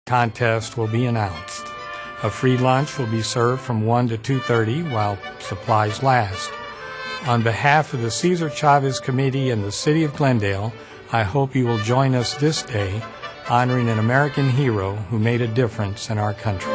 contest will be announced. A free lunch will be served from 1 to 2:30 while supplies last. On behalf of the Cesar Chavez Committee and the City of Glendale, I hope you will join us this day honoring an American hero who made a difference in our country.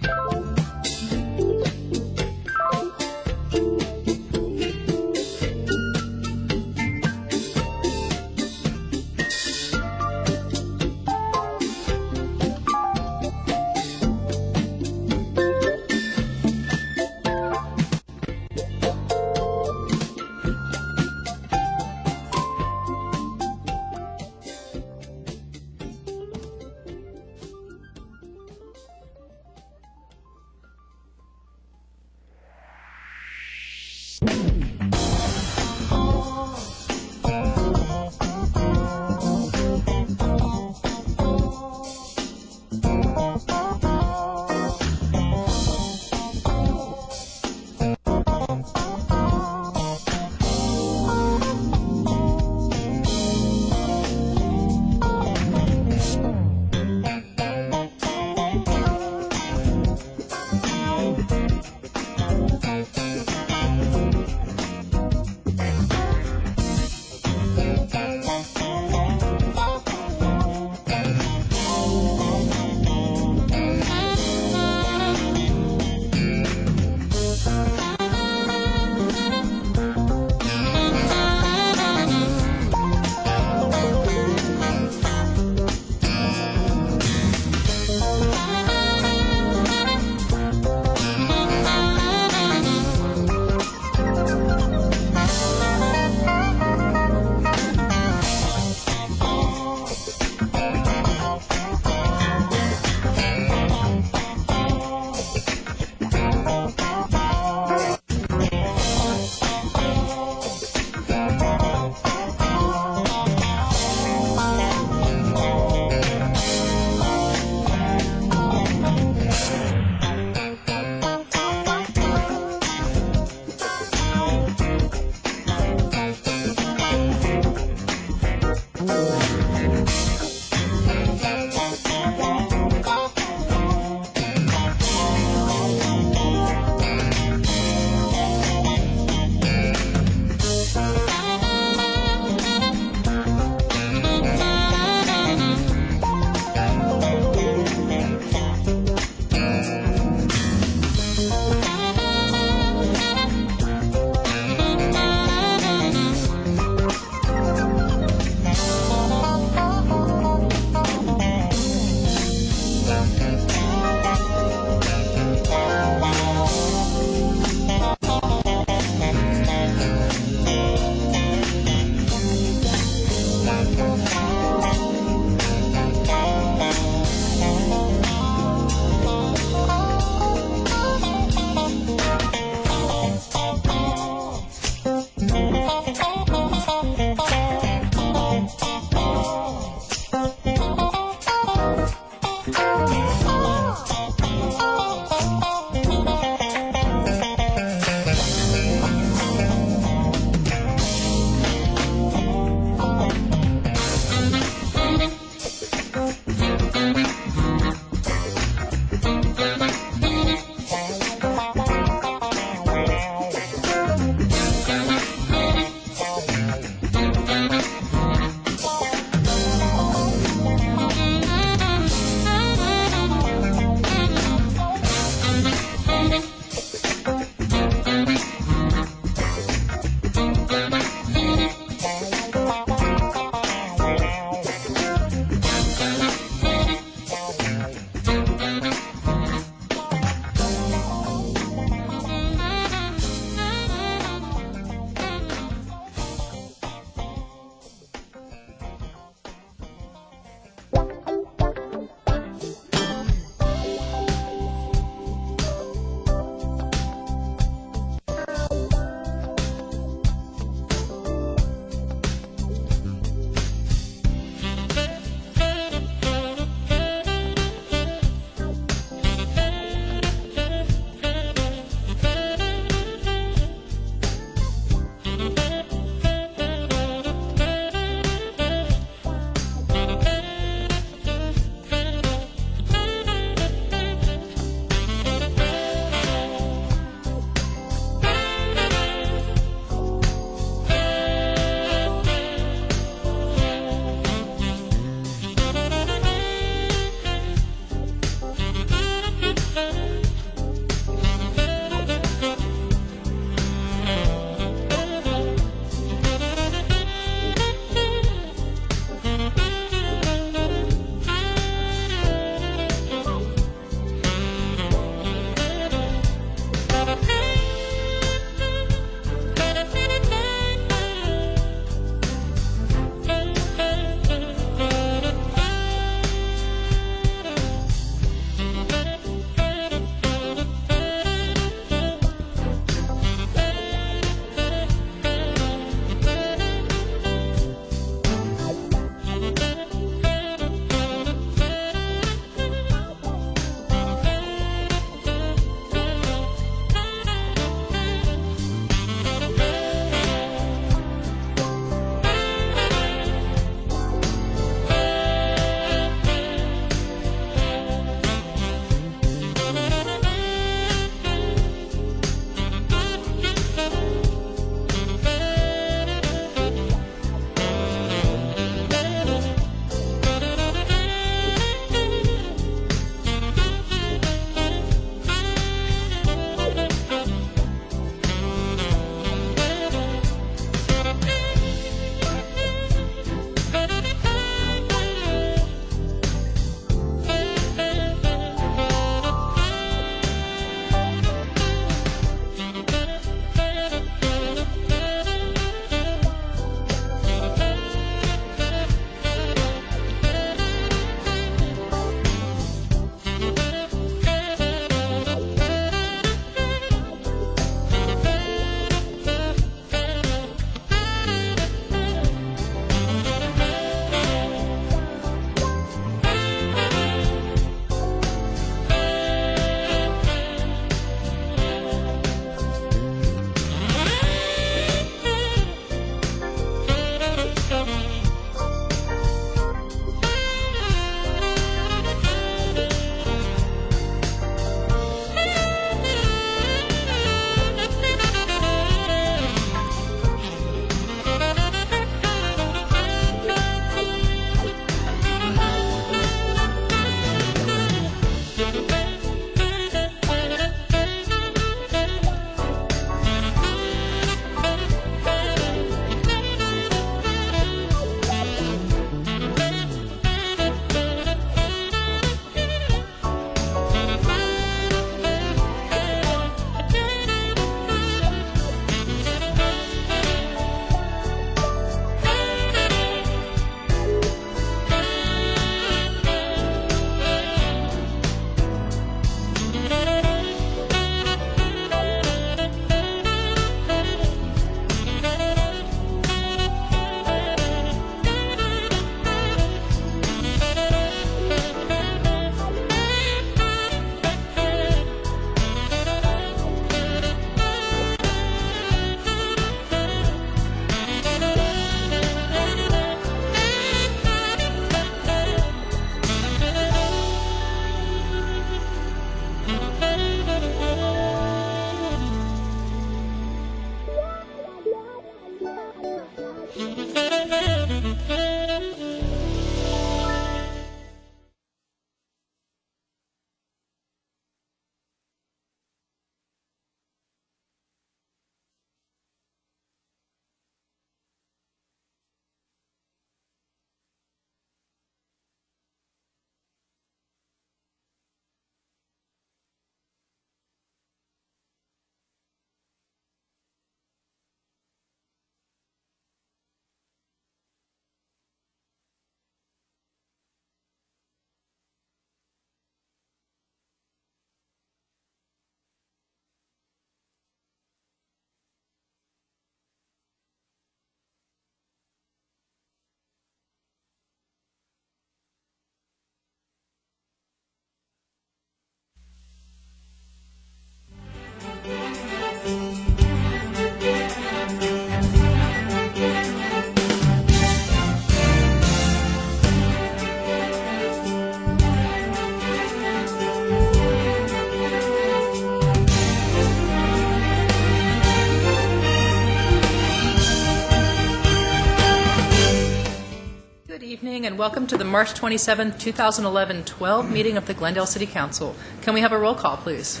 evening and welcome to the March 27, 2011 12 meeting of the Glendale City Council. Can we have a roll call, please?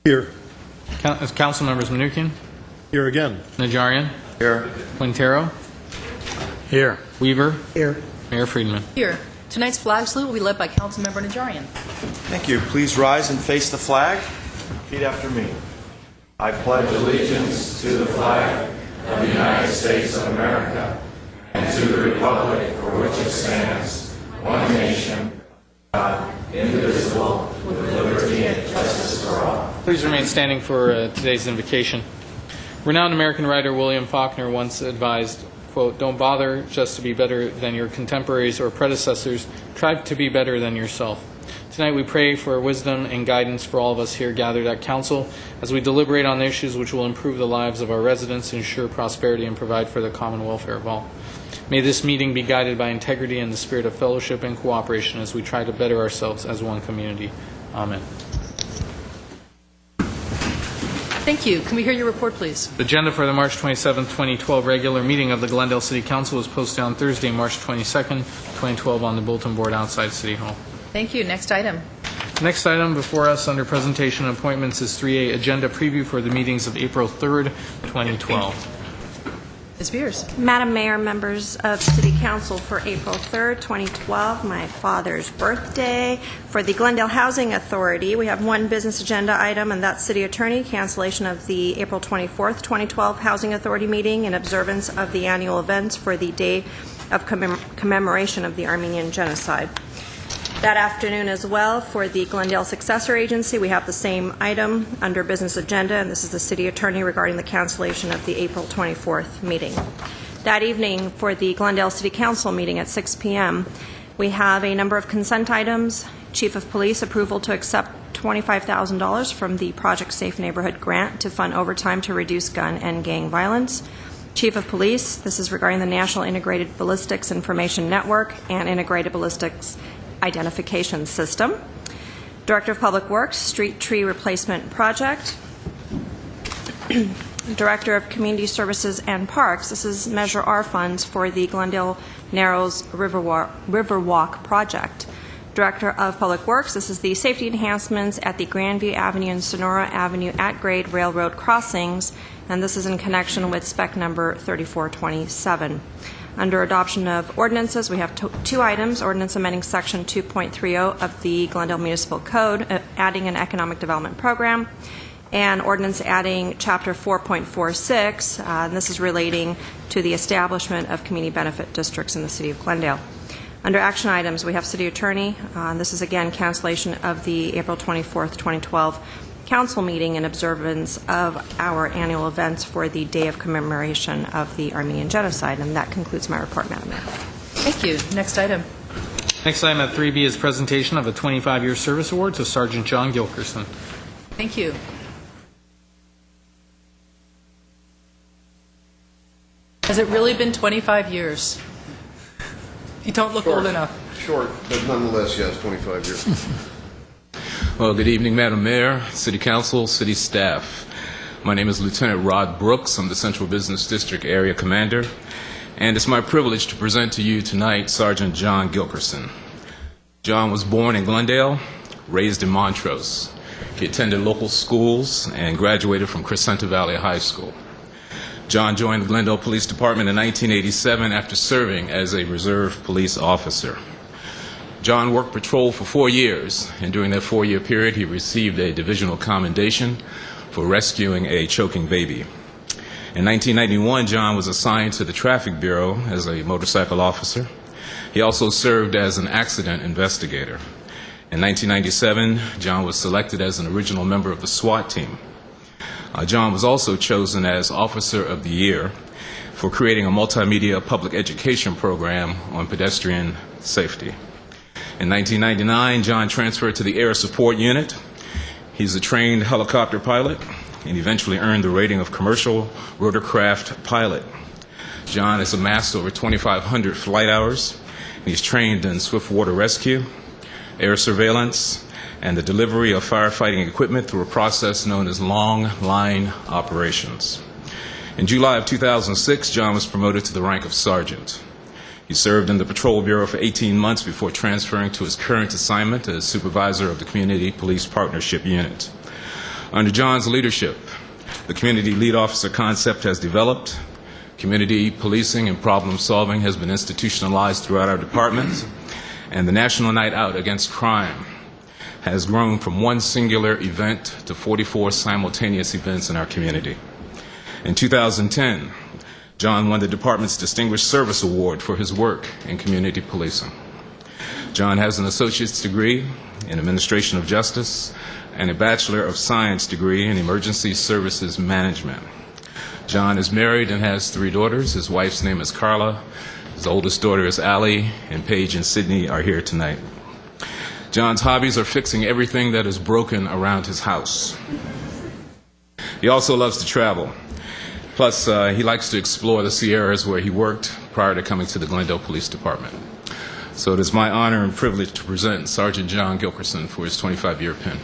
Here. Council members Manukian, Here again. Najarian, Here. Quintero, Here. Weaver, Here. Mayor Friedman. Here. Tonight's flag salute will be led by Councilmember Najarian. Thank you. Please rise and face the flag. Repeat after me. I pledge allegiance to the flag of the United States of America and to the republic for which it stands, one nation, God, indivisible, with liberty and justice for all. Please remain standing for today's invocation. Renowned American writer William Faulkner once advised, quote, "Don't bother just to be better than your contemporaries or predecessors. Try to be better than yourself." Tonight we pray for wisdom and guidance for all of us here gathered at Council as we deliberate on issues which will improve the lives of our residents, ensure prosperity, and provide for the common welfare of all. May this meeting be guided by integrity and the spirit of fellowship and cooperation as we try to better ourselves as one community. Amen. Thank you. Can we hear your report, please? The agenda for the March 27, 2012 regular meeting of the Glendale City Council was posted on Thursday, March 22, 2012 on the bulletin board outside City Hall. Thank you. Next item. Next item before us under presentation and appointments is 3A, agenda preview for the meetings of April 3rd, 2012. Ms. Beers. Madam Mayor, members of City Council, for April 3rd, 2012, my father's birthday. For the Glendale Housing Authority, we have one business agenda item, and that's City Attorney, cancellation of the April 24th, 2012 Housing Authority meeting in observance of the annual events for the day of commemoration of the Armenian Genocide. That afternoon as well, for the Glendale Successor Agency, we have the same item under business agenda, and this is the City Attorney regarding the cancellation of the April 24th meeting. That evening, for the Glendale City Council meeting at 6 p.m., we have a number of consent items. Chief of Police approval to accept $25,000 from the Project Safe Neighborhood grant to fund overtime to reduce gun and gang violence. Chief of Police, this is regarding the National Integrated Ballistics Information Network and Integrated Ballistics Identification System. Director of Public Works, Street Tree Replacement Project. Director of Community Services and Parks, this is Measure R funds for the Glendale Narrows Riverwalk Project. Director of Public Works, this is the safety enhancements at the Grandview Avenue and Sonora Avenue at-grade railroad crossings, and this is in connection with spec number 3427. Under adoption of ordinances, we have two items: ordinance amending section 2.30 of the Glendale Municipal Code, adding an economic development program, and ordinance adding chapter 4.46, and this is relating to the establishment of community benefit districts in the city of Glendale. Under action items, we have City Attorney. This is again cancellation of the April 24th, 2012 council meeting in observance of our annual events for the day of commemoration of the Armenian Genocide. And that concludes my report, Madam Mayor. Thank you. Next item. Next item at 3B is presentation of a 25-year service award to Sergeant John Gilkerson. Thank you. Has it really been 25 years? You don't look old enough. Short, but nonetheless, yes, 25 years. Well, good evening, Madam Mayor, City Council, City staff. My name is Lieutenant Rod Brooks. I'm the Central Business District Area Commander, and it's my privilege to present to you tonight Sergeant John Gilkerson. John was born in Glendale, raised in Montrose. He attended local schools and graduated from Crescenta Valley High School. John joined the Glendale Police Department in 1987 after serving as a reserve police officer. John worked patrol for 4 years, and during that 4-year period, he received a divisional commendation for rescuing a choking baby. In 1991, John was assigned to the Traffic Bureau as a motorcycle officer. He also served as an accident investigator. In 1997, John was selected as an original member of the SWAT team. John was also chosen as Officer of the Year for creating a multimedia public education program on pedestrian safety. In 1999, John transferred to the Air Support Unit. He's a trained helicopter pilot and eventually earned the rating of commercial rotorcraft pilot. John has amassed over 2,500 flight hours. He's trained in swift water rescue, air surveillance, and the delivery of firefighting equipment through a process known as long line operations. In July of 2006, John was promoted to the rank of sergeant. He served in the Patrol Bureau for 18 months before transferring to his current assignment as supervisor of the Community Police Partnership Unit. Under John's leadership, the Community Lead Officer concept has developed. Community policing and problem solving has been institutionalized throughout our department, and the National Night Out Against Crime has grown from one singular event to 44 simultaneous events in our community. In 2010, John won the department's Distinguished Service Award for his work in community policing. John has an associate's degree in Administration of Justice and a Bachelor of Science degree in Emergency Services Management. John is married and has 3 daughters. His wife's name is Carla. His oldest daughter is Allie, and Paige and Sydney are here tonight. John's hobbies are fixing everything that is broken around his house. He also loves to travel. Plus, he likes to explore the Sierras where he worked prior to coming to the Glendale Police Department. So it is my honor and privilege to present Sergeant John Gilkerson for his 25-year pin.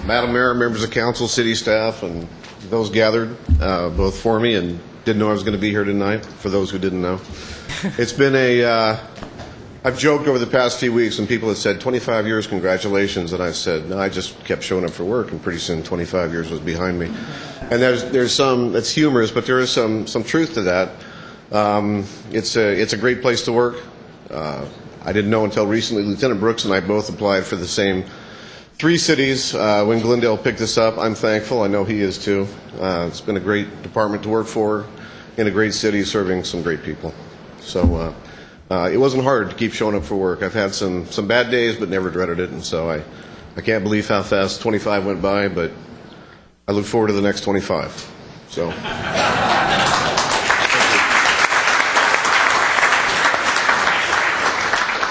Madam Mayor, members of council, city staff, and those gathered both for me and didn't know I was going to be here tonight, for those who didn't know. It's been I've joked over the past few weeks when people have said, 25 years, congratulations, and I've said, no, I just kept showing up for work, and pretty soon 25 years was behind me. And there's some, it's humorous, but there is some truth to that. It's a great place to work. I didn't know until recently, Lieutenant Brooks and I both applied for the same 3 cities when Glendale picked us up. I'm thankful. I know he is too. It's been a great department to work for in a great city serving some great people. So it wasn't hard to keep showing up for work. I've had some bad days, but never dreaded it. And so I can't believe how fast 25 went by, but I look forward to the next 25. So.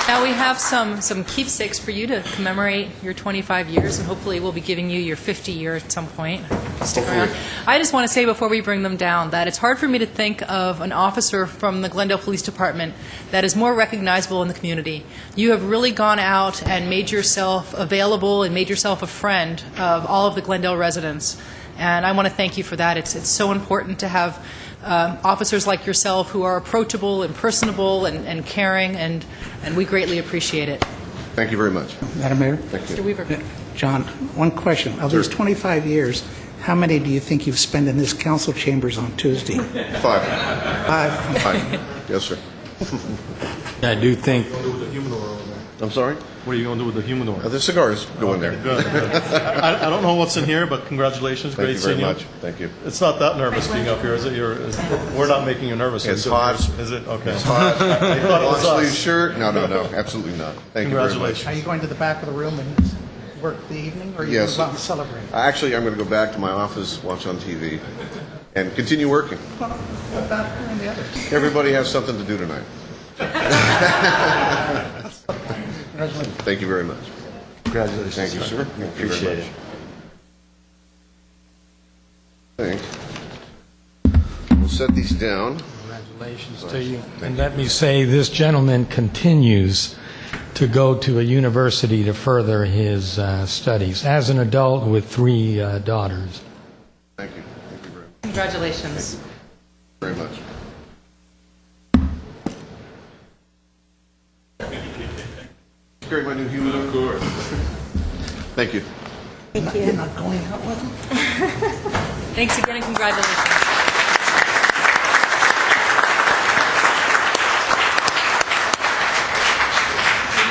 Now we have some keepsakes for you to commemorate your 25 years, and hopefully we'll be giving you your 50 year at some point. Stick around. I just want to say before we bring them down that it's hard for me to think of an officer from the Glendale Police Department that is more recognizable in the community. You have really gone out and made yourself available and made yourself a friend of all of the Glendale residents, and I want to thank you for that. It's so important to have officers like yourself who are approachable and personable and caring, and we greatly appreciate it. Thank you very much. Madam Mayor? Thank you. Mr. Weaver. John, one question. Of these 25 years, how many do you think you've spent in this council chambers on Tuesday? 5. 5. Yes, sir. I do think I'm sorry? What are you going to do with the humidor? The cigars go in there. Good. I don't know what's in here, but congratulations. Thank Great you very seeing much. Thank you. It's not that nervous being up here, is it? We're not making you nervous. It's hot. Is it? Okay. It's hot. I thought it was Long sleeve us. shirt? No, absolutely not. Thank you very much. Congratulations. Are you going to the back of the room and work the evening, or are you going Yes. to go out and celebrate? Actually, I'm going to go back to my office, watch on TV, and continue working. Well, what about doing the others? Everybody has something to do tonight. Congratulations. Thank you very much. Congratulations. Thank you, sir. Appreciate it. I think we'll set these down. congratulations to you. And let me say, this gentleman continues to go to a university to further his studies as an adult with 3 daughters. Thank you. Thank you Congratulations. very much. Carry my new humidor. Of course. Thank you. You're not going out with them? Thanks again and congratulations.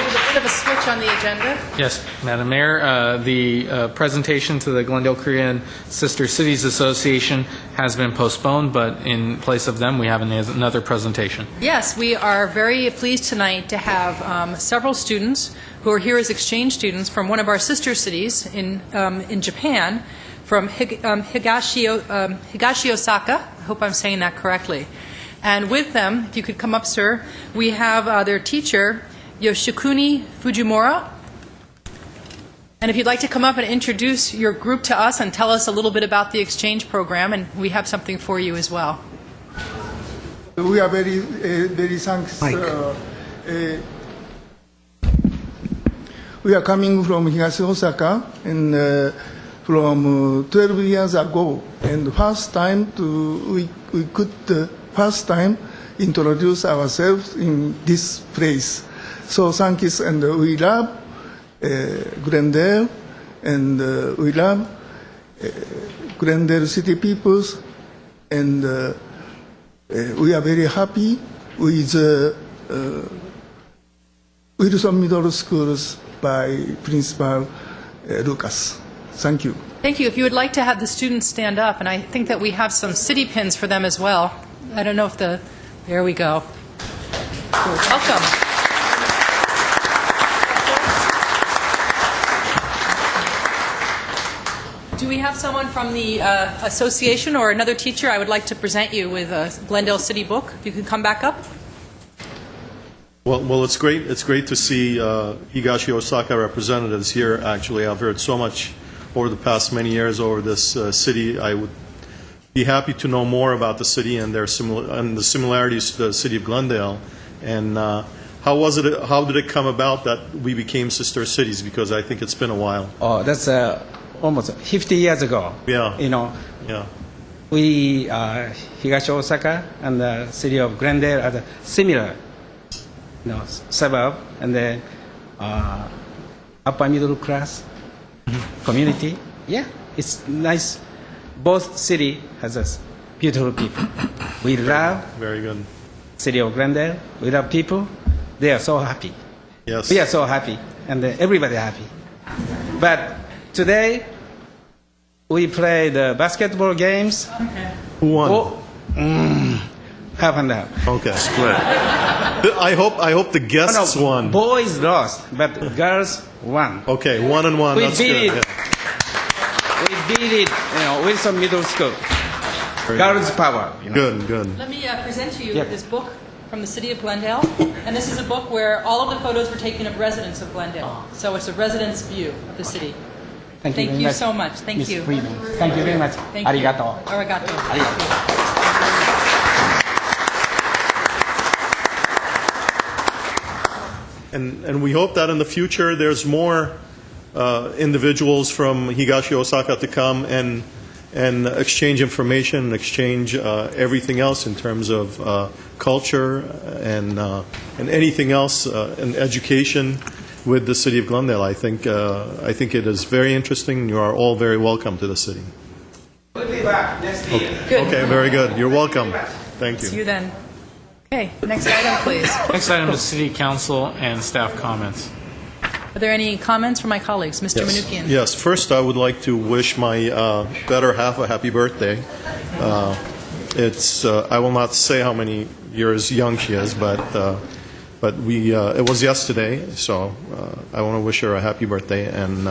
A bit of a switch on the agenda. Yes, Madam Mayor, the presentation to the Glendale Korean Sister Cities Association has been postponed, but in place of them, we have another presentation. Yes, we are very pleased tonight to have several students who are here as exchange students from one of our sister cities in Japan, from Higashi Osaka. I hope I'm saying that correctly. And with them, if you could come up, sir, we have their teacher, Yoshikuni Fujimura. And if you'd like to come up and introduce your group to us and tell us a little bit about the exchange program, and we have something for you as well. We are very thankful. we are coming from Higashi Osaka, and from 12 years ago, and first time we could first time introduce ourselves in this place. So thank you, and we love Glendale, and we love Glendale city peoples, and we are very happy with Wilson Middle Schools by Principal Lucas. Thank you. Thank you. If you would like to have the students stand up, and I think that we have some city pins for them as well. I don't know if there we go. Welcome. Do we have someone from the association or another teacher? I would like to present you with a Glendale City book. If you could come back up. Well, it's great. It's great to see Higashi Osaka representatives here. Actually, I've heard so much over the past many years over this city. I would be happy to know more about the city and the similarities to the city of Glendale. And how was it? How did it come about that we became sister cities? Because I think it's been a while. Oh, that's almost 50 years ago. Yeah. Yeah. We Higashi Osaka and the city of Glendale are similar, suburb and the upper middle class community. Yeah, it's nice. Both city has a beautiful people. We love Very good. city of Glendale. We love people. They are so happy. Yes. We are so happy, and everybody happy. But today we play the basketball games. Who won? Half and half. Okay. Split. I hope the guests won. Boys lost, but girls won. Okay, 1-1. We That's beat good. it. We beat it, Wilson Middle School. Girls power. Good, good. Let me present to you this book from the city of Glendale. And this is a book where all of the photos were taken of residents of Glendale. So it's a resident's view of the city. Thank Thank you, you so much. Thank Miss you. Freeman. Thank you very much. Thank you. Arigato. Arigato. And we hope that in the future there's more individuals from Higashi Osaka to come and exchange information, exchange everything else in terms of culture and anything else in education with the city of Glendale. I think it is very interesting. You are all very welcome to the city. We'll be back next year. Good. Okay, very good. You're welcome. Thank you. See you then. Okay, next item, please. Next item is City Council and staff comments. Are there any comments from my colleagues? Mr. Manukian. Yes. First, I would like to wish my better half a happy birthday. I will not say how many years young she is, but it was yesterday, so I want to wish her a happy birthday and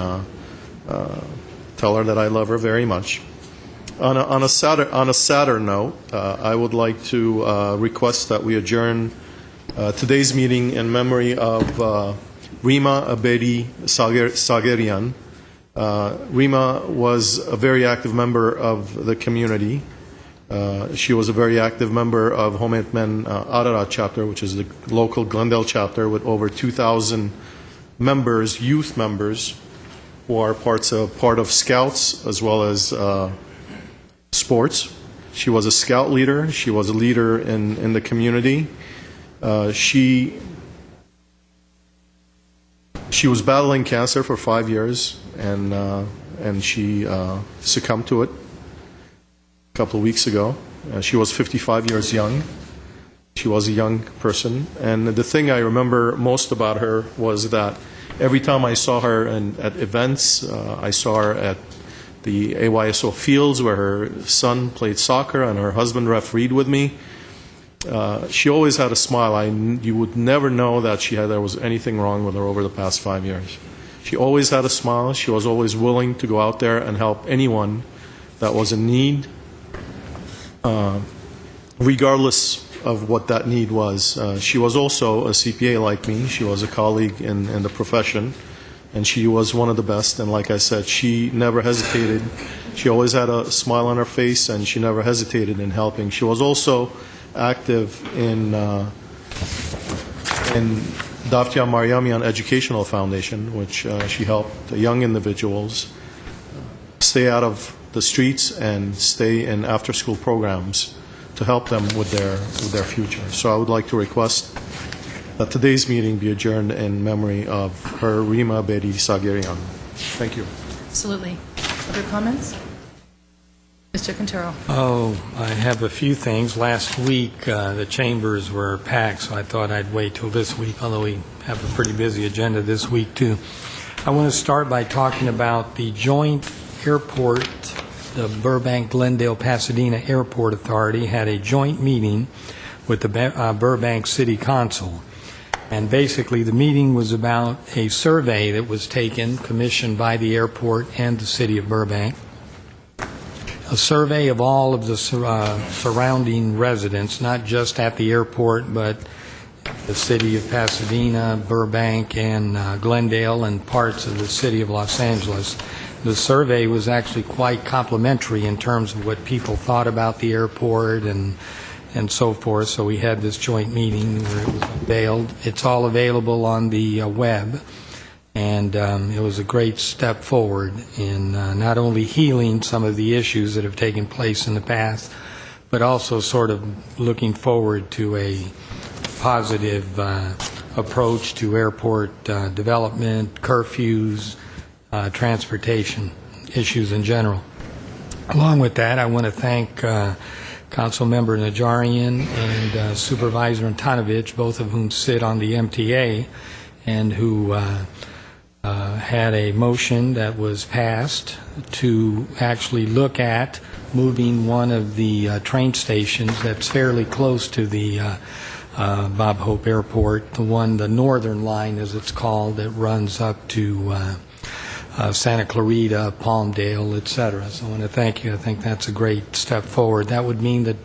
tell her that I love her very much. On a sadder note, I would like to request that we adjourn today's meeting in memory of Rima Abedi Sagerian. Rima was a very active member of the community. She was a very active member of Hometmen Arara chapter, which is the local Glendale chapter with over 2,000 members, youth members, who are part of Scouts as well as sports. She was a Scout leader. She was a leader in the community. She was battling cancer for 5 years, and she succumbed to it a couple of weeks ago. She was 55 years young. She was a young person. And the thing I remember most about her was that every time I saw her at events, I saw her at the AYSO fields where her son played soccer and her husband refereed with me. She always had a smile. You would never know that there was anything wrong with her over the past 5 years. She always had a smile. She was always willing to go out there and help anyone that was in need, regardless of what that need was. She was also a CPA like me. She was a colleague in the profession, and she was one of the best. And like I said, she never hesitated. She always had a smile on her face, and she never hesitated in helping. She was also active in Daftia Maryamian Educational Foundation, which she helped young individuals stay out of the streets and stay in after-school programs to help them with their future. So I would like to request that today's meeting be adjourned in memory of her Rima Bedi Sagirian. Thank you. Absolutely. Other comments? Mr. Quintero. Oh, I have a few things. Last week, the chambers were packed, so I thought I'd wait till this week, although we have a pretty busy agenda this week, too. I want to start by talking about the joint airport. The Burbank-Glendale-Pasadena Airport Authority had a joint meeting with the Burbank City Council. And basically, the meeting was about a survey that was taken, commissioned by the airport and the city of Burbank. A survey of all of the surrounding residents, not just at the airport, but the city of Pasadena, Burbank, and Glendale, and parts of the city of Los Angeles. The survey was actually quite complimentary in terms of what people thought about the airport and so forth. So we had this joint meeting where it was unveiled. It's all available on the web, and it was a great step forward in not only healing some of the issues that have taken place in the past, but also sort of looking forward to a positive approach to airport development, curfews, transportation issues in general. Along with that, I want to thank Councilmember Najarian and Supervisor Antonovich, both of whom sit on the MTA, and who had a motion that was passed to actually look at moving one of the train stations that's fairly close to the Bob Hope Airport, the northern line, as it's called, that runs up to Santa Clarita, Palmdale, etc. So I want to thank you. I think that's a great step forward. That would mean that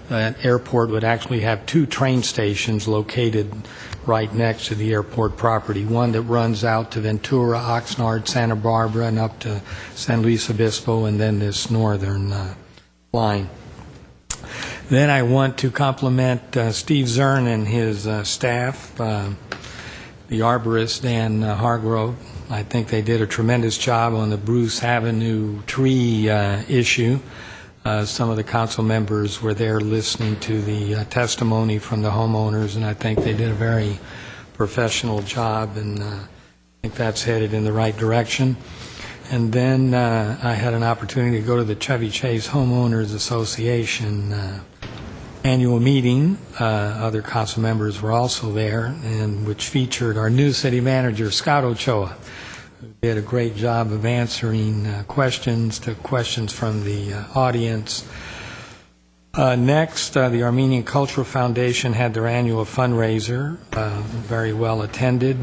that airport would actually have two train stations located right next to the airport property, one that runs out to Ventura, Oxnard, Santa Barbara, and up to San Luis Obispo, and then this northern line. Then I want to compliment Steve Zern and his staff, the arborist, Dan Hargrove. I think they did a tremendous job on the Bruce Avenue tree issue. Some of the council members were there listening to the testimony from the homeowners, and I think they did a very professional job, and I think that's headed in the right direction. And then I had an opportunity to go to the Chevy Chase Homeowners Association annual meeting. Other council members were also there, and which featured our new city manager, Scott Ochoa, who did a great job of answering questions from the audience. Next, the Armenian Cultural Foundation had their annual fundraiser, very well attended.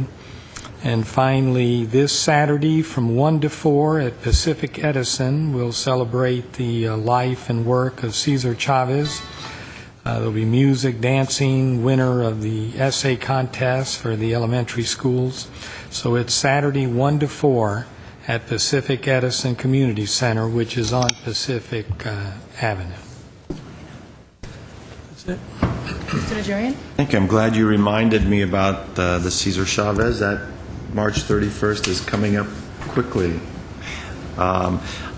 And finally, this Saturday from 1 to 4 at Pacific Edison, we'll celebrate the life and work of Cesar Chavez. There'll be music, dancing, winner of the essay contest for the elementary schools. So it's Saturday 1 to 4 at Pacific Edison Community Center, which is on Pacific Avenue. That's it. Mr. Najarian? Thank you. I'm glad you reminded me about the Cesar Chavez. That March 31st is coming up quickly.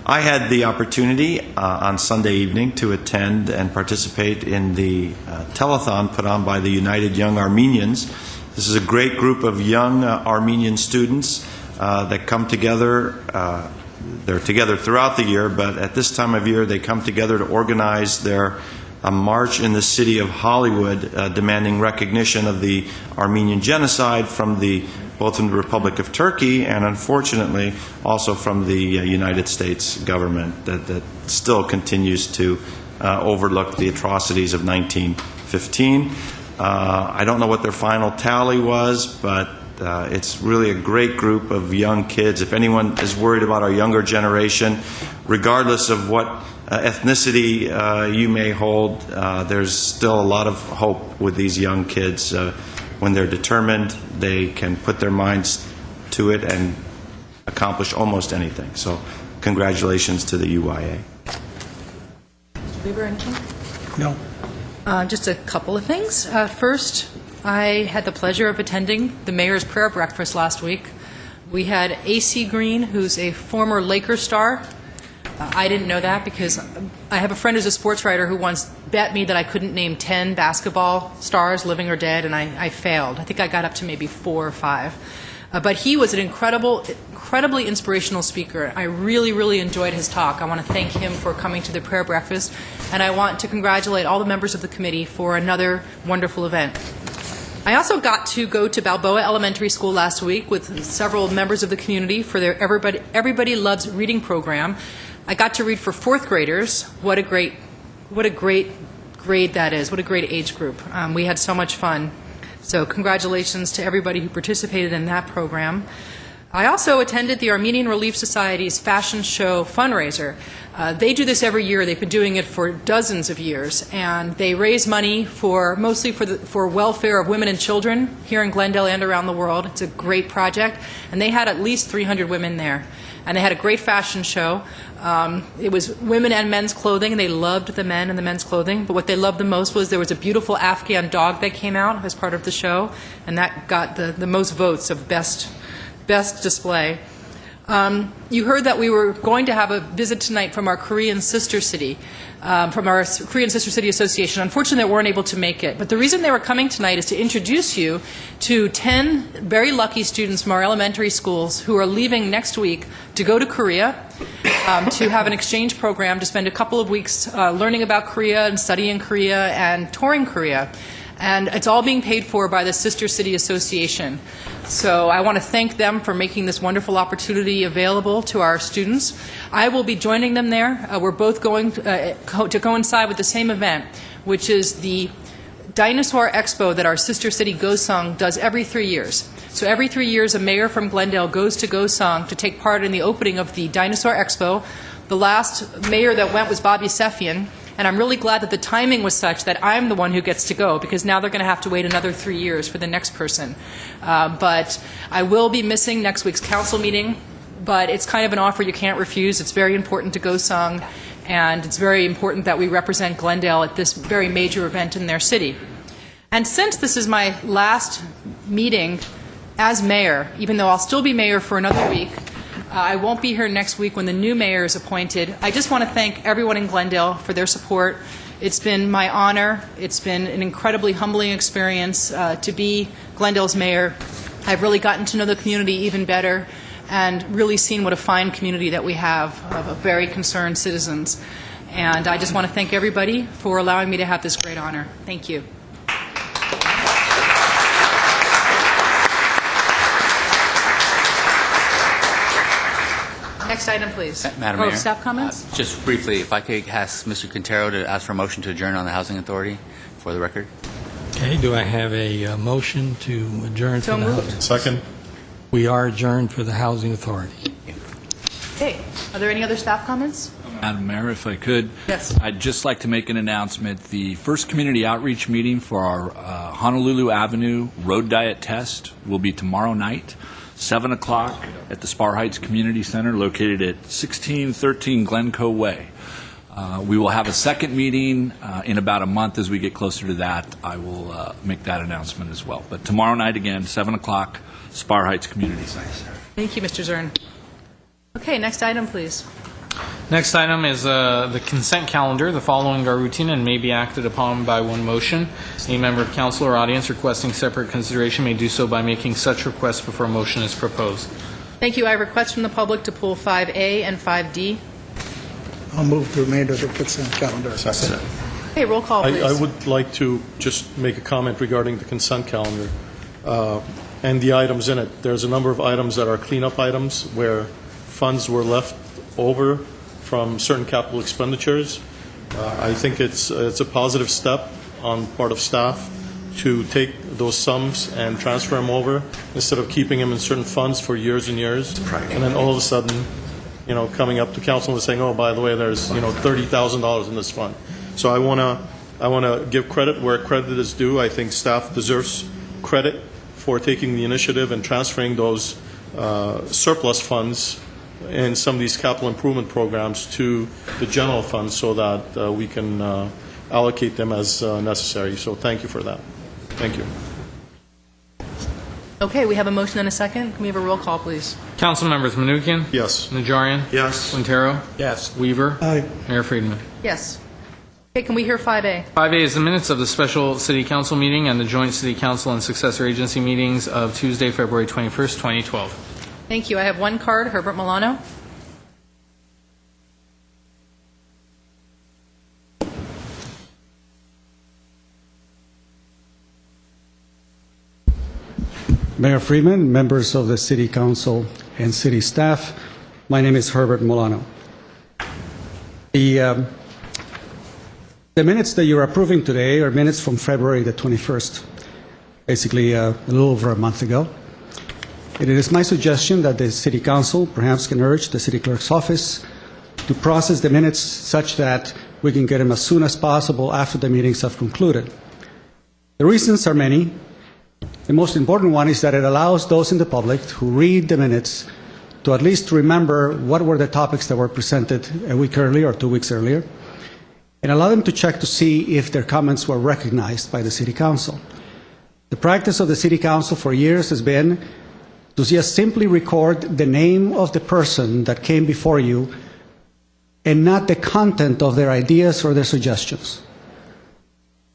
I had the opportunity on Sunday evening to attend and participate in the telethon put on by the United Young Armenians. This is a great group of young Armenian students that come together. They're together throughout the year, but at this time of year they come together to organize their march in the city of Hollywood, demanding recognition of the Armenian genocide both from the Republic of Turkey and, unfortunately, also from the United States government that still continues to overlook the atrocities of 1915. I don't know what their final tally was, but it's really a great group of young kids. If anyone is worried about our younger generation, regardless of what ethnicity you may hold, there's still a lot of hope with these young kids. When they're determined, they can put their minds to it and accomplish almost anything. So congratulations to the UYA. Mr. Weaver, anything? No. Just a couple of things. First, I had the pleasure of attending the mayor's prayer breakfast last week. We had A.C. Green, who's a former Lakers star. I didn't know that because I have a friend who's a sports writer who once bet me that I couldn't name 10 basketball stars, living or dead, and I failed. I think I got up to maybe 4 or 5. But he was an incredibly inspirational speaker. I really, really enjoyed his talk. I want to thank him for coming to the prayer breakfast, and I want to congratulate all the members of the committee for another wonderful event. I also got to go to Balboa Elementary School last week with several members of the community for their Everybody Loves Reading program. I got to read for 4th graders. What a great grade that is. What a great age group. We had so much fun. So congratulations to everybody who participated in that program. I also attended the Armenian Relief Society's fashion show fundraiser. They do this every year. They've been doing it for dozens of years, and they raise money mostly for welfare of women and children here in Glendale and around the world. It's a great project, and they had at least 300 women there, and they had a great fashion show. It was women and men's clothing, and they loved the men and the men's clothing, but what they loved the most was there was a beautiful Afghan dog that came out as part of the show, and that got the most votes of best display. You heard that we were going to have a visit tonight from our Korean sister city, from our Korean Sister City Association. Unfortunately, they weren't able to make it. But the reason they were coming tonight is to introduce you to 10 very lucky students from our elementary schools who are leaving next week to go to Korea, to have an exchange program, to spend a couple of weeks learning about Korea and studying Korea and touring Korea. And it's all being paid for by the Sister City Association. So I want to thank them for making this wonderful opportunity available to our students. I will be joining them there. We're both going to coincide with the same event, which is the Dinosaur Expo that our Sister City Gosong does every 3 years. So every 3 years, a mayor from Glendale goes to Gosong to take part in the opening of the Dinosaur Expo. The last mayor that went was Bobby Sefian. And I'm really glad that the timing was such that I'm the one who gets to go, because now they're going to have to wait another 3 years for the next person. But I will be missing next week's council meeting, but it's kind of an offer you can't refuse. It's very important to Gosong, and it's very important that we represent Glendale at this very major event in their city. And since this is my last meeting as mayor, even though I'll still be mayor for another week, I won't be here next week when the new mayor is appointed. I just want to thank everyone in Glendale for their support. It's been my honor. It's been an incredibly humbling experience to be Glendale's mayor. I've really gotten to know the community even better and really seen what a fine community that we have of very concerned citizens. And I just want to thank everybody for allowing me to have this great honor. Thank you. Next item, please. Madam Mayor. Staff comments? Just briefly, if I could ask Mr. Quintero to ask for a motion to adjourn on the Housing Authority for the record. Okay, do I have a motion to adjourn So for the moved. Housing? Second. We are adjourned for the Housing Authority. Okay. Are there any other staff comments? Madam Mayor, if I could. Yes. I'd just like to make an announcement. The first community outreach meeting for our Honolulu Avenue road diet test will be tomorrow night, 7 o'clock at the Spar Heights Community Center located at 1613 Glencoe Way. We will have a second meeting in about a month. As we get closer to that, I will make that announcement as well. But tomorrow night again, 7 o'clock, Spar Heights Community Center. Thank you, Mr. Zern. Okay, next item, please. Next item is the consent calendar. The following are routine and may be acted upon by one motion. Any member of council or audience requesting separate consideration may do so by making such request before a motion is proposed. Thank you. I request from the public to pull 5A and 5D. I'll move the remainder of the consent calendar. Second. Okay, roll call, please. I would like to just make a comment regarding the consent calendar and the items in it. There's a number of items that are cleanup items where funds were left over from certain capital expenditures. I think it's a positive step on part of staff to take those sums and transfer them over instead of keeping them in certain funds for years and years. And then all of a sudden, coming up to council and saying, "Oh, by the way, there's $30,000 in this fund." So I want to give credit where credit is due. I think staff deserves credit for taking the initiative and transferring those surplus funds in some of these capital improvement programs to the general fund so that we can allocate them as necessary. So thank you for that. Thank you. Okay, we have a motion and a second. Can we have a roll call, please? Council members Menuchyan? Yes. Najarian? Yes. Quintero? Yes. Weaver? Aye. Mayor Friedman. Yes. Okay, can we hear 5A? 5A is the minutes of the special city council meeting and the joint city council and successor agency meetings of Tuesday, February 21st, 2012. Thank you. I have one card, Herbert Milano. Mayor Freeman, members of the City Council and City staff, my name is Herbert Milano. The minutes that you're approving today are minutes from February the 21st, basically a little over a month ago. It is my suggestion that the City Council perhaps can urge the City Clerk's office to process the minutes such that we can get them as soon as possible after the meetings have concluded. The reasons are many. The most important one is that it allows those in the public who read the minutes to at least remember what were the topics that were presented a week earlier or 2 weeks earlier, and allow them to check to see if their comments were recognized by the City Council. The practice of the City Council for years has been to just simply record the name of the person that came before you and not the content of their ideas or their suggestions.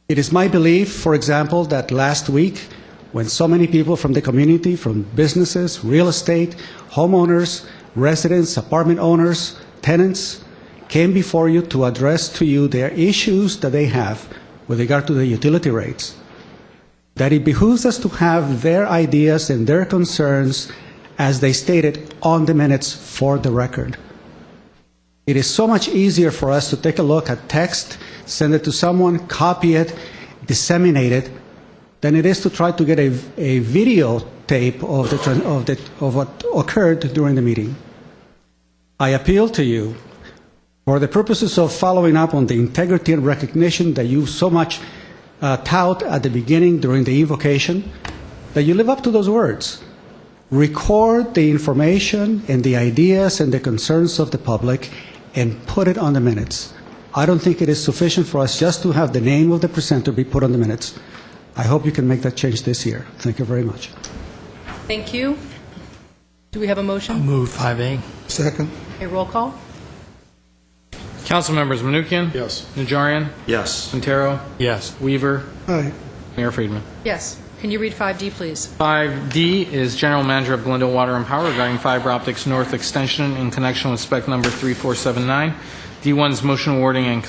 It is my belief, for example, that last week, when so many people from the community, from businesses, real estate, homeowners, residents, apartment owners, tenants, came before you to address to you their issues that they have with regard to the utility rates, that it behooves us to have their ideas and their concerns as they stated on the minutes for the record. It is so much easier for us to take a look at text, send it to someone, copy it, disseminate it, than it is to try to get a videotape of what occurred during the meeting. I appeal to you, for the purposes of following up on the integrity and recognition that you so much tout at the beginning during the invocation, that you live up to those words. Record the information and the ideas and the concerns of the public and put it on the minutes. I don't think it is sufficient for us just to have the name of the presenter be put on the minutes. I hope you can make that change this year. Thank you very much. Thank you. Do we have a motion? Move 5A. Second. A roll call? Council members Menuchyan? Yes. Najarian? Yes. Quintero? Yes. Weaver? Aye. Mayor Friedman. Yes. Can you read 5D, please? 5D is General Manager of Glendale Water and Power regarding fiber optics north extension in connection with spec number 3479. D1 is motion awarding and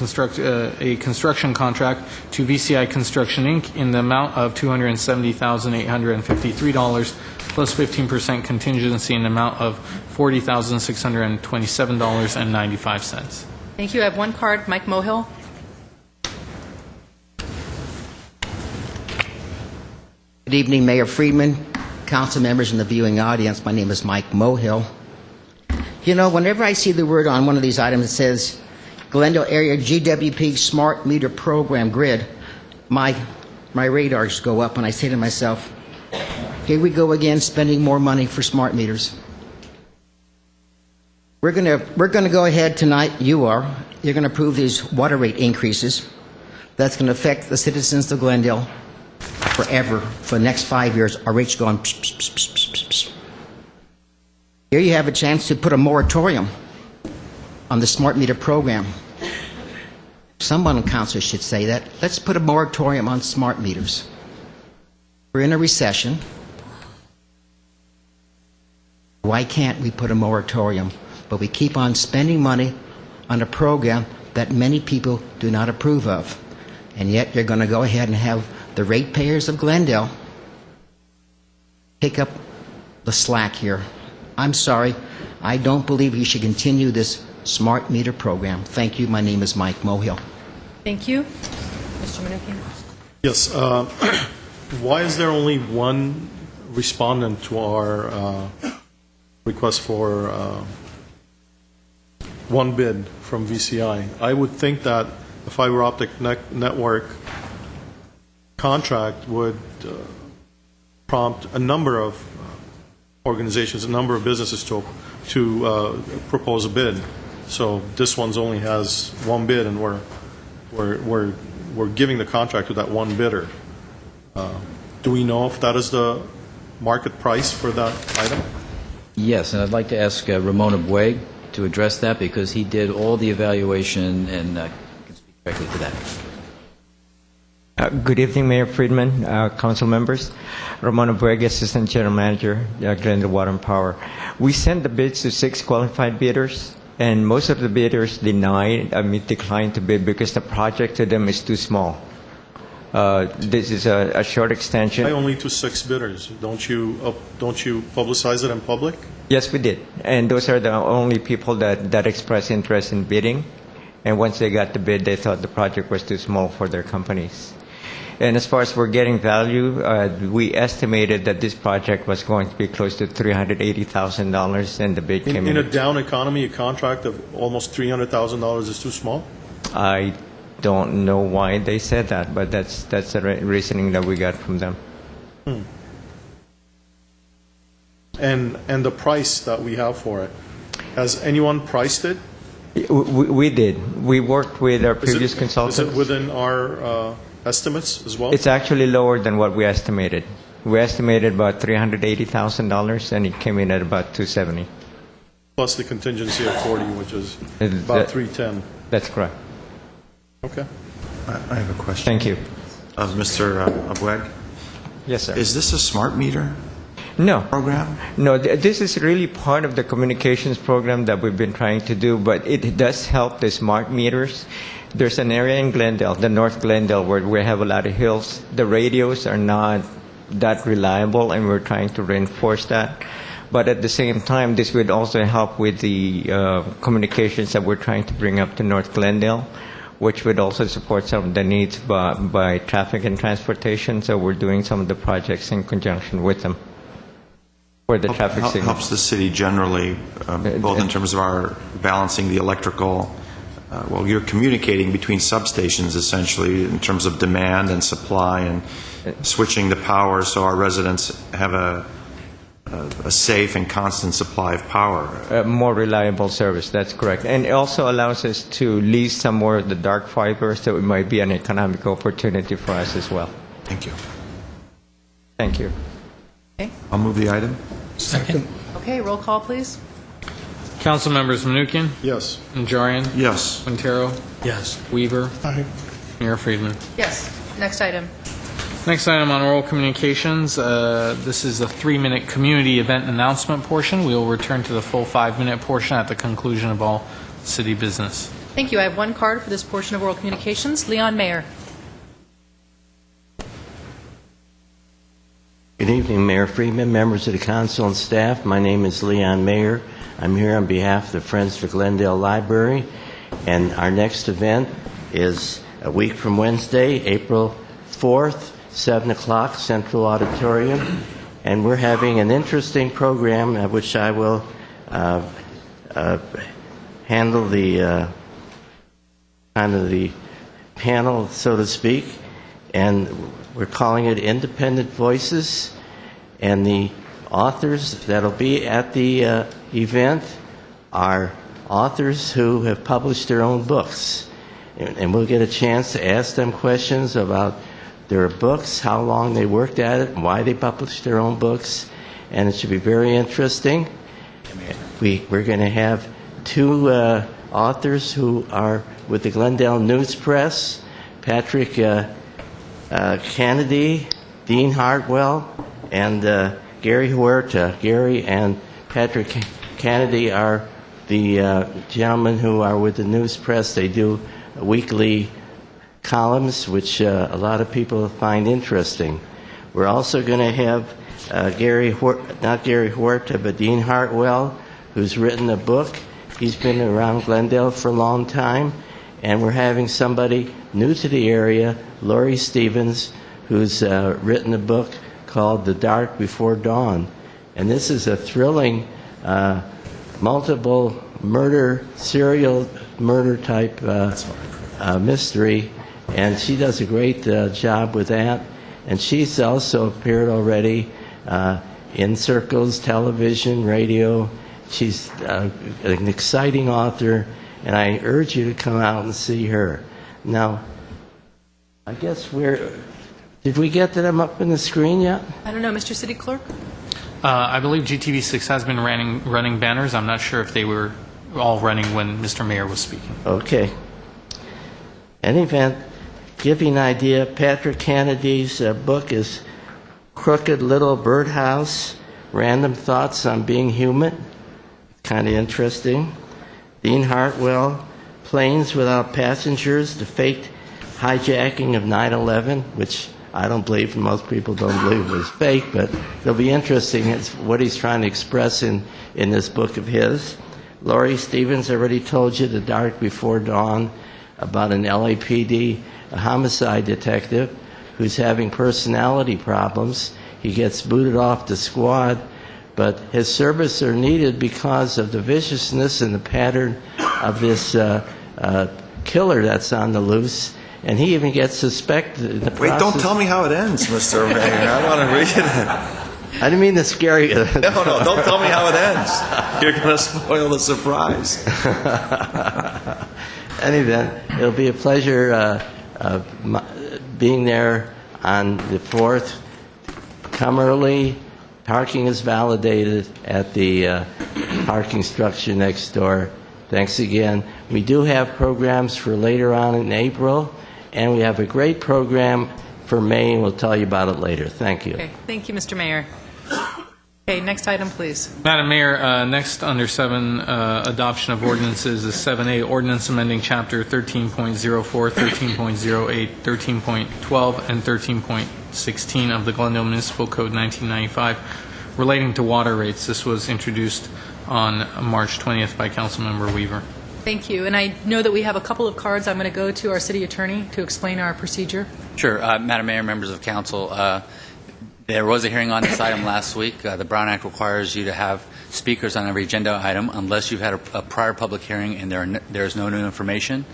a construction contract to VCI Construction, Inc. in the amount of $270,853 plus 15% contingency in the amount of $40,627.95. Thank you. I have one card, Mike Mohill. Good evening, Mayor Friedman, council members, and the viewing audience. My name is Mike Mohill. You know, whenever I see the word on one of these items that says Glendale Area GWP Smart Meter Program Grid, my radars go up and I say to myself, here we go again, spending more money for smart meters. We're going to go ahead tonight, you're going to approve these water rate increases. That's going to affect the citizens of Glendale forever. For the next 5 years, our rates going psh, psh, psh, psh, psh, psh. Here you have a chance to put a moratorium on the smart meter program. Someone in council should say that. Let's put a moratorium on smart meters. We're in a recession. Why can't we put a moratorium? But we keep on spending money on a program that many people do not approve of. And yet you're going to go ahead and have the ratepayers of Glendale pick up the slack here. I'm sorry. I don't believe you should continue this smart meter program. Thank you. My name is Mike Mohill. Thank you. Mr. Menuchyan. Yes. Why is there only one respondent to our request for one bid from VCI? I would think that the fiber optic network contract would prompt a number of organizations, a number of businesses to propose a bid. So this one's only has one bid, and we're giving the contract to that one bidder. Do we know if that is the market price for that item? Yes, and I'd like to ask Ramona Bueg to address that because he did all the evaluation and can speak directly to that. Good evening, Mayor Friedman, council members. Ramona Bueg, Assistant General Manager, Glendale Water and Power. We sent the bids to 6 qualified bidders, and most of the bidders declined to bid because the project to them is too small. This is a short extension. Why only to 6 bidders? Don't you publicize it in public? Yes, we did. And those are the only people that expressed interest in bidding. And once they got the bid, they thought the project was too small for their companies. And as far as we're getting value, we estimated that this project was going to be close to $380,000, and the bid came in. In a down economy, a contract of almost $300,000 is too small? I don't know why they said that, but that's the reasoning that we got from them. And the price that we have for it, has anyone priced it? We did. We worked with our previous consultants. Is it within our estimates as well? It's actually lower than what we estimated. We estimated about $380,000, and it came in at about $270,000. Plus the contingency of 40, which is about $310,000. That's correct. Okay. I have a question. Thank you. Mr. Abweg? Yes, sir. Is this a smart meter program? No, this is really part of the communications program that we've been trying to do, but it does help the smart meters. There's an area in Glendale, the North Glendale, where we have a lot of hills. The radios are not that reliable, and we're trying to reinforce that. But at the same time, this would also help with the communications that we're trying to bring up to North Glendale, which would also support some of the needs by traffic and transportation. So we're doing some of the projects in conjunction with them for the traffic signal. Helps the city generally, both in terms of our balancing the electrical. Well, you're communicating between substations essentially in terms of demand and supply and switching the power so our residents have a safe and constant supply of power. More reliable service, that's correct. And it also allows us to lease some more of the dark fiber, so it might be an economic opportunity for us as well. Thank you. Thank you. Okay. I'll move the item. Second. Okay, roll call, please. Council members Manukian, Yes. Najarian, Yes. Quintero, Yes. Weaver, Aye. Mayor Friedman. Yes. Next item. Next item on oral communications, this is the 3-minute community event announcement portion. We will return to the full 5-minute portion at the conclusion of all city business. Thank you. I have one card for this portion of oral communications. Leon Mayer. Good evening, Mayor Friedman, members of the council and staff. My name is Leon Mayer. I'm here on behalf of the Friends for Glendale Library, and our next event is a week from Wednesday, April 4th, 7 o'clock, Central Auditorium, and we're having an interesting program at which I will handle the kind of the panel, so to speak, and we're calling it Independent Voices, and the authors that'll be at the event are authors who have published their own books, and we'll get a chance to ask them questions about their books, how long they worked at it, and why they published their own books, and it should be very interesting. We're going to have 2 authors who are with the Glendale News Press, Patrick Kennedy, Dean Hartwell, and Gary Huerta. Gary and Patrick Kennedy are the gentlemen who are with the News Press. They do weekly columns, which a lot of people find interesting. We're also going to have not Gary Huerta, but Dean Hartwell, who's written a book. He's been around Glendale for a long time. And we're having somebody new to the area, Lori Stevens, who's written a book called The Dark Before Dawn. And this is a thrilling multiple serial murder type mystery. And she does a great job with that. And she's also appeared already in circles, television, radio. She's an exciting author, and I urge you to come out and see her. Now, I guess to Did we get them up in the screen yet? I don't know, Mr. City Clerk? I believe GTV6 has been running banners. I'm not sure if they were all running when Mr. Mayor was speaking. Okay. Any event, give you an idea, Patrick Kennedy's book is Crooked Little Birdhouse, Random Thoughts on Being Human. Kind of interesting. Dean Hartwell, Planes Without Passengers, the faked hijacking of 9/11, which I don't believe, and most people don't believe it was fake, but it'll be interesting. It's what he's trying to express in this book of his. Laurie Stevens already told you The Dark Before Dawn, about an LAPD homicide detective who's having personality problems. He gets booted off the squad, but his services are needed because of the viciousness and the pattern of this killer that's on the loose. And he even gets suspected in the process. Wait, don't tell me how it ends, Mr. Mayor. I want to read it. I didn't mean to scare you. No, don't tell me how it ends. You're going to spoil the surprise. Anyway, it'll be a pleasure being there on the 4th. Come early. Parking is validated at the parking structure next door. Thanks again. We do have programs for later on in April, and we have a great program for May, and we'll tell you about it later. Thank you. Okay, thank you, Mr. Mayor. Okay, next item, please. Madam Mayor, next under 7, adoption of ordinances is 7A, ordinance amending Chapter 13.04, 13.08, 13.12, and 13.16 of the Glendale Municipal Code 1995 relating to water rates. This was introduced on March 20th by Councilmember Weaver. Thank you. And I know that we have a couple of cards. I'm going to go to our city attorney to explain our procedure. Sure. Madam Mayor, members of council, there was a hearing on this item last week. The Brown Act requires you to have speakers on every agenda item unless you've had a prior public hearing and there is no new information.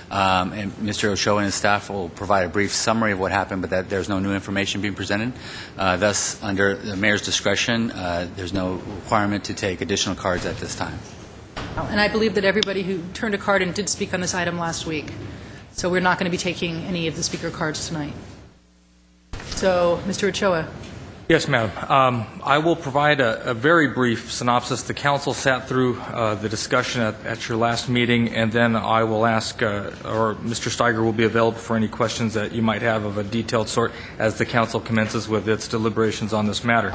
And Mr. Ochoa and his staff will provide a brief summary of what happened, but that there's no new information being presented. Thus, under the mayor's discretion, there's no requirement to take additional cards at this time. And I believe that everybody who turned a card in did speak on this item last week. So we're not going to be taking any of the speaker cards tonight. So, Mr. Ochoa. Yes, Madam. I will provide a very brief synopsis. The council sat through the discussion at your last meeting, and then I will ask, or Mr. Steiger will be available for any questions that you might have of a detailed sort as the council commences with its deliberations on this matter.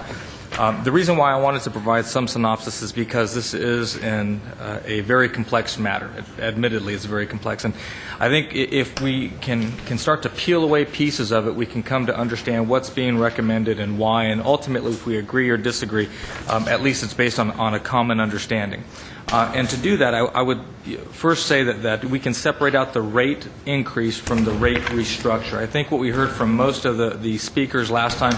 The reason why I wanted to provide some synopsis is because this is a very complex matter. Admittedly, it's very complex. And I think if we can start to peel away pieces of it, we can come to understand what's being recommended and why. And ultimately, if we agree or disagree, at least it's based on a common understanding. And to do that, I would first say that we can separate out the rate increase from the rate restructure. I think what we heard from most of the speakers last time,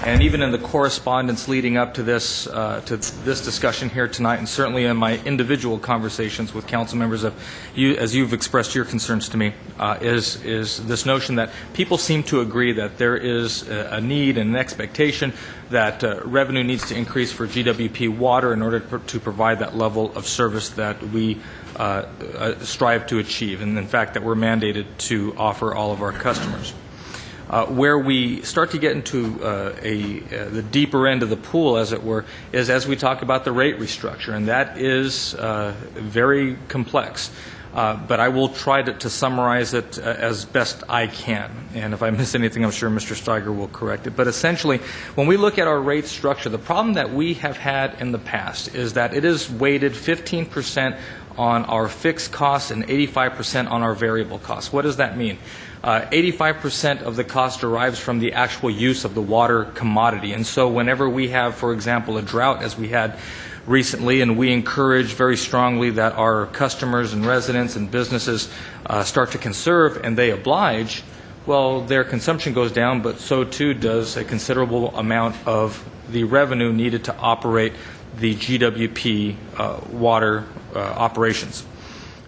and even in the correspondence leading up to this discussion here tonight, and certainly in my individual conversations with council members, as you've expressed your concerns to me, is this notion that people seem to agree that there is a need and an expectation that revenue needs to increase for GWP water in order to provide that level of service that we strive to achieve, and in fact that we're mandated to offer all of our customers. Where we start to get into the deeper end of the pool, as it were, is as we talk about the rate restructure, and that is very complex. But I will try to summarize it as best I can. And if I miss anything, I'm sure Mr. Steiger will correct it. But essentially, when we look at our rate structure, the problem that we have had in the past is that it is weighted 15% on our fixed costs and 85% on our variable costs. What does that mean? 85% of the cost derives from the actual use of the water commodity. And so whenever we have, for example, a drought, as we had recently, and we encourage very strongly that our customers and residents and businesses start to conserve, and they oblige, well, their consumption goes down, but so too does a considerable amount of the revenue needed to operate the GWP water operations.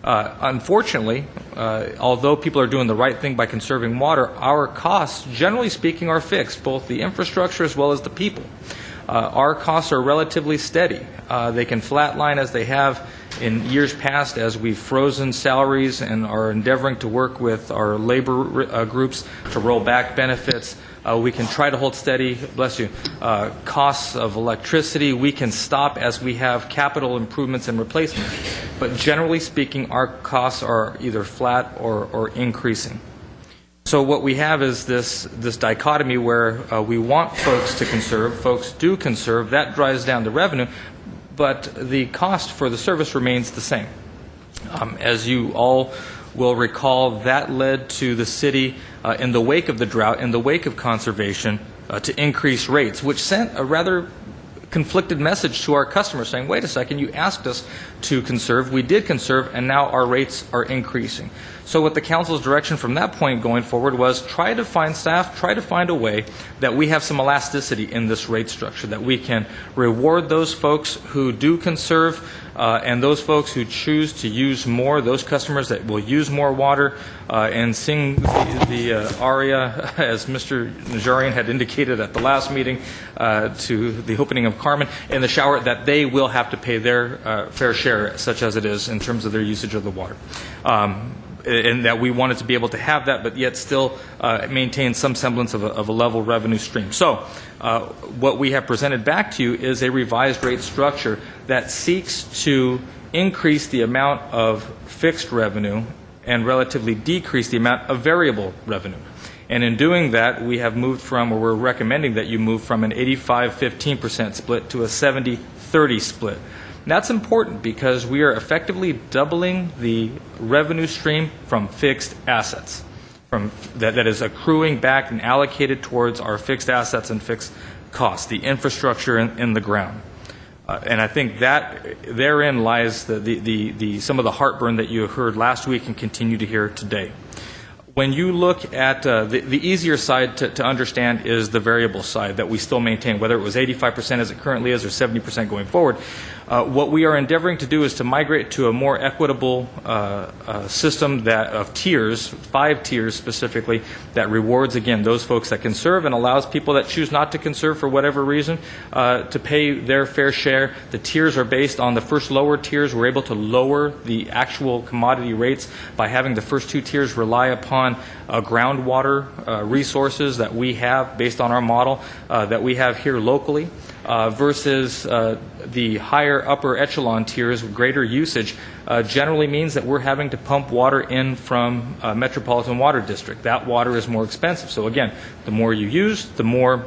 Unfortunately, although people are doing the right thing by conserving water, our costs, generally speaking, are fixed, both the infrastructure as well as the people. Our costs are relatively steady. They can flatline as they have in years past as we've frozen salaries and are endeavoring to work with our labor groups to roll back benefits. We can try to hold steady, bless you, costs of electricity. We can stop as we have capital improvements and replacement. But generally speaking, our costs are either flat or increasing. So what we have is this dichotomy where we want folks to conserve, folks do conserve, that drives down the revenue, but the cost for the service remains the same. As you all will recall, that led to the city, in the wake of the drought, in the wake of conservation, to increase rates, which sent a rather conflicted message to our customers saying, wait a second, you asked us to conserve, we did conserve, and now our rates are increasing. So what the council's direction from that point going forward was try to find a way that we have some elasticity in this rate structure, that we can reward those folks who do conserve and those folks who choose to use more, those customers that will use more water and sing the aria, as Mr. Najarian had indicated at the last meeting to the opening of Carmen, in the shower, that they will have to pay their fair share, such as it is, in terms of their usage of the water. And that we wanted to be able to have that, but yet still maintain some semblance of a level revenue stream. So what we have presented back to you is a revised rate structure that seeks to increase the amount of fixed revenue and relatively decrease the amount of variable revenue. And in doing that, we have moved from, or we're recommending that you move from an 85-15% split to a 70-30 split. That's important because we are effectively doubling the revenue stream from fixed assets, that is accruing back and allocated towards our fixed assets and fixed costs, the infrastructure in the ground. And I think that therein lies some of the heartburn that you heard last week and continue to hear today. When you look at the easier side to understand is the variable side that we still maintain, whether it was 85% as it currently is or 70% going forward. What we are endeavoring to do is to migrate to a more equitable system of tiers, 5 tiers specifically, that rewards, again, those folks that conserve and allows people that choose not to conserve for whatever reason to pay their fair share. The tiers are based on the first lower tiers. We're able to lower the actual commodity rates by having the first 2 tiers rely upon groundwater resources that we have based on our model that we have here locally. Versus the higher upper echelon tiers with greater usage generally means that we're having to pump water in from Metropolitan Water District. That water is more expensive. So again, the more you use, the more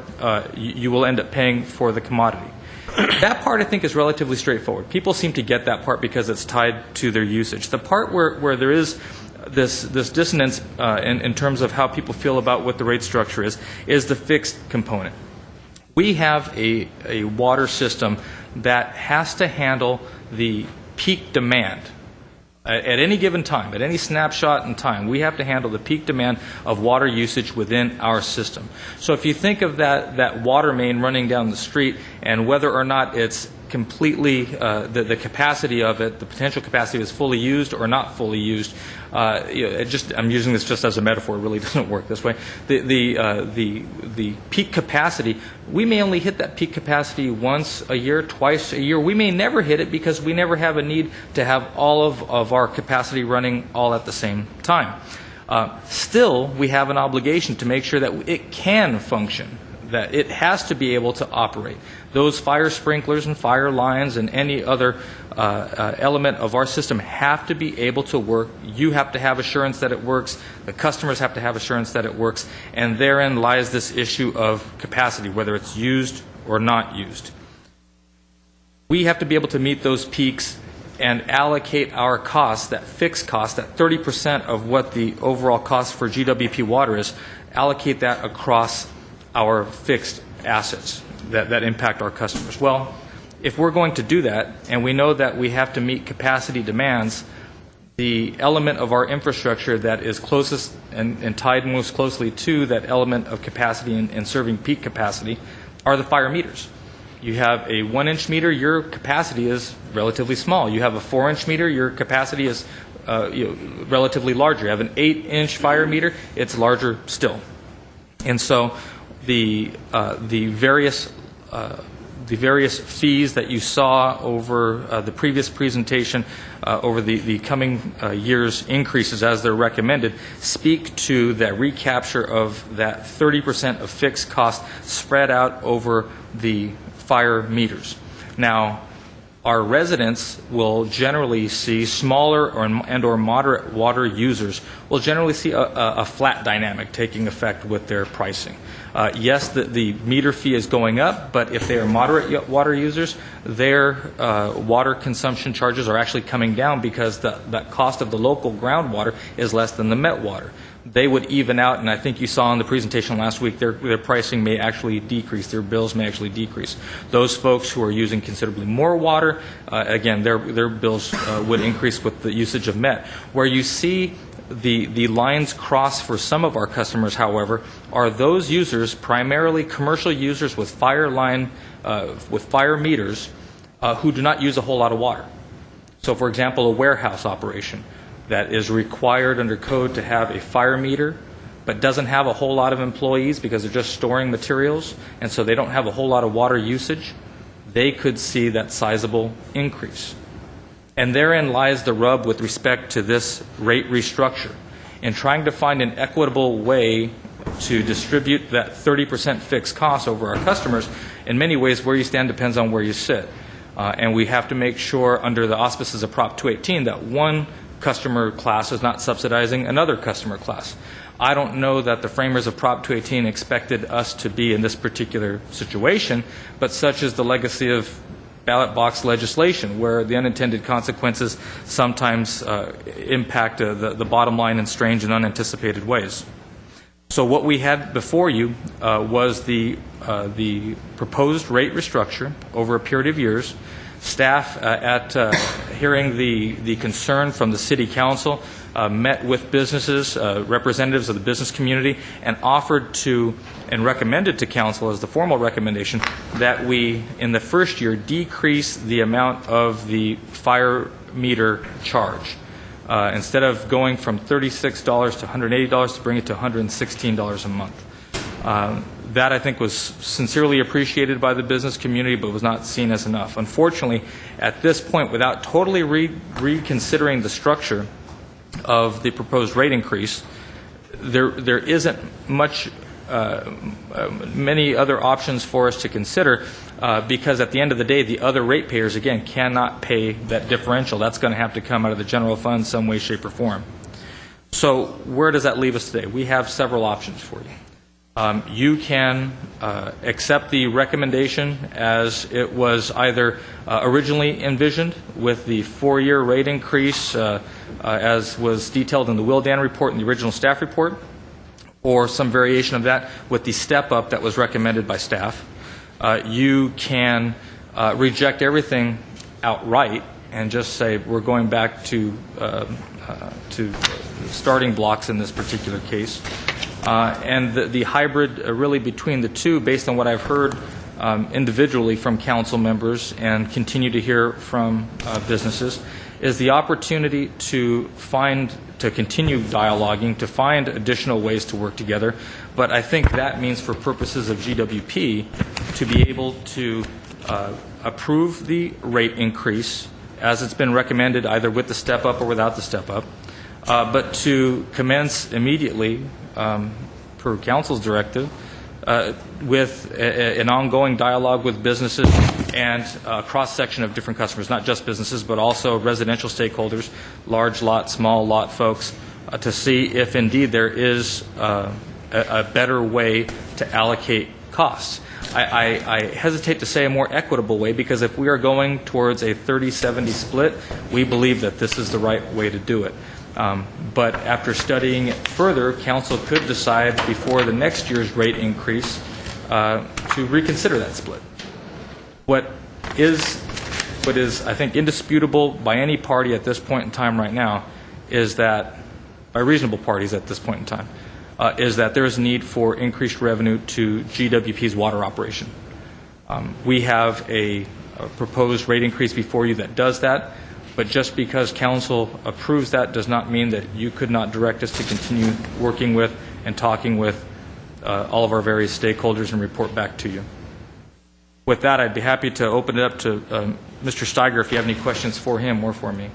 you will end up paying for the commodity. That part, I think, is relatively straightforward. People seem to get that part because it's tied to their usage. The part where there is this dissonance in terms of how people feel about what the rate structure is the fixed component. We have a water system that has to handle the peak demand at any given time, at any snapshot in time. We have to handle the peak demand of water usage within our system. So if you think of that water main running down the street and whether or not it's completely, the capacity of it, the potential capacity is fully used or not fully used. I'm using this just as a metaphor. It really doesn't work this way. The peak capacity, we may only hit that peak capacity once a year, twice a year. We may never hit it because we never have a need to have all of our capacity running all at the same time. Still, we have an obligation to make sure that it can function, that it has to be able to operate. Those fire sprinklers and fire lines and any other element of our system have to be able to work. You have to have assurance that it works. The customers have to have assurance that it works. And therein lies this issue of capacity, whether it's used or not used. We have to be able to meet those peaks and allocate our costs, that fixed cost, that 30% of what the overall cost for GWP water is, allocate that across our fixed assets that impact our customers. Well, if we're going to do that, and we know that we have to meet capacity demands, the element of our infrastructure that is closest and tied most closely to that element of capacity and serving peak capacity are the fire meters. You have a 1-inch meter, your capacity is relatively small. You have a 4-inch meter, your capacity is relatively larger. You have an 8-inch fire meter, it's larger still. And so the various the various fees that you saw over the previous presentation, over the coming years' increases as they're recommended, speak to that recapture of that 30% of fixed cost spread out over the fire meters. Now, our residents will generally see smaller or moderate water users will generally see a flat dynamic taking effect with their pricing. Yes, the meter fee is going up, but if they are moderate water users, their water consumption charges are actually coming down because the cost of the local groundwater is less than the met water. They would even out, and I think you saw in the presentation last week, their pricing may actually decrease, their bills may actually decrease. Those folks who are using considerably more water, again, their bills would increase with the usage of met. Where you see the lines cross for some of our customers, however, are those users, primarily commercial users with fire meters, who do not use a whole lot of water. So, for example, a warehouse operation that is required under code to have a fire meter, but doesn't have a whole lot of employees because they're just storing materials, and so they don't have a whole lot of water usage, they could see that sizable increase. And therein lies the rub with respect to this rate restructure. In trying to find an equitable way to distribute that 30% fixed cost over our customers, in many ways where you stand depends on where you sit. And we have to make sure under the auspices of Prop 218 that one customer class is not subsidizing another customer class. I don't know that the framers of Prop 218 expected us to be in this particular situation, but such is the legacy of ballot box legislation, where the unintended consequences sometimes impact the bottom line in strange and unanticipated ways. So what we had before you was the proposed rate restructure over a period of years. Staff, at hearing the concern from the City Council, met with businesses, representatives of the business community, and offered to and recommended to Council as the formal recommendation that we, in the first year, decrease the amount of the fire meter charge. Instead of going from $36 to $180, to bring it to $116 a month. That, I think, was sincerely appreciated by the business community, but was not seen as enough. Unfortunately, at this point, without totally reconsidering the structure of the proposed rate increase, there isn't many other options for us to consider, because at the end of the day, the other ratepayers, again, cannot pay that differential. That's going to have to come out of the general fund some way, shape, or form. So where does that leave us today? We have several options for you. You can accept the recommendation as it was either originally envisioned with the 4-year rate increase as was detailed in the Will Dan report and the original staff report, or some variation of that with the step-up that was recommended by staff. You can reject everything outright and just say we're going back to starting blocks in this particular case. And the hybrid really between the two, based on what I've heard individually from council members and continue to hear from businesses, is the opportunity to continue dialoguing, to find additional ways to work together. But I think that means for purposes of GWP to be able to approve the rate increase as it's been recommended, either with the step up or without the step up, but to commence immediately per council's directive with an ongoing dialogue with businesses and a cross-section of different customers, not just businesses, but also residential stakeholders, large lot, small lot folks, to see if indeed there is a better way to allocate costs. I hesitate to say a more equitable way, because if we are going towards a 30-70 split, we believe that this is the right way to do it. But after studying it further, council could decide before the next year's rate increase to reconsider that split. What is, I think, indisputable by any party at this point in time right now is that, by reasonable parties at this point in time, is that there is a need for increased revenue to GWP's water operation. We have a proposed rate increase before you that does that. But just because council approves that does not mean that you could not direct us to continue working with and talking with all of our various stakeholders and report back to you. With that, I'd be happy to open it up to Mr. Steiger if you have any questions for him or for me.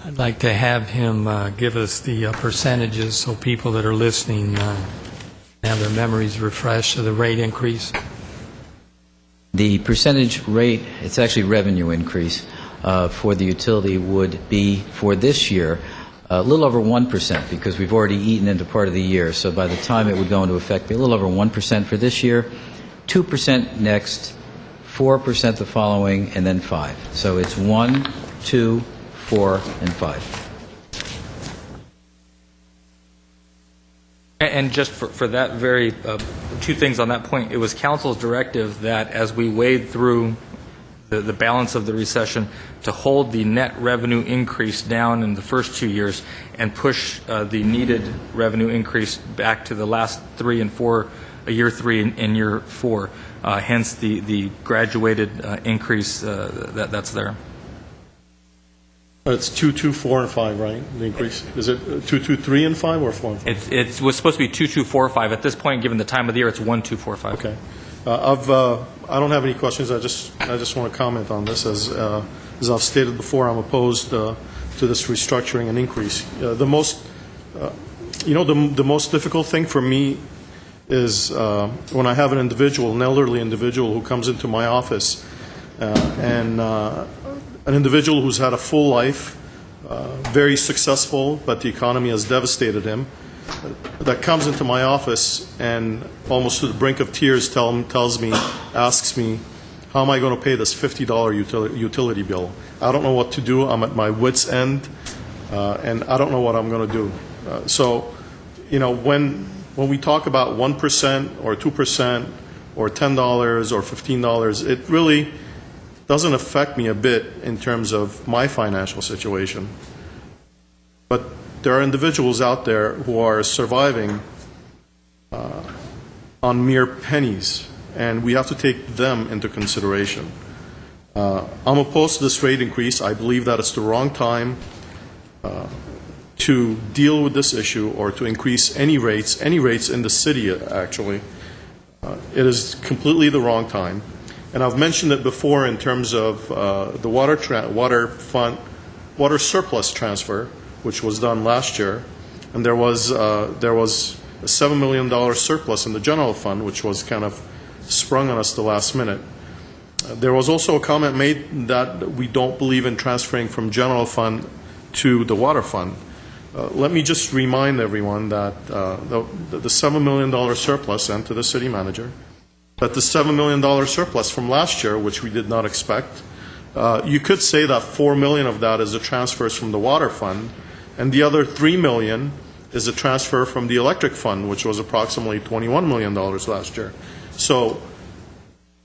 I'd like to have him give us the percentages so people that are listening have their memories refreshed of the rate increase. The percentage rate, it's actually revenue increase for the utility would be for this year a little over 1% because we've already eaten into part of the year. So by the time it would go into effect, be a little over 1% for this year, 2% next, 4% the following, and then 5%. So it's 1, 2, 4, and 5. And just for that very, two things on that point, it was council's directive that as we wade through the balance of the recession to hold the net revenue increase down in the first 2 years and push the needed revenue increase back to the last 3 and 4, year 3 and year 4, hence the graduated increase that's there. It's 2, 2, 4, and 5, right? The increase is it 2, 2, 3, and 5, or 4 and 5? It was supposed to be 2, 2, 4, 5. At this point, given the time of the year, it's 1, 2, 4, 5. Okay. I don't have any questions. I just want to comment on this. As I've stated before, I'm opposed to this restructuring and increase. The most difficult thing for me is when I have an elderly individual who comes into my office and an individual who's had a full life, very successful, but the economy has devastated him, that comes into my office and almost to the brink of tears asks me, how am I going to pay this $50 utility bill? I don't know what to do. I'm at my wit's end, and I don't know what I'm going to do. So, when we talk about 1% or 2% or $10 or $15, it really doesn't affect me a bit in terms of my financial situation. But there are individuals out there who are surviving on mere pennies, and we have to take them into consideration. I'm opposed to this rate increase. I believe that it's the wrong time to deal with this issue or to increase any rates in the city, actually. It is completely the wrong time. And I've mentioned it before in terms of the water surplus transfer, which was done last year, and there was a $7 million surplus in the general fund, which was kind of sprung on us the last minute. There was also a comment made that we don't believe in transferring from general fund to the water fund. Let me just remind everyone that the $7 million surplus, and to the city manager, that the $7 million surplus from last year, which we did not expect, you could say that $4 million of that is the transfers from the water fund, and the other $3 million is a transfer from the electric fund, which was approximately $21 million last year. So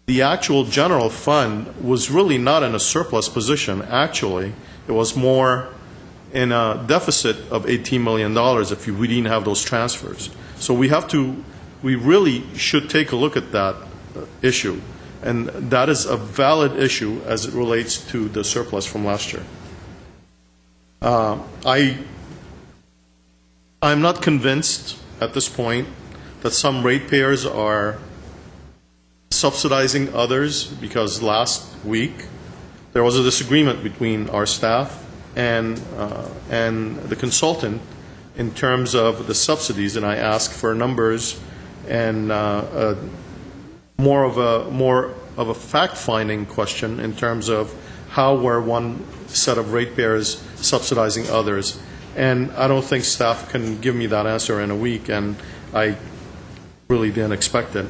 the actual general fund was really not in a surplus position. Actually, it was more in a deficit of $18 million if we didn't have those transfers. So we really should take a look at that issue. And that is a valid issue as it relates to the surplus from last year. I'm not convinced at this point that some ratepayers are subsidizing others, because last week there was a disagreement between our staff and the consultant in terms of the subsidies, and I asked for numbers and more of a fact-finding question in terms of how were one set of ratepayers subsidizing others. And I don't think staff can give me that answer in a week, and I really didn't expect it.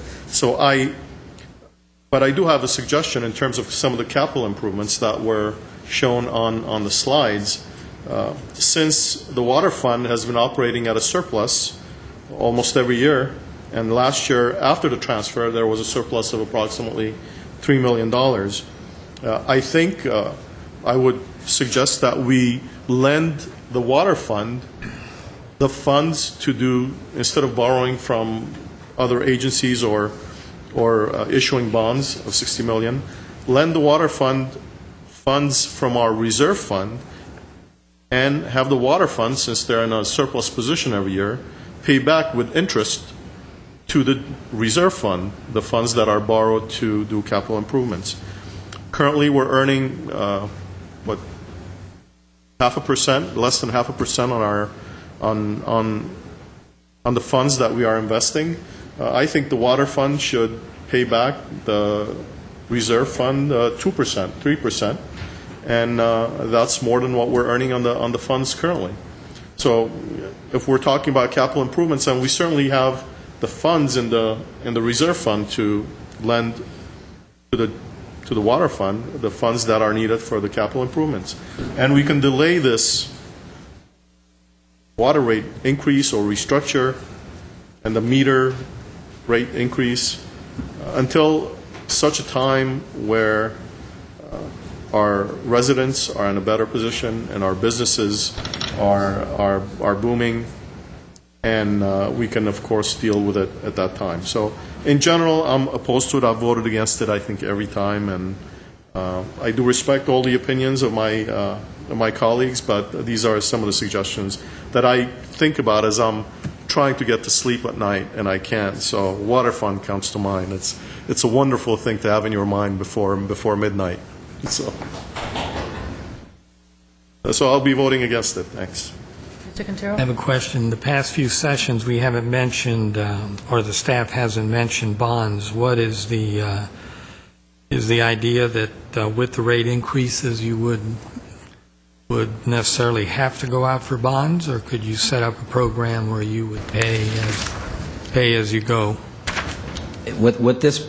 But I do have a suggestion in terms of some of the capital improvements that were shown on the slides. Since the water fund has been operating at a surplus almost every year, and last year after the transfer there was a surplus of approximately $3 million, I think I would suggest that we lend the water fund the funds to do, instead of borrowing from other agencies or issuing bonds of $60 million, lend the water fund funds from our reserve fund, and have the water fund, since they're in a surplus position every year, pay back with interest to the reserve fund, the funds that are borrowed to do capital improvements. Currently, we're earning, 0.5%, less than 0.5% on our on the funds that we are investing. I think the water fund should pay back the reserve fund 2%, 3%, and that's more than what we're earning on the funds currently. So, if we're talking about capital improvements, and we certainly have the funds in the reserve fund to lend to the water fund, the funds that are needed for the capital improvements, and we can delay this water rate increase or restructure and the meter rate increase until such a time where our residents are in a better position and our businesses are booming, and we can, of course, deal with it at that time. So, in general, I'm opposed to it. I've voted against it, I think, every time, and I do respect all the opinions of my colleagues, but these are some of the suggestions that I think about as I'm trying to get to sleep at night, and I can't. So, water fund comes to mind. It's a wonderful thing to have in your mind before midnight. So I'll be voting against it. Thanks. Mr. Quintero? I have a question. The past few sessions, we haven't mentioned, or the staff hasn't mentioned bonds. What is the idea that with the rate increases you would necessarily have to go out for bonds, or could you set up a program where you would pay as you go? What this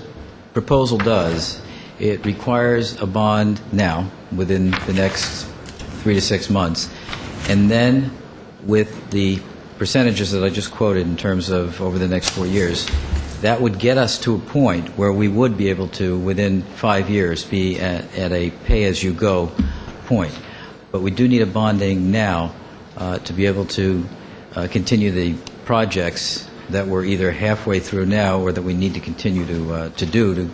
proposal does, it requires a bond now within the next 3 to 6 months, and then with the percentages that I just quoted in terms of over the next 4 years, that would get us to a point where we would be able to, within 5 years, be at a pay-as-you-go point. But we do need a bonding now to be able to continue the projects that we're either halfway through now or that we need to continue to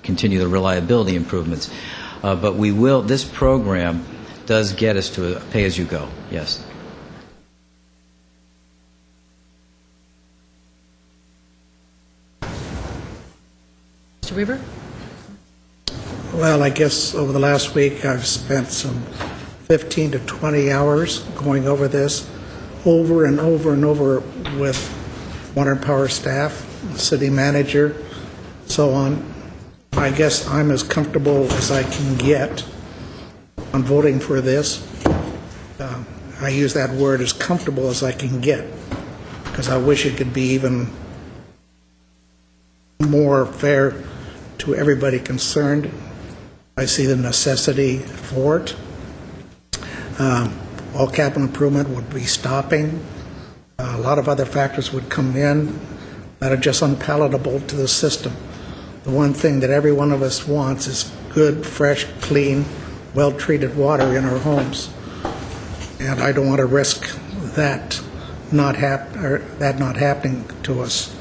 continue the reliability improvements. But we will, this program does get us to a pay-as-you-go, yes. Mr. Weaver? Well, I guess over the last week I've spent some 15 to 20 hours going over this over and over and over with water and power staff, city manager, so on. I guess I'm as comfortable as I can get on voting for this. I use that word, as comfortable as I can get, because I wish it could be even more fair to everybody concerned. I see the necessity for it. All capital improvement would be stopping. A lot of other factors would come in that are just unpalatable to the system. The one thing that every one of us wants is good, fresh, clean, well-treated water in our homes. And I don't want to risk that not happening to us.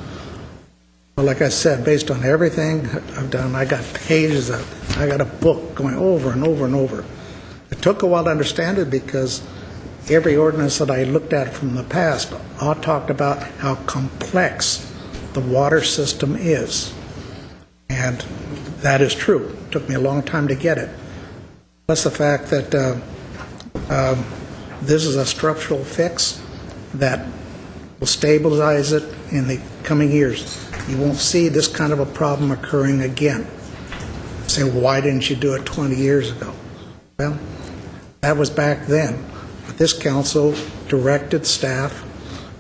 But like I said, based on everything I've done, I got pages of, I got a book going over and over and over. It took a while to understand it because every ordinance that I looked at from the past all talked about how complex the water system is. And that is true. It took me a long time to get it. Plus the fact that this is a structural fix that will stabilize it in the coming years. You won't see this kind of a problem occurring again. Say, why didn't you do it 20 years ago? Well, that was back then. But this council directed staff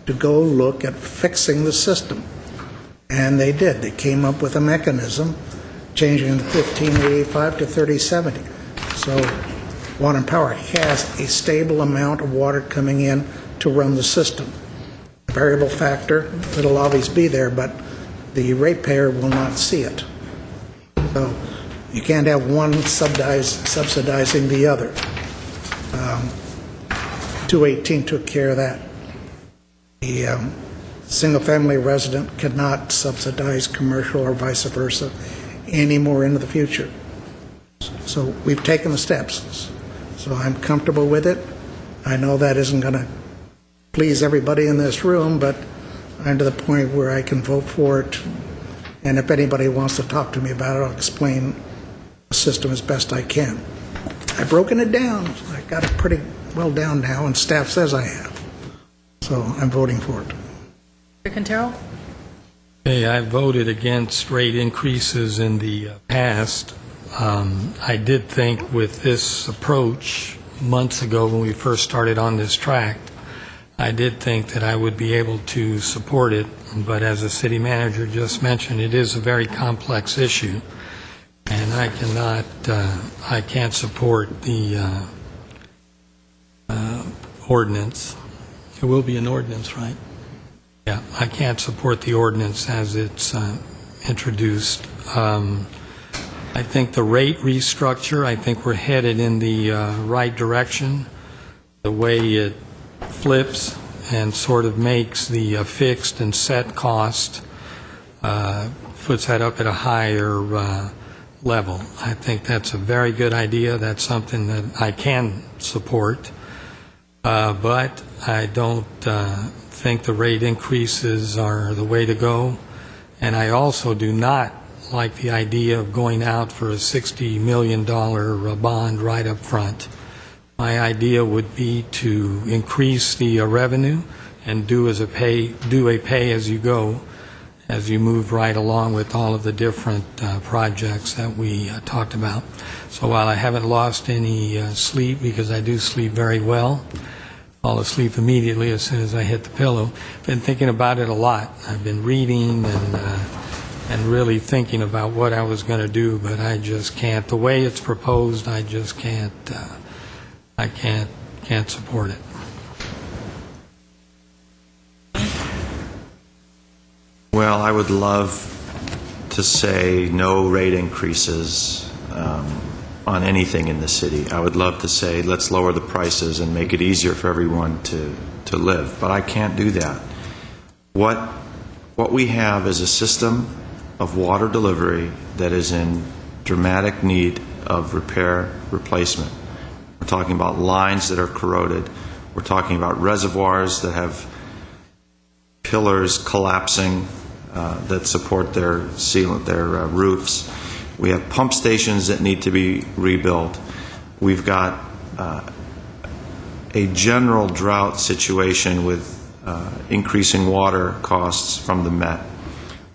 to go look at fixing the system. And they did. They came up with a mechanism, changing the 1585 to 3070. So Water and Power has a stable amount of water coming in to run the system. The variable factor, it'll always be there, but the ratepayer will not see it. So you can't have one subsidizing the other. 218 took care of that. The single-family resident cannot subsidize commercial or vice versa anymore into the future. So we've taken the steps. So I'm comfortable with it. I know that isn't going to please everybody in this room, but I'm to the point where I can vote for it, and if anybody wants to talk to me about it, I'll explain the system as best I can. I've broken it down. I got it pretty well down now, and staff says I have. So I'm voting for it. Mr. Quintero? Hey, I voted against rate increases in the past. I did think with this approach months ago when we first started on this track, I did think that I would be able to support it, but as the city manager just mentioned, it is a very complex issue, and I can't support the ordinance. It will be an ordinance, right? Yeah, I can't support the ordinance as it's introduced. I think the rate restructure, I think we're headed in the right direction. The way it flips and sort of makes the fixed and set cost, puts that up at a higher level. I think that's a very good idea. That's something that I can support. But I don't think the rate increases are the way to go. And I also do not like the idea of going out for a $60 million bond right up front. My idea would be to increase the revenue and do a pay-as-you-go as you move right along with all of the different projects that we talked about. So while I haven't lost any sleep, because I do sleep very well, fall asleep immediately as soon as I hit the pillow, I've been thinking about it a lot. I've been reading and really thinking about what I was going to do, but I just can't. The way it's proposed, I just can't. I can't support it. Well, I would love to say no rate increases on anything in the city. I would love to say let's lower the prices and make it easier for everyone to live, but I can't do that. What we have is a system of water delivery that is in dramatic need of repair, replacement. We're talking about lines that are corroded. We're talking about reservoirs that have pillars collapsing that support their roofs. We have pump stations that need to be rebuilt. We've got a general drought situation with increasing water costs from the Met.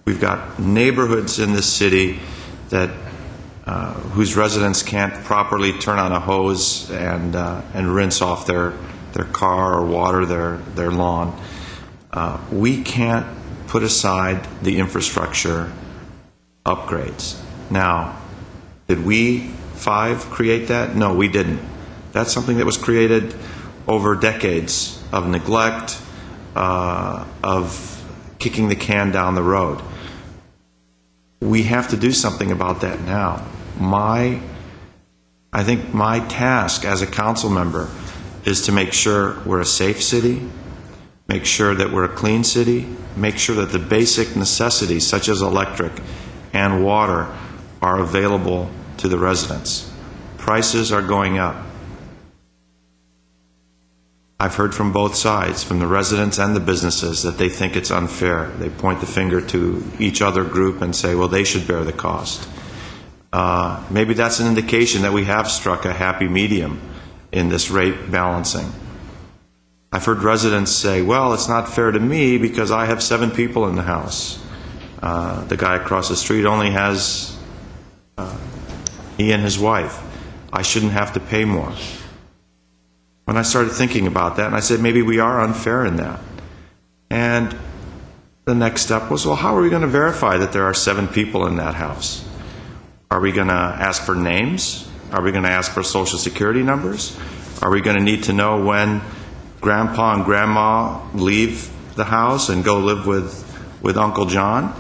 We've got neighborhoods in this city that whose residents can't properly turn on a hose and rinse off their car or water their lawn. We can't put aside the infrastructure upgrades. Now, did we create that? No, we didn't. That's something that was created over decades of neglect, of kicking the can down the road. We have to do something about that now. I think my task as a council member is to make sure we're a safe city, make sure that we're a clean city, make sure that the basic necessities such as electric and water are available to the residents. Prices are going up. I've heard from both sides, from the residents and the businesses, that they think it's unfair. They point the finger to each other group and say, well, they should bear the cost. Maybe that's an indication that we have struck a happy medium in this rate balancing. I've heard residents say, well, it's not fair to me because I have 7 people in the house. The guy across the street only has he and his wife. I shouldn't have to pay more. When I started thinking about that, and I said, maybe we are unfair in that. And the next step was, well, how are we going to verify that there are 7 people in that house? Are we going to ask for names? Are we going to ask for social security numbers? Are we going to need to know when Grandpa and Grandma leave the house and go live with Uncle John?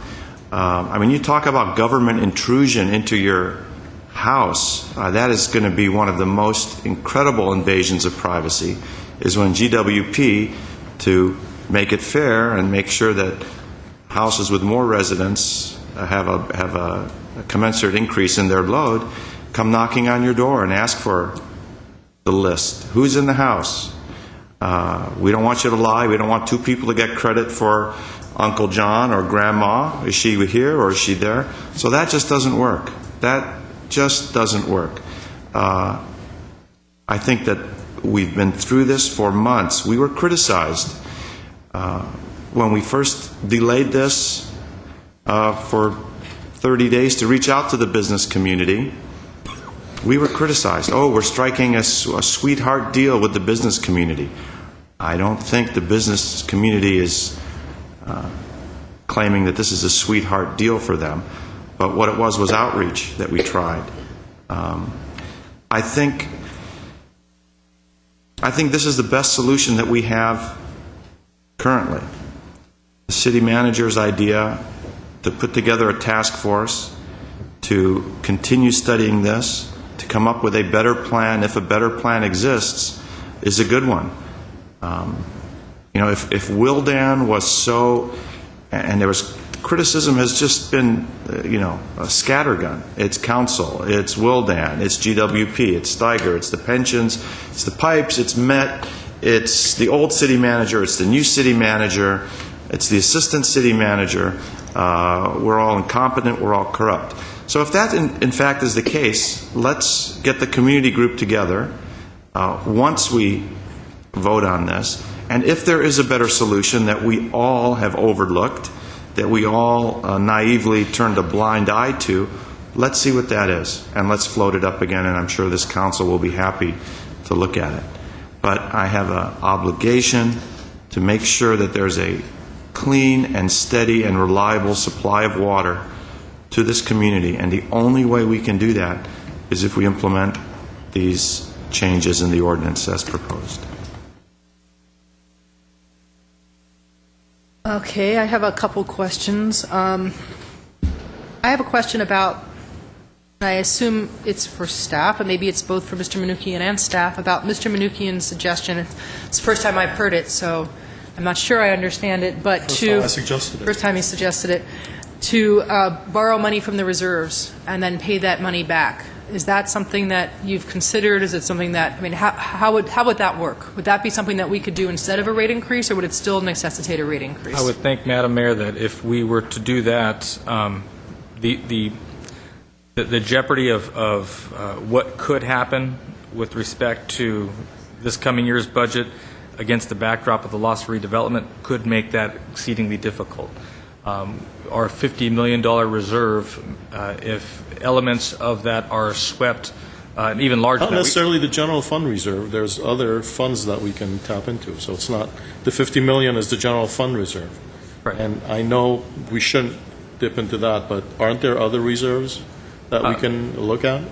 I mean, you talk about government intrusion into your house. That is going to be one of the most incredible invasions of privacy, is when GWP, to make it fair and make sure that houses with more residents have a commensurate increase in their load, come knocking on your door and ask for the list. Who's in the house? We don't want you to lie. We don't want two people to get credit for Uncle John or Grandma. Is she here or is she there? So that just doesn't work. That just doesn't work. I think that we've been through this for months. We were criticized when we first delayed this for 30 days to reach out to the business community. We were criticized. Oh, we're striking a sweetheart deal with the business community. I don't think the business community is claiming that this is a sweetheart deal for them, but what it was outreach that we tried. I think this is the best solution that we have currently. The city manager's idea to put together a task force to continue studying this, to come up with a better plan, if a better plan exists, is a good one. If Wildan was so, and there was criticism has just been, a scattergun. It's council, it's Wildan, it's GWP, it's Steiger, it's the pensions, it's the pipes, it's Met, it's the old city manager, it's the new city manager, it's the assistant city manager. We're all incompetent, we're all corrupt. So if that in fact is the case, let's get the community group together once we vote on this. And if there is a better solution that we all have overlooked, that we all naively turned a blind eye to, let's see what that is. And let's float it up again, and I'm sure this council will be happy to look at it. But I have an obligation to make sure that there's a clean and steady and reliable supply of water to this community. And the only way we can do that is if we implement these changes in the ordinance as proposed. Okay, I have a couple questions. I have a question about, I assume it's for staff, and maybe it's both for Mr. Manoukian and staff, about Mr. Manoukian's suggestion. It's the first time I've heard it, so I'm not sure I understand it, but First time I suggested it. First time he suggested it, to borrow money from the reserves and then pay that money back. Is that something that you've considered? Is it something that, how would that work? Would that be something that we could do instead of a rate increase, or would it still necessitate a rate increase? I would think, Madam Mayor, that if we were to do that, the jeopardy of what could happen with respect to this coming year's budget against the backdrop of the loss of redevelopment could make that exceedingly difficult. Our $50 million reserve, if elements of that are swept, and even larger. Not necessarily the general fund reserve. There's other funds that we can tap into. So it's not the $50 million is the general fund reserve. Right. And I know we shouldn't dip into that, but aren't there other reserves that we can look at?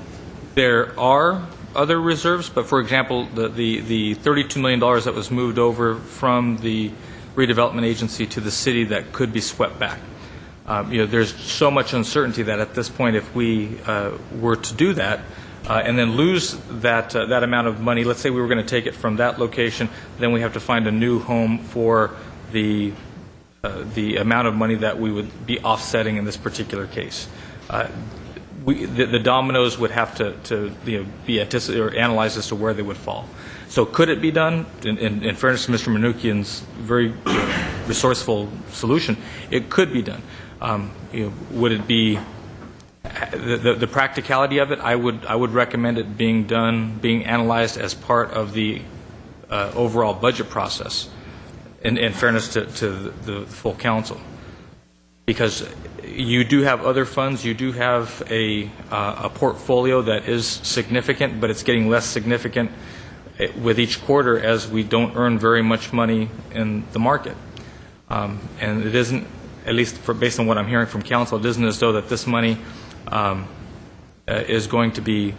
There are other reserves, but for example, the $32 million that was moved over from the redevelopment agency to the city that could be swept back. There's so much uncertainty that at this point, if we were to do that and then lose that amount of money, let's say we were going to take it from that location, then we have to find a new home for the amount of money that we would be offsetting in this particular case. The dominoes would have to be anticipated or analyzed as to where they would fall. So could it be done? In fairness to Mr. Manoukian's very resourceful solution, it could be done. Would it be the practicality of it? I would recommend it being analyzed as part of the overall budget process. In fairness to the full council, because you do have other funds, you do have a portfolio that is significant, but it's getting less significant with each quarter as we don't earn very much money in the market. And it isn't, at least based on what I'm hearing from council, it isn't as though that this money is going to be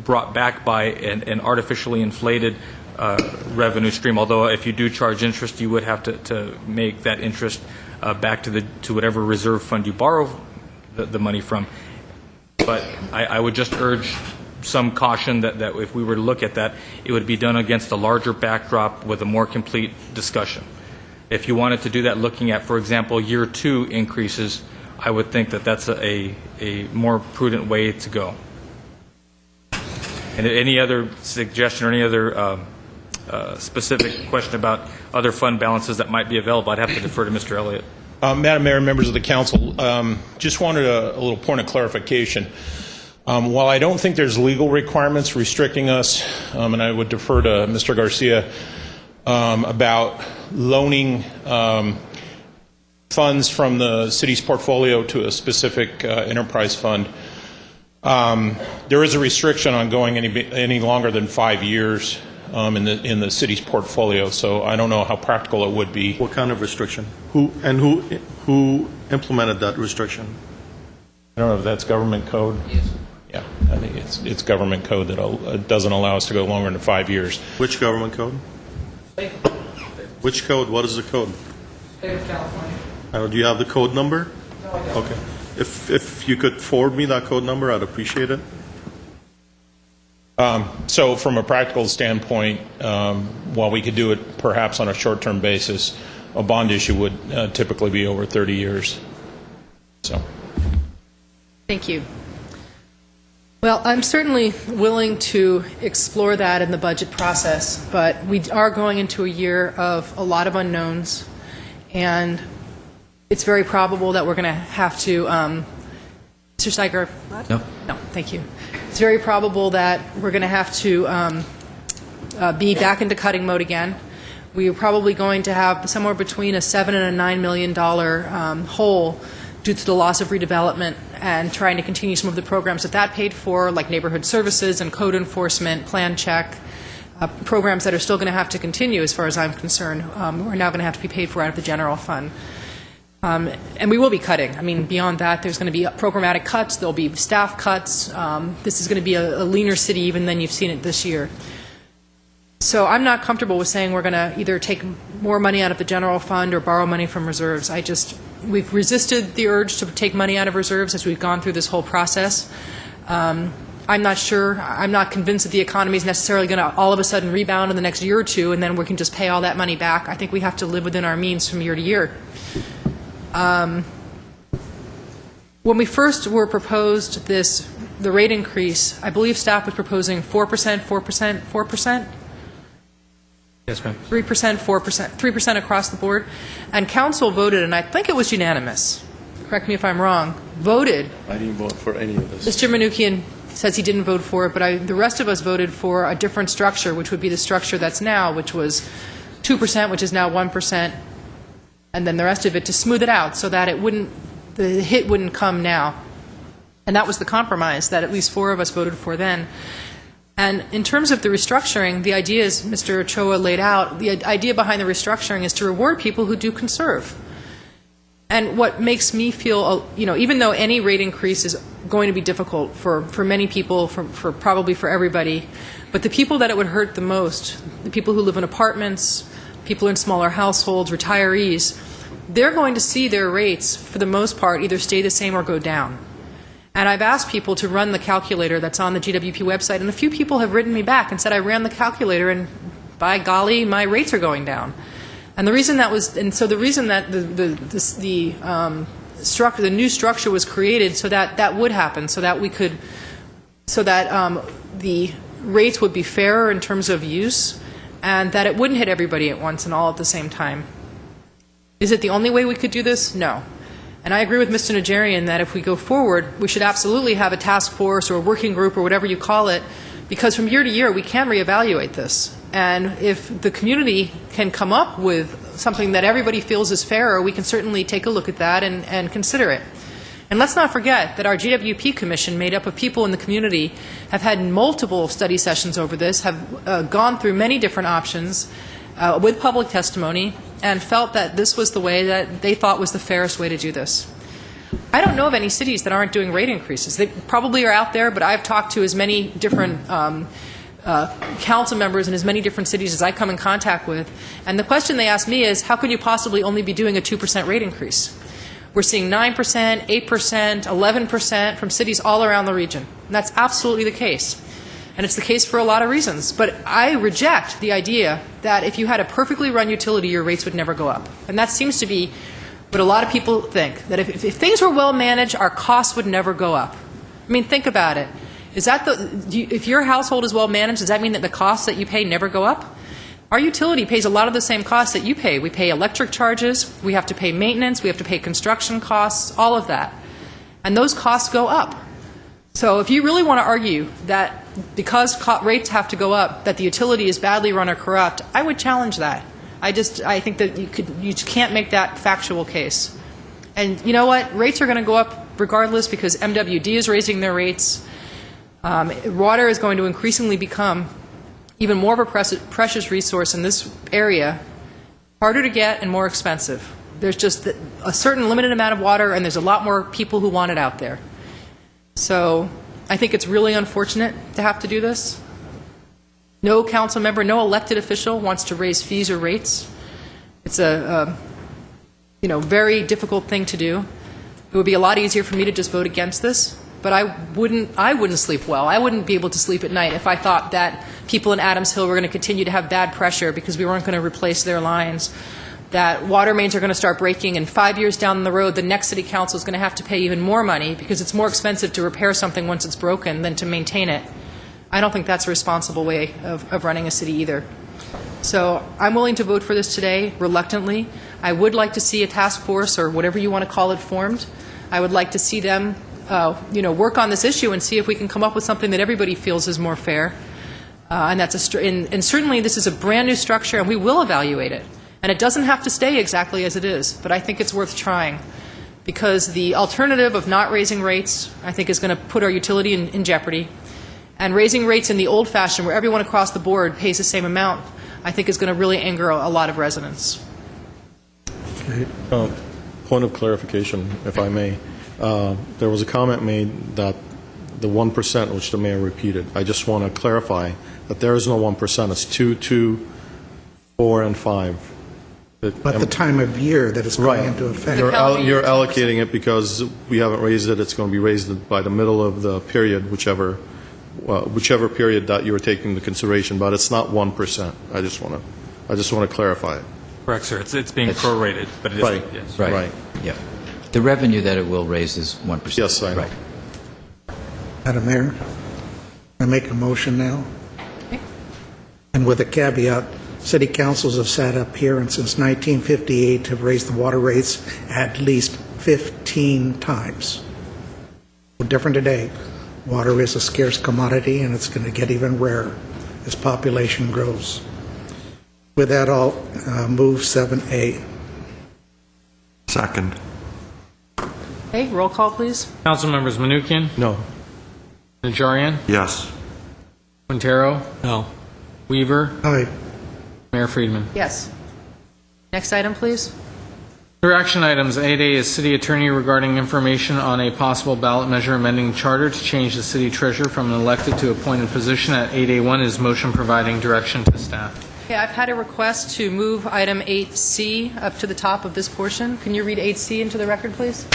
brought back by an artificially inflated revenue stream, although if you do charge interest, you would have to make that interest back to whatever reserve fund you borrow the money from. But I would just urge some caution that if we were to look at that, it would be done against a larger backdrop with a more complete discussion. If you wanted to do that looking at, for example, year 2 increases, I would think that that's a more prudent way to go. And any other suggestion or any other specific question about other fund balances that might be available, I'd have to defer to Mr. Elliott. Madam Mayor, members of the council, just wanted a little point of clarification. While I don't think there's legal requirements restricting us, and I would defer to Mr. Garcia about loaning funds from the city's portfolio to a specific enterprise fund, there is a restriction on going any longer than 5 years in the city's portfolio. So I don't know how practical it would be. What kind of restriction? Who implemented that restriction? I don't know if that's government code. Yes. Yeah, I think it's government code that doesn't allow us to go longer than 5 years. Which government code? Which code? What is the code? State of California. Do you have the code number? No, I don't. Okay. If you could forward me that code number, I'd appreciate it. So from a practical standpoint, while we could do it perhaps on a short-term basis, a bond issue would typically be over 30 years. So. Thank you. Well, I'm certainly willing to explore that in the budget process, but we are going into a year of a lot of unknowns, and it's very probable that we're going to have to, Mr. Steiger? No. No, thank you. It's very probable that we're going to have to be back into cutting mode again. We are probably going to have somewhere between a $7 and a $9 million hole due to the loss of redevelopment and trying to continue some of the programs that paid for, like neighborhood services and code enforcement, plan check, programs that are still going to have to continue as far as I'm concerned. We're now going to have to be paid for out of the general fund. And we will be cutting. I mean, beyond that, there's going to be programmatic cuts, there'll be staff cuts. This is going to be a leaner city even than you've seen it this year. So I'm not comfortable with saying we're going to either take more money out of the general fund or borrow money from reserves. We've resisted the urge to take money out of reserves as we've gone through this whole process. I'm not sure, I'm not convinced that the economy is necessarily going to all of a sudden rebound in the next year or two and then we can just pay all that money back. I think we have to live within our means from year to year. When we first were proposed the rate increase, I believe staff was proposing 4%, 4%, 4%? Yes, ma'am. 3%, 4%, 3% across the board. And council voted, and I think it was unanimous, correct me if I'm wrong, voted. I didn't vote for any of this. Mr. Manukian says he didn't vote for it, but the rest of us voted for a different structure, which would be the structure that's now, which was 2%, which is now 1%, and then the rest of it to smooth it out so that the hit wouldn't come now. And that was the compromise that at least 4 of us voted for then. And in terms of the restructuring, the idea, as Mr. Ochoa laid out, the idea behind the restructuring is to reward people who do conserve. And what makes me feel, even though any rate increase is going to be difficult for many people, for probably for everybody, but the people that it would hurt the most, the people who live in apartments, people in smaller households, retirees, they're going to see their rates, for the most part, either stay the same or go down. And I've asked people to run the calculator that's on the GWP website, and a few people have written me back and said, I ran the calculator, and by golly, my rates are going down. And the reason that the new structure was created so that would happen, so that the rates would be fairer in terms of use, and that it wouldn't hit everybody at once and all at the same time. Is it the only way we could do this? No. And I agree with Mr. Najarian that if we go forward, we should absolutely have a task force or a working group or whatever you call it, because from year to year we can reevaluate this. And if the community can come up with something that everybody feels is fairer, we can certainly take a look at that and consider it. And let's not forget that our GWP Commission, made up of people in the community, have had multiple study sessions over this, have gone through many different options with public testimony, and felt that this was the way that they thought was the fairest way to do this. I don't know of any cities that aren't doing rate increases. They probably are out there, but I've talked to as many different council members in as many different cities as I come in contact with, and the question they ask me is, how could you possibly only be doing a 2% rate increase? We're seeing 9%, 8%, 11% from cities all around the region, and that's absolutely the case. And it's the case for a lot of reasons. But I reject the idea that if you had a perfectly run utility, your rates would never go up. And that seems to be what a lot of people think, that if things were well managed, our costs would never go up. I mean, think about it. If your household is well managed, does that mean that the costs that you pay never go up? Our utility pays a lot of the same costs that you pay. We pay electric charges, we have to pay maintenance, we have to pay construction costs, all of that. And those costs go up. So if you really want to argue that because rates have to go up, that the utility is badly run or corrupt, I would challenge that. I think that you can't make that factual case. And you know what? Rates are going to go up regardless because MWD is raising their rates. Water is going to increasingly become even more of a precious resource in this area, harder to get and more expensive. There's just a certain limited amount of water, and there's a lot more people who want it out there. So I think it's really unfortunate to have to do this. No council member, no elected official wants to raise fees or rates. It's a very difficult thing to do. It would be a lot easier for me to just vote against this, but I wouldn't sleep well. I wouldn't be able to sleep at night if I thought that people in Adams Hill were going to continue to have bad pressure because we weren't going to replace their lines, that water mains are going to start breaking, and 5 years down the road, the next city council is going to have to pay even more money because it's more expensive to repair something once it's broken than to maintain it. I don't think that's a responsible way of running a city either. So I'm willing to vote for this today, reluctantly. I would like to see a task force or whatever you want to call it formed. I would like to see them work on this issue and see if we can come up with something that everybody feels is more fair. And certainly this is a brand new structure, and we will evaluate it. And it doesn't have to stay exactly as it is, but I think it's worth trying because the alternative of not raising rates, I think, is going to put our utility in jeopardy. And raising rates in the old fashion, where everyone across the board pays the same amount, I think is going to really anger a lot of residents. Okay. Point of clarification, if I may. There was a comment made that the 1%, which the mayor repeated, I just want to clarify that there is no 1%. It's 2, 2, 4, and 5. But the time of year that it's going into effect. You're allocating it because we haven't raised it. It's going to be raised by the middle of the period, whichever period that you were taking into consideration. But it's not 1%. I just want to clarify it. Correct, sir. It's being prorated, but it is. Right. Yes. Right. Yeah. The revenue that it will raise is 1%. Yes, I know. Right. Madam Mayor, I make a motion now. Okay. And with a caveat, city councils have sat up here and since 1958 have raised the water rates at least 15 times. Well, different today. Water is a scarce commodity, and it's going to get even rarer as population grows. With that, I'll move 7A. Second. Okay, roll call, please. Council members Manukian, No. Najarian, Yes. Quintero, No. Weaver, Aye. Mayor Friedman. Yes. Next item, please. Under action items, 8A is city attorney regarding information on a possible ballot measure amending charter to change the city treasurer from an elected to appointed position. At 8A1 is motion providing direction to staff. Okay, I've had a request to move item 8C up to the top of this portion. Can you read 8C into the record, please?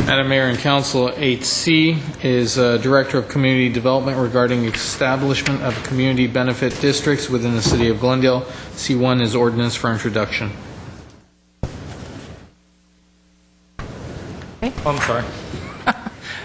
Madam Mayor and Council, 8C is Director of Community Development regarding establishment of community benefit districts within the City of Glendale. C1 is ordinance for introduction. Okay. Oh, I'm sorry.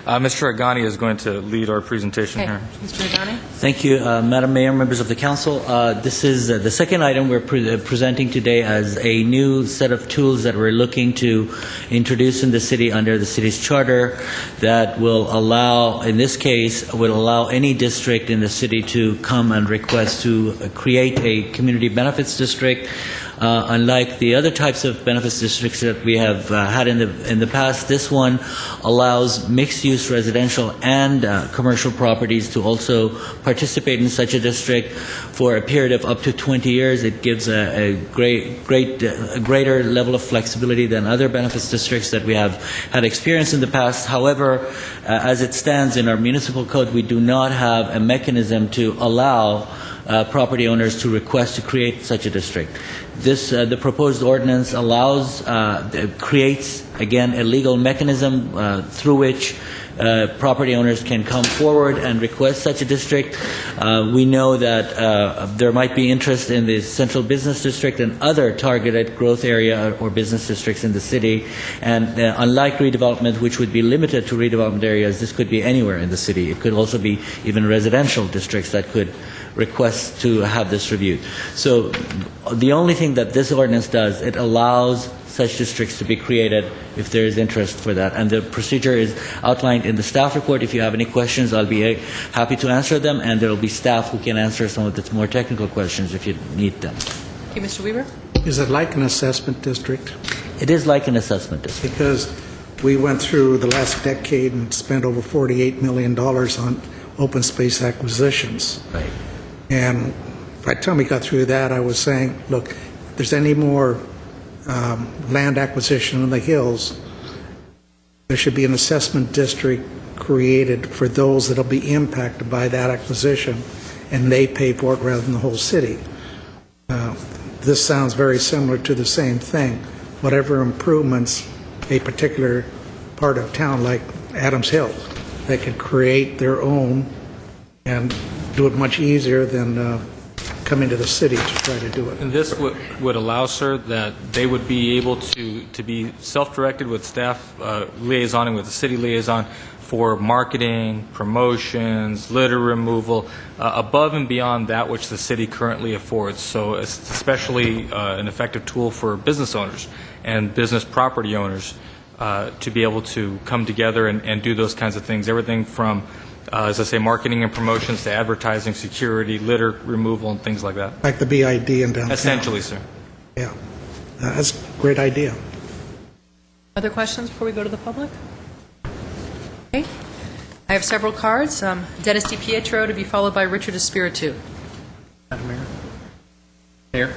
Mr. Agani is going to lead our presentation Okay. here. Mr. Agani? Thank you, Madam Mayor, members of the council. This is the second item we're presenting today as a new set of tools that we're looking to introduce in the city under the city's charter that will allow, in this case, will allow any district in the city to come and request to create a community benefits district. Unlike the other types of benefits districts that we have had in the past, this one allows mixed-use residential and commercial properties to also participate in such a district for a period of up to 20 years. It gives a greater level of flexibility than other benefits districts that we have had experience in the past. However, as it stands in our municipal code, we do not have a mechanism to allow property owners to request to create such a district. The proposed ordinance allows, creates, again, a legal mechanism through which property owners can come forward and request such a district. We know that there might be interest in the central business district and other targeted growth area or business districts in the city. And unlike redevelopment, which would be limited to redevelopment areas, this could be anywhere in the city. It could also be even residential districts that could request to have this reviewed. So the only thing that this ordinance does, it allows such districts to be created if there is interest for that. And the procedure is outlined in the staff report. If you have any questions, I'll be happy to answer them, and there will be staff who can answer some of the more technical questions if you need them. Thank you, Mr. Weaver. Is it like an assessment district? It is like an assessment district. Because we went through the last decade and spent over $48 million on open space acquisitions. Right. And by the time we got through that, I was saying, look, if there's any more land acquisition in the hills, there should be an assessment district created for those that will be impacted by that acquisition, and they pay for it rather than the whole city. This sounds very similar to the same thing. Whatever improvements a particular part of town, like Adams Hill, they could create their own and do it much easier than coming to the city to try to do it. And this would allow, sir, that they would be able to be self-directed with staff liaisoning with the city liaison for marketing, promotions, litter removal, above and beyond that which the city currently affords. So it's especially an effective tool for business owners and business property owners to be able to come together and do those kinds of things. Everything from as I say, marketing and promotions to advertising, security, litter removal, and things like that. Like the BID in downtown. Essentially, sir. Yeah. That's a great idea. Other questions before we go to the public? Okay. I have several cards. Dennis DiPietro to be followed by Richard Espiritu. Madam Mayor. Mayor.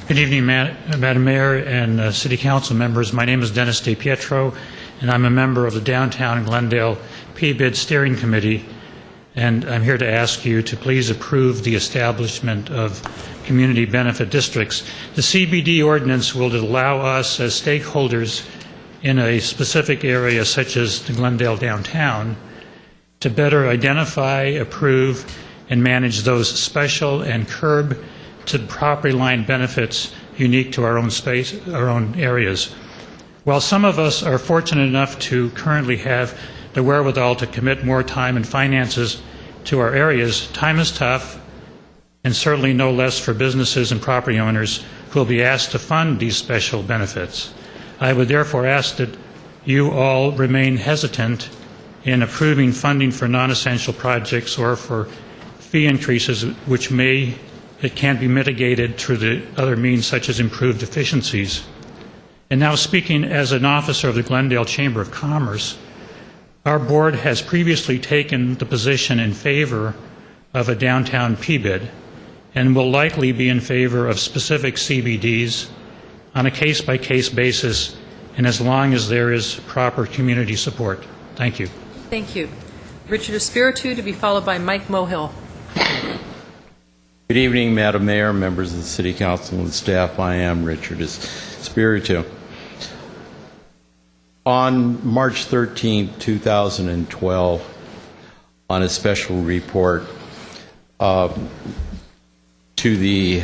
Good evening, Madam Mayor and City Council members. My name is Dennis DiPietro, and I'm a member of the Downtown Glendale PBID Steering Committee, and I'm here to ask you to please approve the establishment of community benefit districts. The CBD ordinance will allow us as stakeholders in a specific area such as the Glendale downtown to better identify, approve, and manage those special and curb to property line benefits unique to our own space, our own areas. While some of us are fortunate enough to currently have the wherewithal to commit more time and finances to our areas, time is tough, and certainly no less for businesses and property owners who will be asked to fund these special benefits. I would therefore ask that you all remain hesitant in approving funding for non-essential projects or for fee increases which it can be mitigated through the other means such as improved efficiencies. And now, speaking as an officer of the Glendale Chamber of Commerce, our board has previously taken the position in favor of a downtown PBID and will likely be in favor of specific CBDs on a case-by-case basis and as long as there is proper community support. Thank you. Thank you. Richard Espiritu to be followed by Mike Mohill. Good evening, Madam Mayor, members of the City Council and staff. I am Richard Espiritu. On March 13, 2012, on a special report to the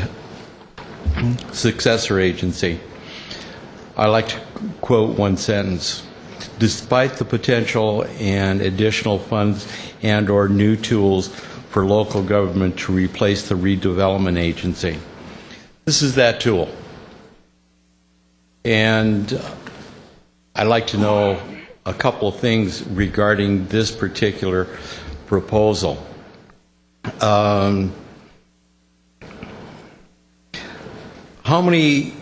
successor agency, I like to quote one sentence. Despite the potential and additional funds and/or new tools for local government to replace the redevelopment agency. This is that tool. And I'd like to know a couple of things regarding this particular proposal. How many,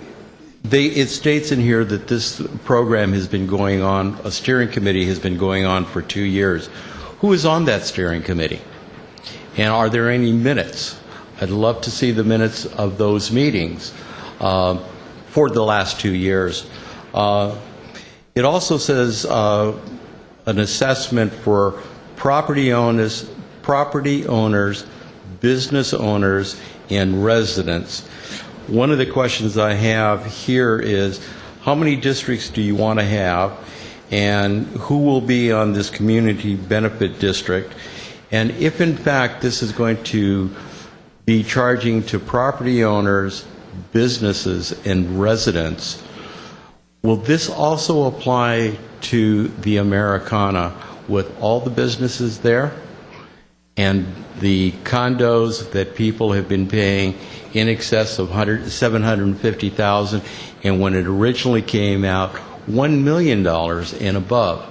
it states in here that this program has been going on, a steering committee has been going on for 2 years. Who is on that steering committee? And are there any minutes? I'd love to see the minutes of those meetings for the last 2 years. It also says an assessment for property owners, business owners and residents. One of the questions I have here is, how many districts do you want to have, and who will be on this community benefit district? And if in fact this is going to be charging to property owners, businesses, and residents, will this also apply to the Americana with all the businesses there and the condos that people have been paying in excess of $750,000, and when it originally came out, $1 million and above?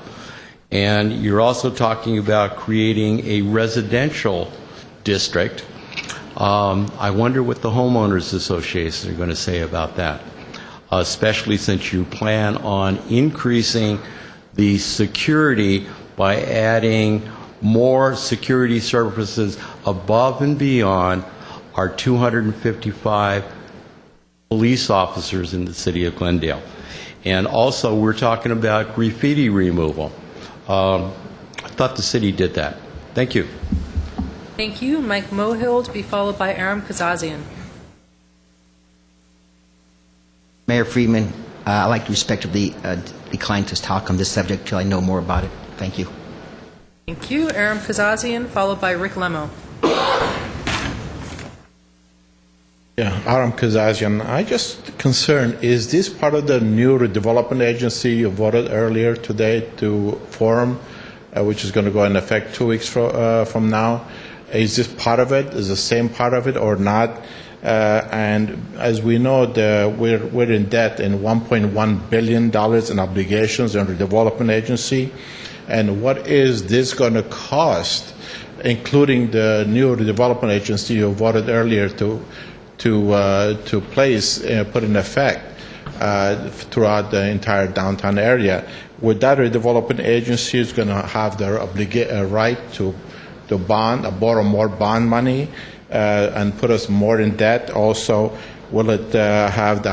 And you're also talking about creating a residential district. I wonder what the homeowners associations are going to say about that, especially since you plan on increasing the security by adding more security services above and beyond our 255 police officers in the city of Glendale. And also, we're talking about graffiti removal. I thought the city did that. Thank you. Thank you. Mike Mohill to be followed by Aram Kazazian. Mayor Friedman, I'd like to respectfully decline to talk on this subject till I know more about it. Thank you. Thank you. Aram Kazazian followed by Rick Lemo. Yeah, Aram Kazazian. I just concerned, is this part of the new redevelopment agency you voted earlier today to form, which is going to go in effect 2 weeks from now? Is this part of it? Is the same part of it or not? And as we know, we're in debt in $1.1 billion in obligations under the development agency. And what is this going to cost, including the new redevelopment agency you voted earlier to place, put in effect throughout the entire downtown area? With that redevelopment agency is going to have their right to borrow more bond money and put us more in debt. Also, will it have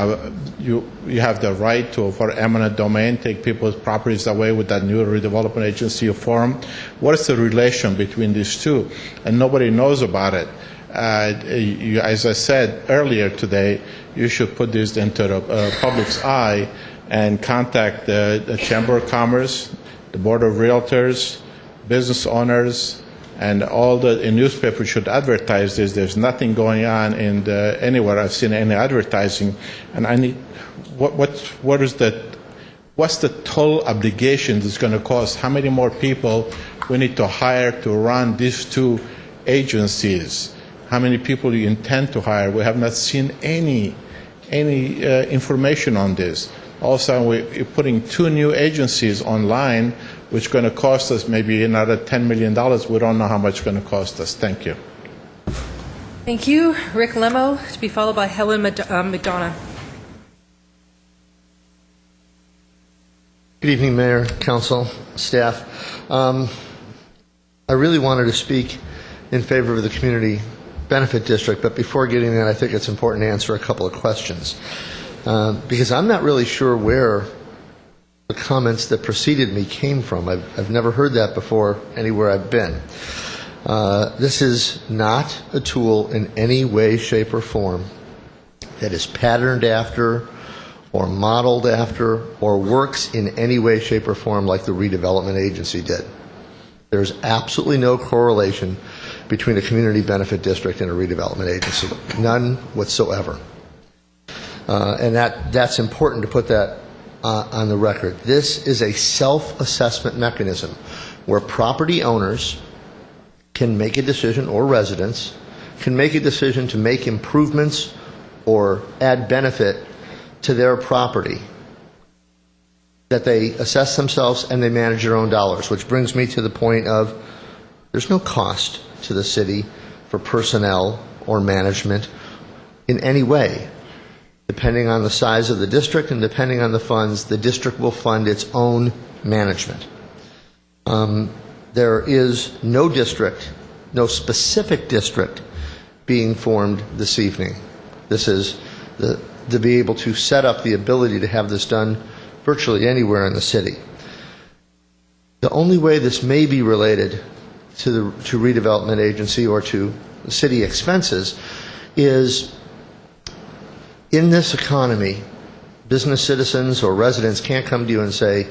you have the right to, for eminent domain, take people's properties away with that new redevelopment agency you formed? What is the relation between these two? And nobody knows about it. As I said earlier today, you should put this into the public's eye and contact the Chamber of Commerce, the Board of Realtors, business owners, and all the newspapers should advertise this. There's nothing going on anywhere I've seen any advertising. And I need, what's the total obligation that's going to cost? How many more people we need to hire to run these two agencies? How many people you intend to hire? We have not seen any information on this. Also, we're putting two new agencies online, which is going to cost us maybe another $10 million. We don't know how much it's going to cost us. Thank you. Thank you. Rick Lemo to be followed by Helen McDonough. Good evening, Mayor, Council, staff. I really wanted to speak in favor of the Community Benefit District, but before getting that, I think it's important to answer a couple of questions. Because I'm not really sure where the comments that preceded me came from. I've never heard that before anywhere I've been. This is not a tool in any way, shape, or form that is patterned after or modeled after or works in any way, shape, or form like the redevelopment agency did. There's absolutely no correlation between a community benefit district and a redevelopment agency. None whatsoever. And that's important to put that on the record. This is a self-assessment mechanism where property owners can make a decision, or residents can make a decision to make improvements or add benefit to their property, that they assess themselves and they manage their own dollars, which brings me to the point of there's no cost to the city for personnel or management in any way. Depending on the size of the district and depending on the funds, the district will fund its own management. There is no district, no specific district being formed this evening. This is to be able to set up the ability to have this done virtually anywhere in the city. The only way this may be related to redevelopment agency or to city expenses is, in this economy, business citizens or residents can't come to you and say,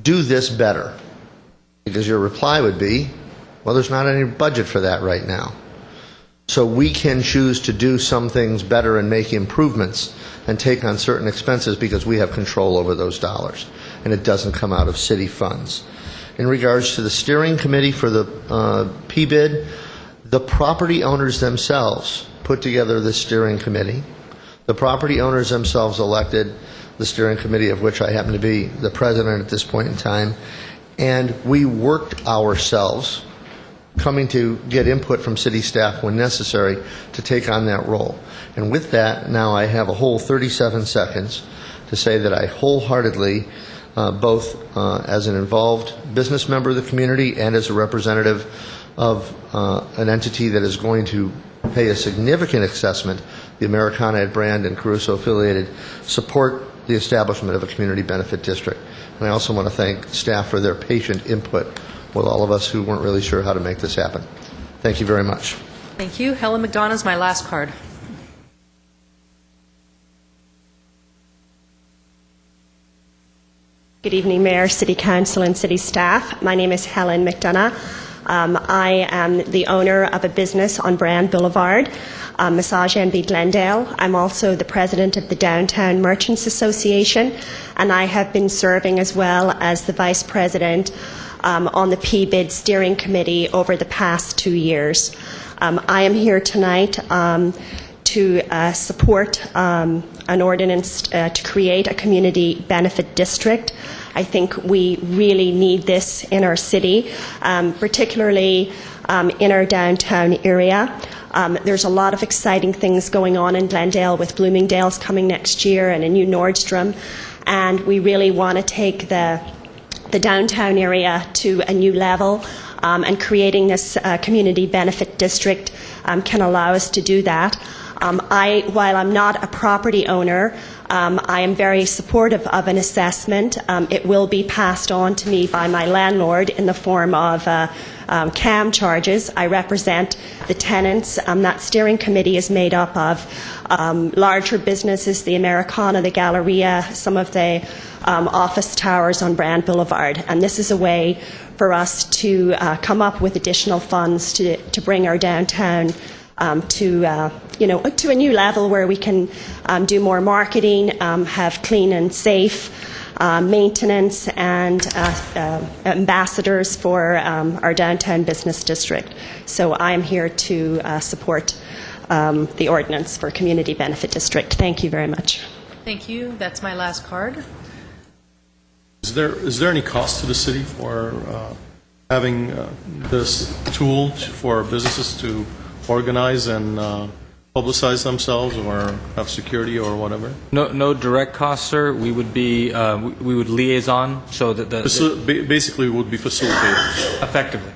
do this better. Because your reply would be, well, there's not any budget for that right now. So we can choose to do some things better and make improvements and take on certain expenses because we have control over those dollars. And it doesn't come out of city funds. In regards to the steering committee for the PBID, the property owners themselves put together the steering committee. The property owners themselves elected the steering committee, of which I happen to be the president at this point in time. And we worked ourselves, coming to get input from city staff when necessary to take on that role. And with that, now I have a whole 37 seconds to say that I wholeheartedly, both as an involved business member of the community and as a representative of an entity that is going to pay a significant assessment, the Americana at Brand and Caruso affiliated, support the establishment of a community benefit district. And I also want to thank staff for their patient input with all of us who weren't really sure how to make this happen. Thank you very much. Thank you. Helen McDonough is my last card. Good evening, Mayor, City Council, and City staff. My name is Helen McDonough. I am the owner of a business on Brand Boulevard, Massage NB Glendale. I'm also the president of the Downtown Merchants Association, and I have been serving as well as the vice president on the PBID steering committee over the past 2 years. I am here tonight to support an ordinance to create a community benefit district. I think we really need this in our city, particularly in our downtown area. There's a lot of exciting things going on in Glendale with Bloomingdale's coming next year and a new Nordstrom, and we really want to take the downtown area to a new level, and creating this community benefit district can allow us to do that. While I'm not a property owner, I am very supportive of an assessment. It will be passed on to me by my landlord in the form of CAM charges. I represent the tenants. That steering committee is made up of larger businesses, the Americana, the Galleria, some of the office towers on Brand Boulevard. And this is a way for us to come up with additional funds to bring our downtown to a new level where we can do more marketing, have clean and safe maintenance, and ambassadors for our downtown business district. So I am here to support the ordinance for community benefit district. Thank you very much. Thank you. That's my last card. Is there any cost to the city for having this tool for businesses to organize and publicize themselves or have security or whatever? No direct cost, sir. We would be we would liaison so that basically would be facilitators effectively.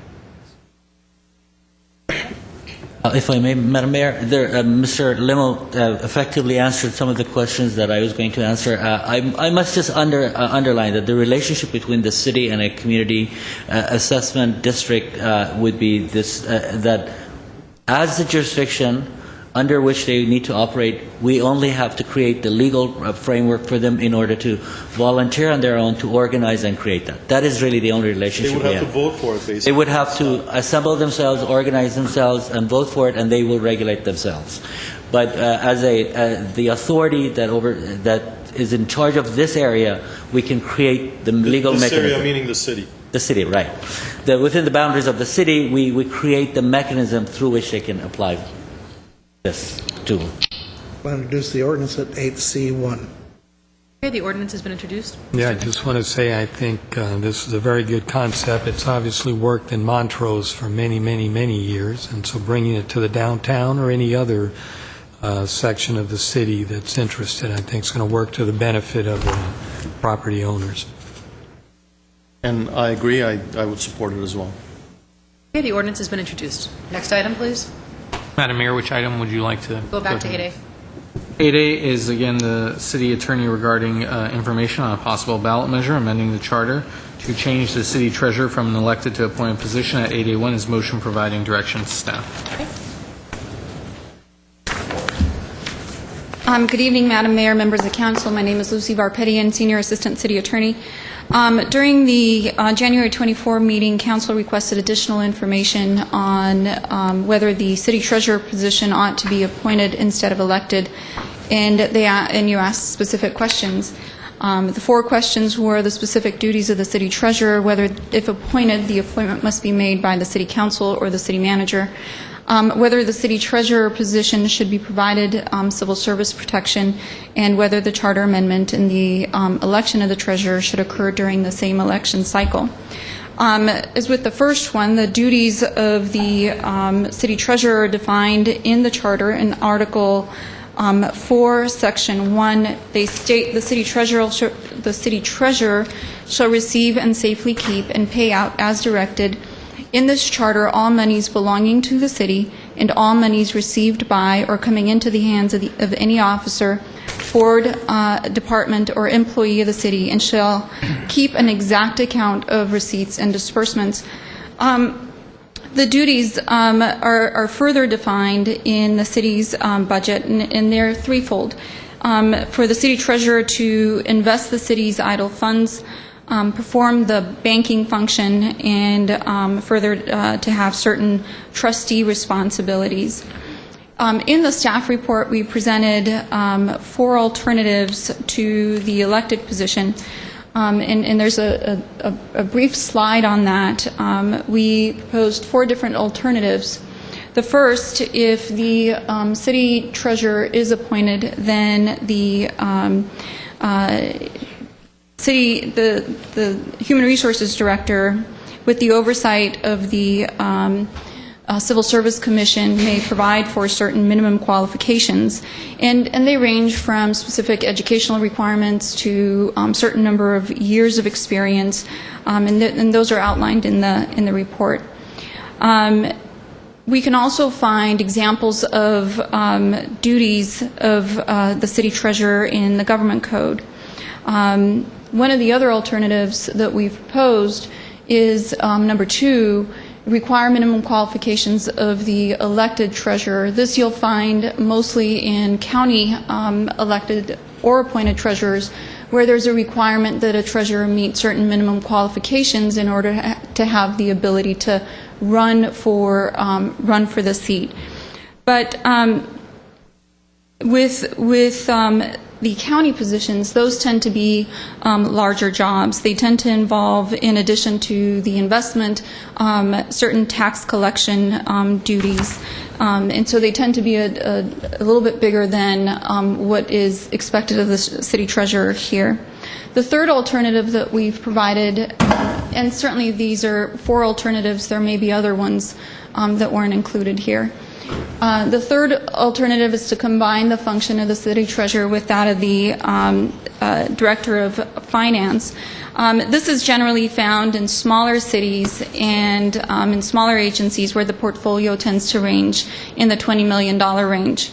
If I may, Madam Mayor, Mr. Limo effectively answered some of the questions that I was going to answer. I must just underline that the relationship between the city and a community assessment district would be this, that as the jurisdiction under which they need to operate, we only have to create the legal framework for them in order to volunteer on their own to organize and create that. That is really the only relationship we have. They would have to vote for it, basically. They would have to assemble themselves, organize themselves, and vote for it, and they will regulate themselves. But as the authority that is in charge of this area, we can create the legal mechanism. This area meaning the city. The city, right. Within the boundaries of the city, we create the mechanism through which they can apply this tool. I'll introduce the ordinance at 8C1. Okay, the ordinance has been introduced. Yeah, I just want to say I think this is a very good concept. It's obviously worked in Montrose for many, many, many years, and so bringing it to the downtown or any other section of the city that's interested, I think is going to work to the benefit of the property owners. And I agree, I would support it as well. Okay, the ordinance has been introduced. Next item, please. Madam Mayor, which item would you like to Go back to 8A. 8A is, again, the city attorney regarding information on a possible ballot measure amending the charter to change the city treasurer from an elected to appointed position. At 8A1 is motion providing direction to staff. Okay. Good evening, Madam Mayor, members of council. My name is Lucy Varpetian, Senior Assistant City Attorney. During the January 24 meeting, council requested additional information on whether the city treasurer position ought to be appointed instead of elected, and you asked specific questions. The 4 questions were the specific duties of the city treasurer, whether, if appointed, the appointment must be made by the city council or the city manager, whether the city treasurer position should be provided civil service protection, and whether the charter amendment and the election of the treasurer should occur during the same election cycle. As with the first one, the duties of the city treasurer are defined in the charter in Article 4, Section 1. They state the city treasurer shall receive and safely keep and pay out as directed in this charter all monies belonging to the city and all monies received by or coming into the hands of any officer, board, department, or employee of the city, and shall keep an exact account of receipts and disbursements. The duties are further defined in the city's budget, and they're threefold. For the city treasurer to invest the city's idle funds, perform the banking function, and further to have certain trustee responsibilities. In the staff report, we presented 4 alternatives to the elected position, and there's a brief slide on that. We proposed 4 different alternatives. The first, if the city treasurer is appointed, then the Human Resources Director, with the oversight of the Civil Service Commission, may provide for certain minimum qualifications, and they range from specific educational requirements to certain number of years of experience, and those are outlined in the report. We can also find examples of duties of the city treasurer in the government code. One of the other alternatives that we've proposed is number 2, require minimum qualifications of the elected treasurer. This you'll find mostly in county elected or appointed treasurers, where there's a requirement that a treasurer meet certain minimum qualifications in order to have the ability to run for the seat. But with the county positions, those tend to be larger jobs. They tend to involve, in addition to the investment, certain tax collection duties. And so they tend to be a little bit bigger than what is expected of the city treasurer here. The third alternative that we've provided, and certainly these are 4 alternatives, there may be other ones that weren't included here. The third alternative is to combine the function of the city treasurer with that of the director of finance. This is generally found in smaller cities and in smaller agencies where the portfolio tends to range in the $20 million range.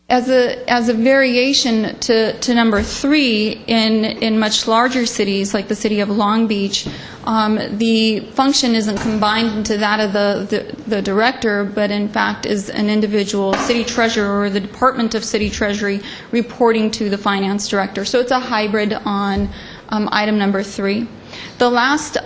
As a variation to number 3, in much larger cities like the city of Long Beach, the function isn't combined into that of the director, but in fact is an individual city treasurer or the Department of City Treasury reporting to the finance director. So it's a hybrid on item number 3. The last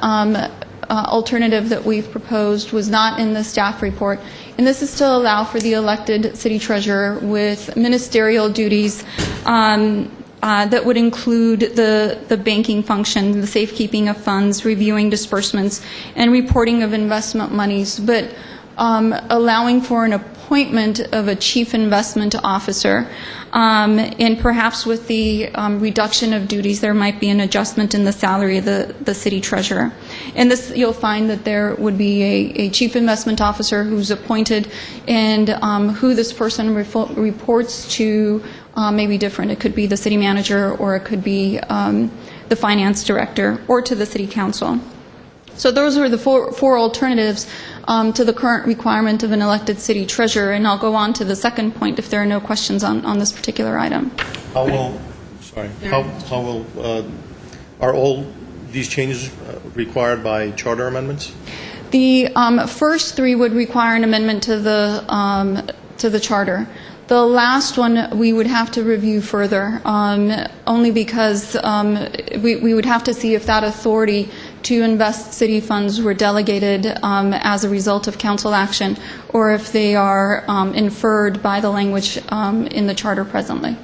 alternative that we've proposed was not in the staff report, and this is to allow for the elected city treasurer with ministerial duties that would include the banking function, the safekeeping of funds, reviewing disbursements, and reporting of investment monies, but allowing for an appointment of a chief investment officer. And perhaps with the reduction of duties, there might be an adjustment in the salary of the city treasurer. And this, you'll find that there would be a chief investment officer who's appointed, and who this person reports to may be different. It could be the city manager, or it could be the finance director, or to the city council. So those are the four alternatives to the current requirement of an elected city treasurer, and I'll go on to the second point if there are no questions on this particular item. Are all these changes required by charter amendments? The first 3 would require an amendment to the charter. The last one we would have to review further, only because we would have to see if that authority to invest city funds were delegated as a result of council action, or if they are inferred by the language in the charter presently.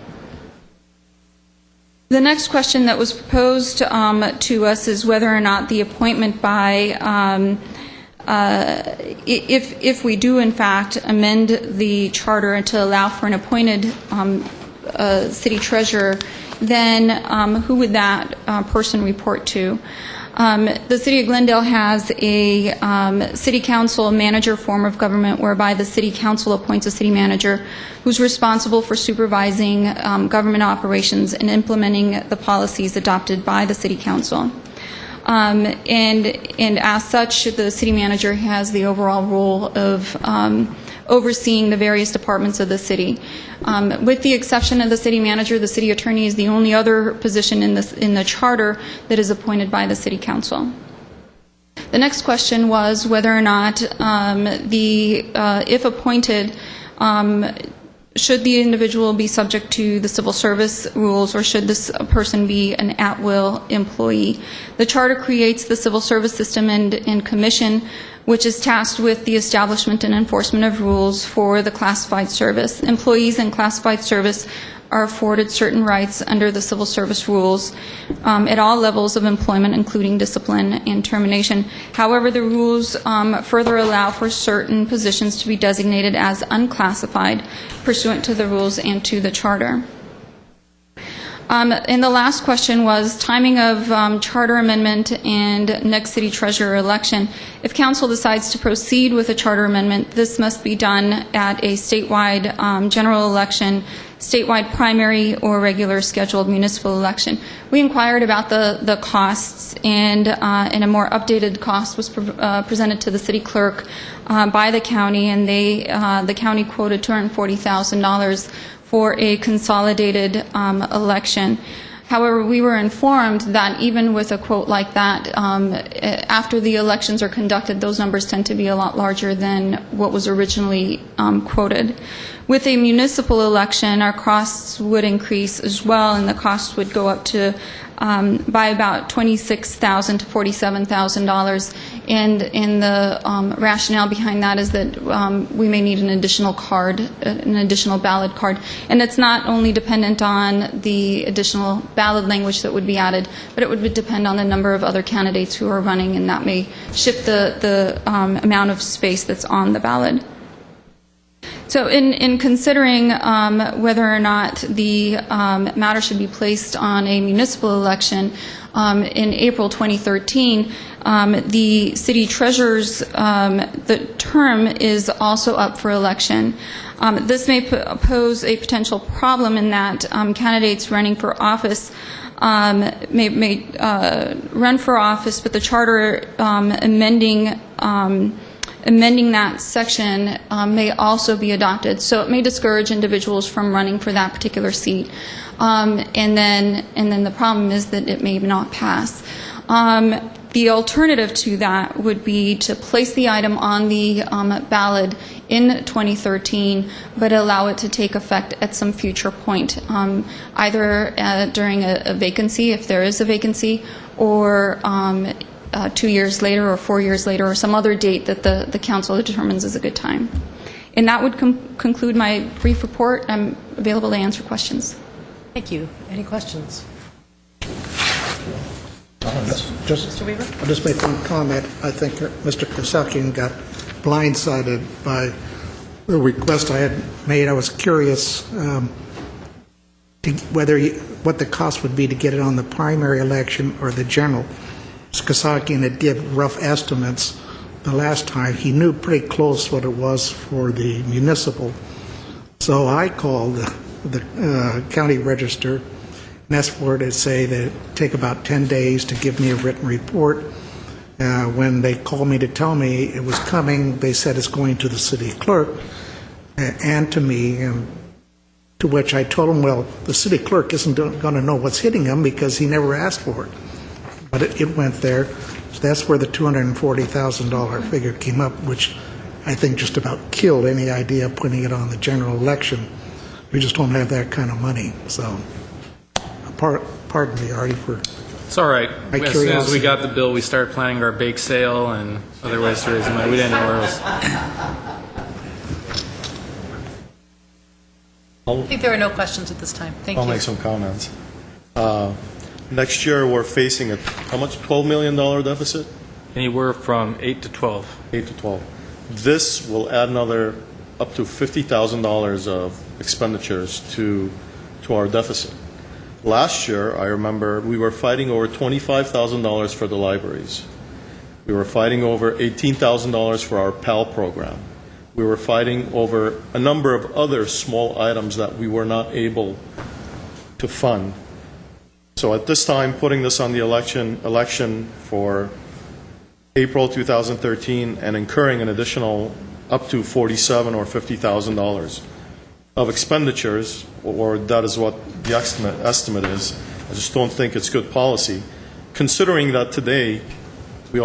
The next question that was proposed to us is whether or not the appointment by if we do in fact amend the charter to allow for an appointed city treasurer, then who would that person report to? The City of Glendale has a city council manager form of government whereby the city council appoints a city manager who's responsible for supervising government operations and implementing the policies adopted by the city council. And as such, the city manager has the overall role of overseeing the various departments of the city. With the exception of the city manager, the city attorney is the only other position in the charter that is appointed by the city council. The next question was whether or not if appointed, should the individual be subject to the civil service rules, or should this person be an at-will employee? The charter creates the civil service system and commission, which is tasked with the establishment and enforcement of rules for the classified service. Employees in classified service are afforded certain rights under the civil service rules at all levels of employment, including discipline and termination. However, the rules further allow for certain positions to be designated as unclassified pursuant to the rules and to the charter. And the last question was timing of charter amendment and next city treasurer election. If council decides to proceed with a charter amendment, this must be done at a statewide general election, statewide primary, or regular scheduled municipal election. We inquired about the costs, and a more updated cost was presented to the city clerk by the county, and the county quoted $240,000 for a consolidated election. However, we were informed that even with a quote like that, after the elections are conducted, those numbers tend to be a lot larger than what was originally quoted. With a municipal election, our costs would increase as well, and the cost would go up to by about $26,000 to $47,000. And the rationale behind that is that we may need an additional card, an additional ballot card. And it's not only dependent on the additional ballot language that would be added, but it would depend on the number of other candidates who are running, and that may shift the amount of space that's on the ballot. So in considering whether or not the matter should be placed on a municipal election, in April 2013, the city treasurer's the term is also up for election. This may pose a potential problem in that candidates running for office may run for office, but the charter amending that section may also be adopted. So it may discourage individuals from running for that particular seat. And then the problem is that it may not pass. The alternative to that would be to place the item on the ballot in 2013, but allow it to take effect at some future point, either during a vacancy, if there is a vacancy, or 2 years later or 4 years later, or some other date that the council determines is a good time. And that would conclude my brief report. I'm available to answer questions. Thank you. Any questions? Mr. Weaver? I'll just make one comment. I think Mr. Kosakian got blindsided by the request I had made. I was curious what the cost would be to get it on the primary election or the general. Kosakian had given rough estimates the last time. He knew pretty close what it was for the municipal. So I called the county register and asked for it to say that it would take about 10 days to give me a written report. When they called me to tell me it was coming, they said it's going to the city clerk and to me, and to which I told them, well, the city clerk isn't going to know what's hitting him because he never asked for it. But it went there. So that's where the $240,000 figure came up, which I think just about killed any idea of putting it on the general election. We just don't have that kind of money, so pardon me, Artie, for It's all right. my As soon as we curiosity. got the bill, we started planning our bake sale and other ways to raise money. We didn't know where else. I think there are no questions at this time. Thank I'll you. make some comments. Next year, we're facing a, how much, $12 million deficit? Anywhere from 8 to 12. 8 to 12. This will add another up to $50,000 of expenditures to our deficit. Last year, I remember we were fighting over $25,000 for the libraries. We were fighting over $18,000 for our PAL program. We were fighting over a number of other small items that we were not able to fund. So at this time, putting this on the election for April 2013 and incurring an additional up to $47,000 or $50,000 of expenditures, or that is what the estimate is. I just don't think it's good policy, considering that today we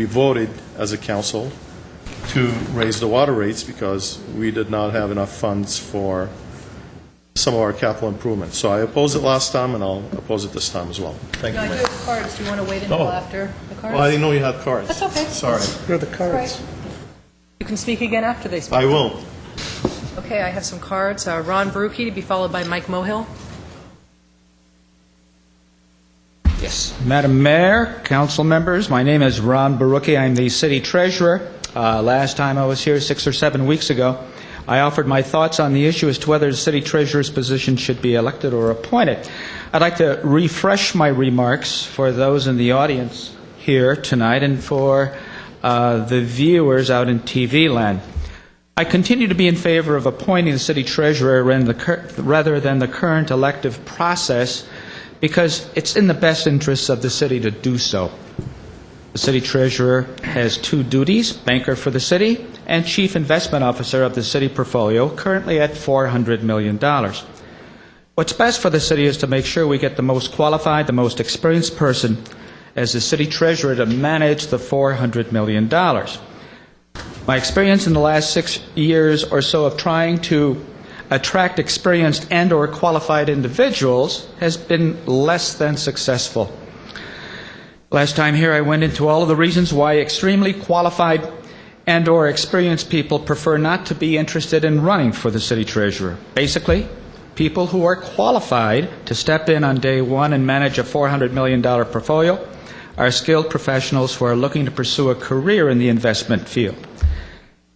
voted as a council to raise the water rates because we did not have enough funds for some of our capital improvements. So I opposed it last time, and I'll oppose it this time as well. Thank No, you, I do Mayor. have cards. Do you want to wait until Oh. after the cards? Well, I didn't know you had cards. That's okay. Sorry. Here are the cards. You can speak again after they speak. I will. Okay, I have some cards. Ron Barucki to be followed by Mike Mohill. Yes. Madam Mayor, council members, my name is Ron Barucki. I'm the city treasurer. Last time I was here 6 or 7 weeks ago, I offered my thoughts on the issue as to whether the city treasurer's position should be elected or appointed. I'd like to refresh my remarks for those in the audience here tonight and for the viewers out in TV land. I continue to be in favor of appointing the city treasurer rather than the current elective process because it's in the best interests of the city to do so. The city treasurer has two duties, banker for the city and chief investment officer of the city portfolio, currently at $400 million. What's best for the city is to make sure we get the most qualified, the most experienced person as the city treasurer to manage the $400 million. My experience in the last 6 years or so of trying to attract experienced and or qualified individuals has been less than successful. Last time here I went into all of the reasons why extremely qualified and or experienced people prefer not to be interested in running for the city treasurer. Basically, people who are qualified to step in on day one and manage a $400 million portfolio are skilled professionals who are looking to pursue a career in the investment field.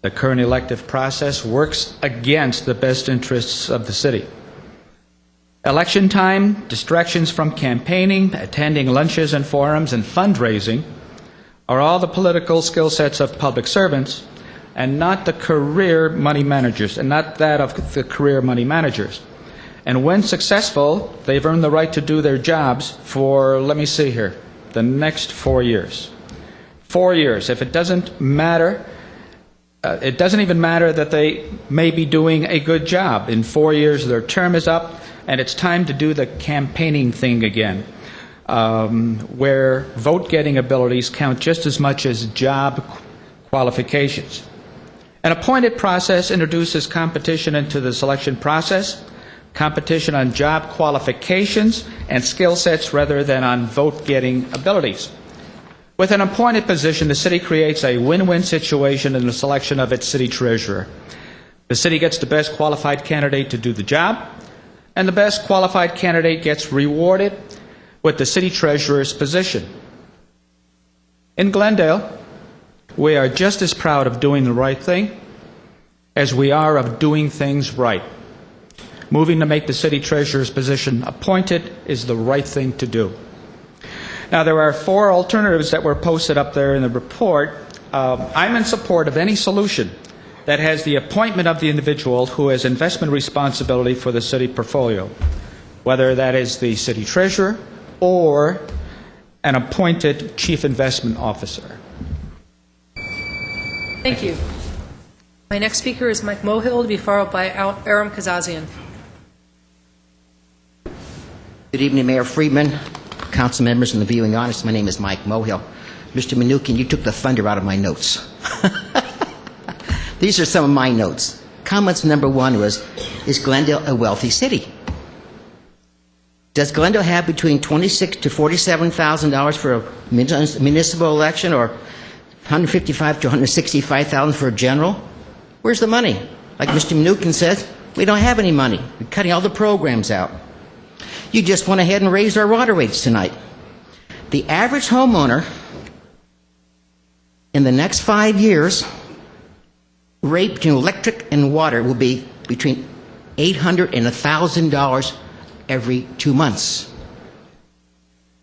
The current elective process works against the best interests of the city. Election time, distractions from campaigning, attending lunches and forums, and fundraising are all the political skill sets of public servants and not the career money managers, and not that of the career money managers. And when successful, they've earned the right to do their jobs for, let me see here, the next 4 years. 4 years. If it doesn't matter, it doesn't even matter that they may be doing a good job. In 4 years, their term is up, and it's time to do the campaigning thing again, where vote-getting abilities count just as much as job qualifications. An appointed process introduces competition into the selection process, competition on job qualifications and skill sets rather than on vote-getting abilities. With an appointed position, the city creates a win-win situation in the selection of its city treasurer. The city gets the best qualified candidate to do the job, and the best qualified candidate gets rewarded with the city treasurer's position. In Glendale, we are just as proud of doing the right thing as we are of doing things right. Moving to make the city treasurer's position appointed is the right thing to do. Now, there are 4 alternatives that were posted up there in the report. I'm in support of any solution that has the appointment of the individual who has investment responsibility for the city portfolio, whether that is the city treasurer or an appointed chief investment officer. Thank you. My next speaker is Mike Mohill to be followed by Aram Kazazian. Good evening, Mayor Friedman, council members, and the viewing audience. My name is Mike Mohill. Mr. Mnuchin, you took the thunder out of my notes. These are some of my notes. Comments number 1 was, is Glendale a wealthy city? Does Glendale have between $26,000 to $47,000 for a municipal election, or $155,000 to $165,000 for a general? Where's the money? Like Mr. Mnuchin says, we don't have any money. We're cutting all the programs out. You just went ahead and raised our water rates tonight. The average homeowner in the next 5 years, rate between electric and water will be between $800 and $1,000 every 2 months.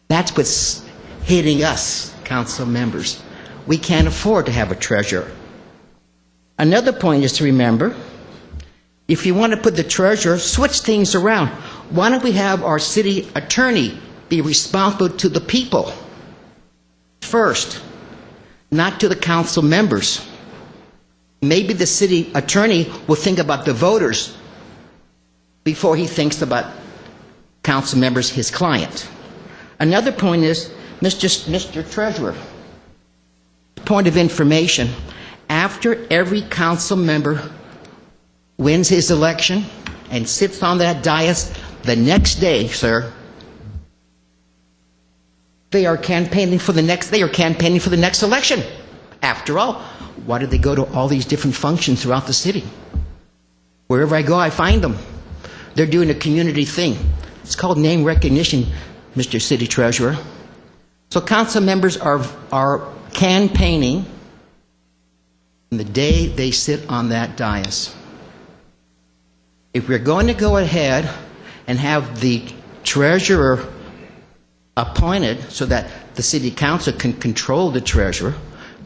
That's what's hitting us, council members. We can't afford to have a treasurer. Another point is to remember, if you want to put the treasurer, switch things around. Why don't we have our city attorney be responsible to the people first, not to the council members? Maybe the city attorney will think about the voters before he thinks about council members, his client. Another point is, Mr. Treasurer, point of information, after every council member wins his election and sits on that dais, the next day, sir, they are campaigning for the next election. After all, why do they go to all these different functions throughout the city? Wherever I go, I find them. They're doing a community thing. It's called name recognition, Mr. City Treasurer. So council members are campaigning the day they sit on that dais. If we're going to go ahead and have the treasurer appointed so that the city council can control the treasurer,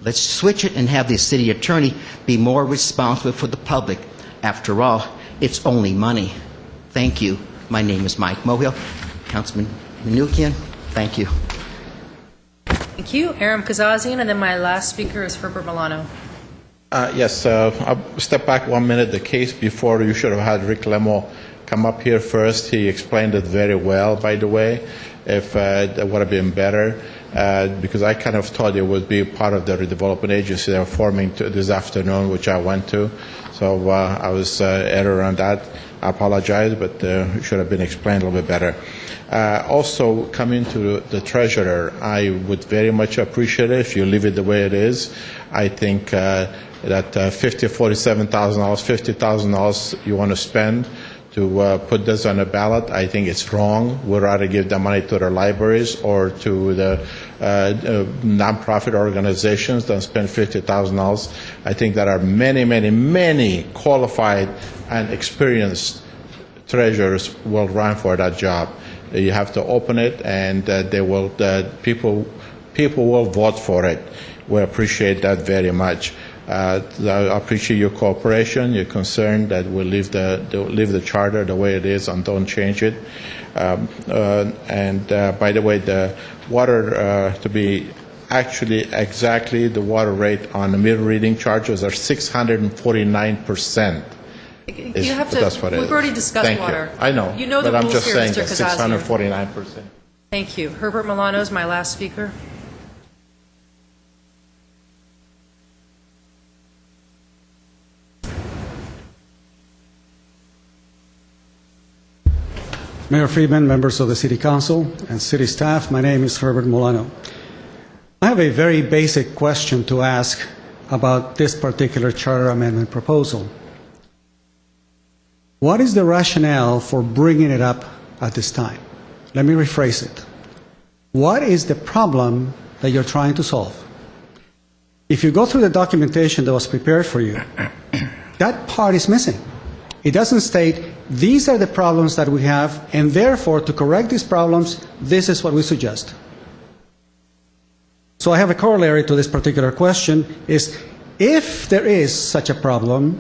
let's switch it and have the city attorney be more responsible for the public. After all, it's only money. Thank you. My name is Mike Mohill. Councilman Mnuchin, thank you. Thank you. Aram Kazazian, and then my last speaker is Herbert Milano. Yes, I'll step back 1 minute. The case before, you should have had Rick Lemo come up here first. He explained it very well, by the way. If that would have been better, because I kind of thought it would be part of the redevelopment agency they're forming this afternoon, which I went to. So I was error on that. I apologize, but it should have been explained a little bit better. Also, coming to the treasurer, I would very much appreciate it if you leave it the way it is. I think that $47,000, $50,000 you want to spend to put this on a ballot, I think it's wrong. We'd rather give the money to the libraries or to the nonprofit organizations than spend $50,000. I think there are many, many, many qualified and experienced treasurers will run for that job. You have to open it, and people will vote for it. We appreciate that very much. I appreciate your cooperation, your concern that we leave the charter the way it is and don't change it. By the way, the water to be actually exactly the water rate on the meter reading charges are 649%. You have to. That's what it is. We've already discussed Thank water. You. I know. You know the but rules I'm just here, saying Mr. that Kazazian. 649%. Thank you. Herbert Milano is my last speaker. Mayor Friedman, members of the City Council, and City staff, my name is Herbert Milano. I have a very basic question to ask about this particular charter amendment proposal. What is the rationale for bringing it up at this time? Let me rephrase it. What is the problem that you're trying to solve? If you go through the documentation that was prepared for you, that part is missing. It doesn't state, these are the problems that we have, and therefore, to correct these problems, this is what we suggest. So I have a corollary to this particular question, is if there is such a problem,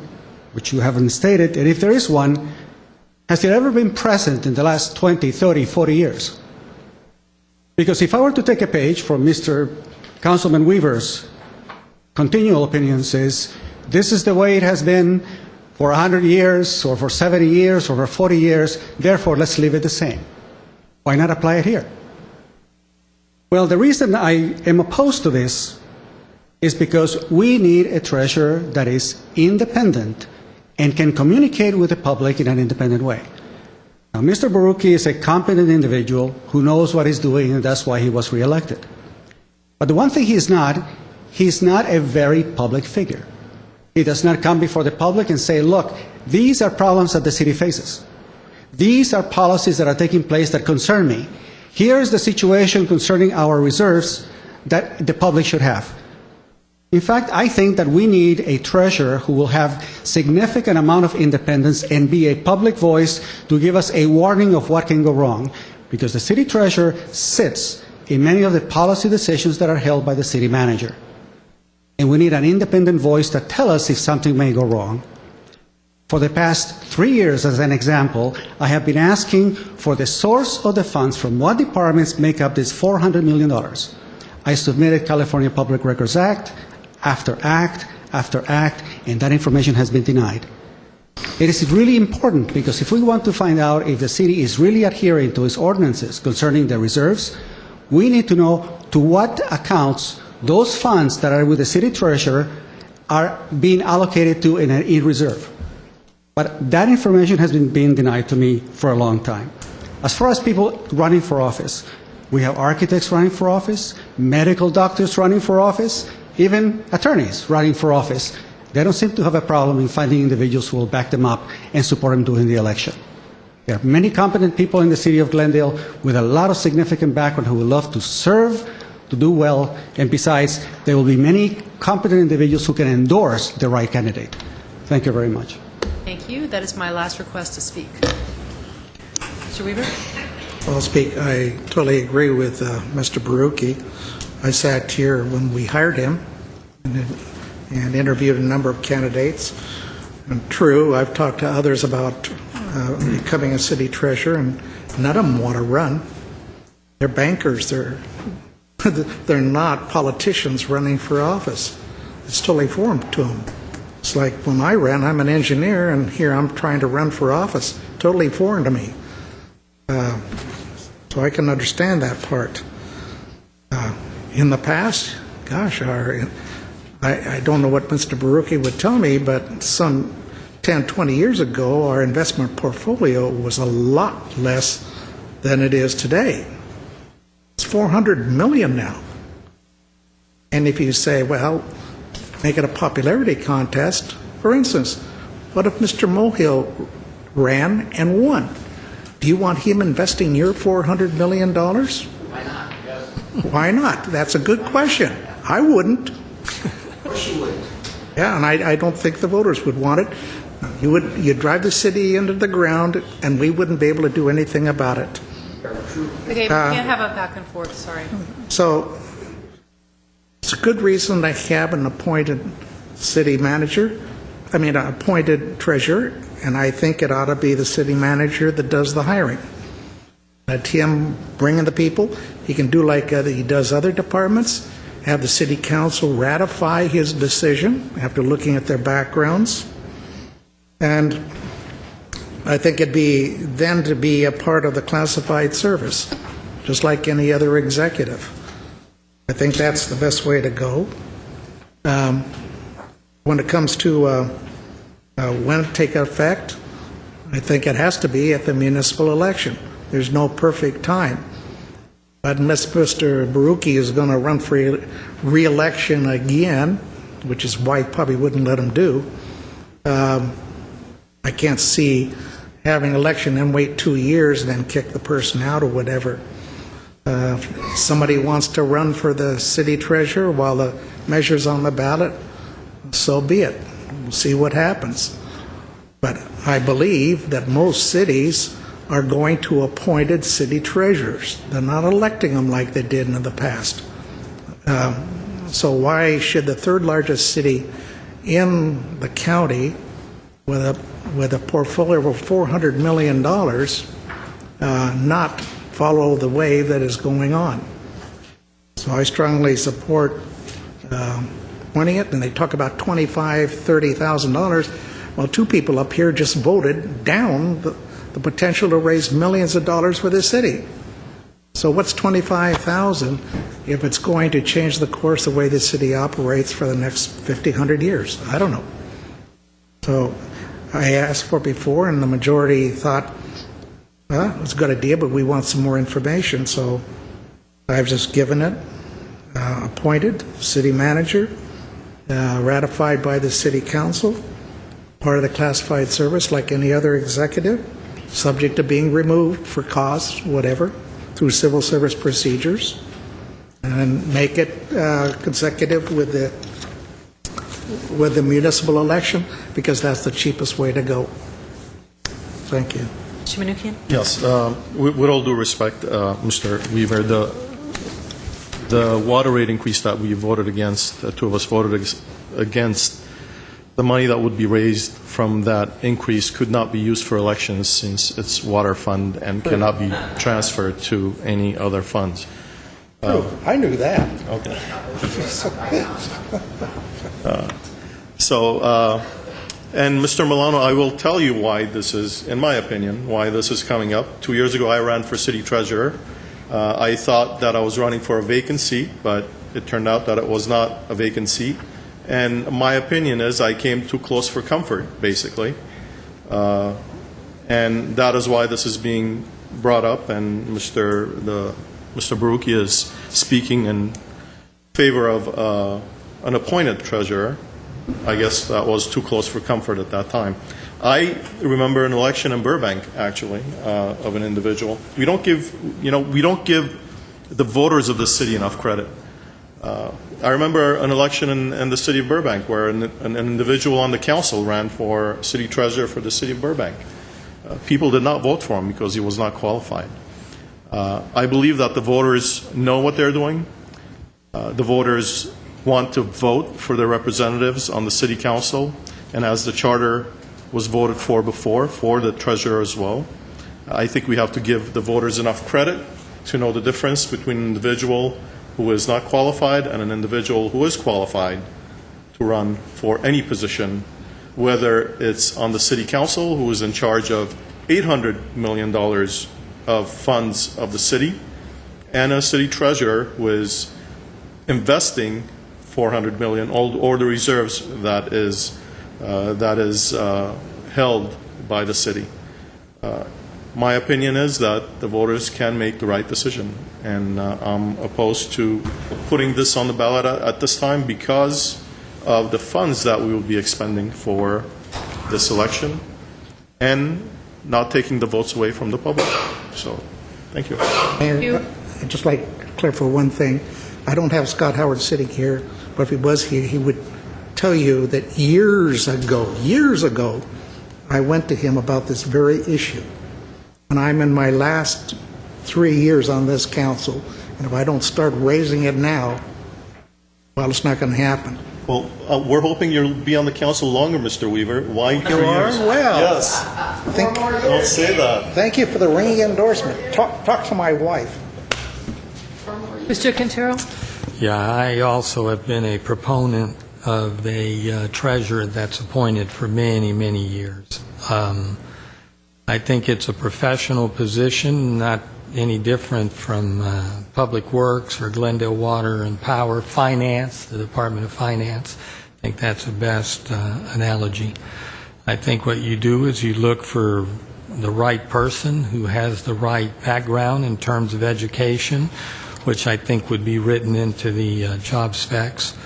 which you haven't stated, and if there is one, has it ever been present in the last 20, 30, 40 years? Because if I were to take a page from Mr. Councilman Weaver's continual opinion, says, this is the way it has been for 100 years, or for 70 years, or for 40 years, therefore let's leave it the same. Why not apply it here? Well, the reason I am opposed to this is because we need a treasurer that is independent, and can communicate with the public in an independent way. Now, Mr. Baruki is a competent individual who knows what he's doing, and that's why he was reelected. But the one thing he's not a very public figure. He does not come before the public and say, look, these are problems that the city faces. These are policies that are taking place that concern me. Here is the situation concerning our reserves that the public should have. In fact, I think that we need a treasurer who will have significant amount of independence and be a public voice to give us a warning of what can go wrong, because the city treasurer sits in many of the policy decisions that are held by the city manager. And we need an independent voice to tell us if something may go wrong. For the past 3 years, as an example, I have been asking for the source of the funds from what departments make up this $400 million. I submitted California Public Records Act after act after act, and that information has been denied. It is really important, because if we want to find out if the city is really adhering to its ordinances concerning the reserves, we need to know to what accounts those funds that are with the city treasurer are being allocated to in reserve. But that information has been being denied to me for a long time. As far as people running for office, we have architects running for office, medical doctors running for office, even attorneys running for office. They don't seem to have a problem in finding individuals who will back them up and support them during the election. There are many competent people in the city of Glendale with a lot of significant background who would love to serve, to do well, and besides, there will be many competent individuals who can endorse the right candidate. Thank you very much. Thank you. That is my last request to speak. Mr. Weaver? I'll speak. I totally agree with Mr. Baruki. I sat here when we hired him and interviewed a number of candidates. And true, I've talked to others about becoming a city treasurer, and none of them want to run. They're bankers. They're not politicians running for office. It's totally foreign to them. It's like when I ran, I'm an engineer, and here I'm trying to run for office. Totally foreign to me. So I can understand that part. In the past, gosh, I don't know what Mr. Baruki would tell me, but some 10, 20 years ago, our investment portfolio was a lot less than it is today. It's $400 million now. And if you say, well, make it a popularity contest, for instance, what if Mr. Mohill ran and won? Do you want him investing your $400 million? Why not? Yes. Why not? That's a good question. I wouldn't. Of course you wouldn't. Yeah, and I don't think the voters would want it. You'd drive the city into the ground, and we wouldn't be able to do anything about it. Okay, we can't have a back and forth, sorry. So it's a good reason to have an appointed city manager, an appointed treasurer, and I think it ought to be the city manager that does the hiring. Let him bring in the people. He can do like he does other departments, have the city council ratify his decision after looking at their backgrounds. And I think it'd be then to be a part of the classified service, just like any other executive. I think that's the best way to go. When it comes to when it take effect, I think it has to be at the municipal election. There's no perfect time. But unless Mr. Baruki is going to run for re-election again, which is why I probably wouldn't let him do, I can't see having an election and wait 2 years and then kick the person out or whatever. If somebody wants to run for the city treasurer while the measure's on the ballot, so be it. We'll see what happens. But I believe that most cities are going to appointed city treasurers. They're not electing them like they did in the past. So why should the third largest city in the county with a portfolio of $400 million not follow the wave that is going on? So I strongly support appointing it. And they talk about $25,000, $30,000. Well, two people up here just voted down the potential to raise millions of dollars for this city. So what's $25,000 if it's going to change the course of the way the city operates for the next 50, 100 years? I don't know. So I asked for before, and the majority thought, well, it's a good idea, but we want some more information, so I've just given it, appointed city manager, ratified by the city council, part of the classified service like any other executive, subject to being removed for cause, whatever, through civil service procedures, and make it consecutive with the municipal election, because that's the cheapest way to go. Thank you. Mr. Manukian? Yes, with all due respect, Mr. Weaver, the water rate increase that we voted against, the two of us voted against, the money that would be raised from that increase could not be used for elections since it's water fund and cannot be transferred to any other funds. I knew that. Okay. And Mr. Milano, I will tell you why this is, in my opinion, why this is coming up. 2 years ago, I ran for city treasurer. I thought that I was running for a vacant seat, but it turned out that it was not a vacant seat. And my opinion is I came too close for comfort, basically. And that is why this is being brought up, and Mr. Baruki is speaking in favor of an appointed treasurer. I guess that was too close for comfort at that time. I remember an election in Burbank, actually, of an individual. We don't give the voters of the city enough credit. I remember an election in the city of Burbank where an individual on the council ran for city treasurer for the city of Burbank. People did not vote for him because he was not qualified. I believe that the voters know what they're doing. The voters want to vote for their representatives on the city council, and as the charter was voted for before, for the treasurer as well. I think we have to give the voters enough credit to know the difference between an individual who is not qualified and an individual who is qualified to run for any position, whether it's on the city council, who is in charge of $800 million of funds of the city, and a city treasurer who is investing $400 million, or the reserves that is held by the city. My opinion is that the voters can make the right decision, and I'm opposed to putting this on the ballot at this time because of the funds that we will be expending for this election and not taking the votes away from the public. So, thank you. Mayor, I'd just like to clarify one thing. I don't have Scott Howard sitting here, but if he was here, he would tell you that years ago, I went to him about this very issue. And I'm in my last 3 years on this council, and if I don't start raising it now, well, it's not going to happen. Well, we're hoping you'll be on the council longer, Mr. Weaver. Why 3 You are? years? Well, yes. Don't say that. Thank you for the ringing endorsement. Talk to my wife. Mr. Quintero? Yeah, I also have been a proponent of a treasurer that's appointed for many, many years. I think it's a professional position, not any different from Public Works or Glendale Water and Power, Finance, the Department of Finance. I think that's the best analogy. I think what you do is you look for the right person who has the right background in terms of education, which I think would be written into the job specs.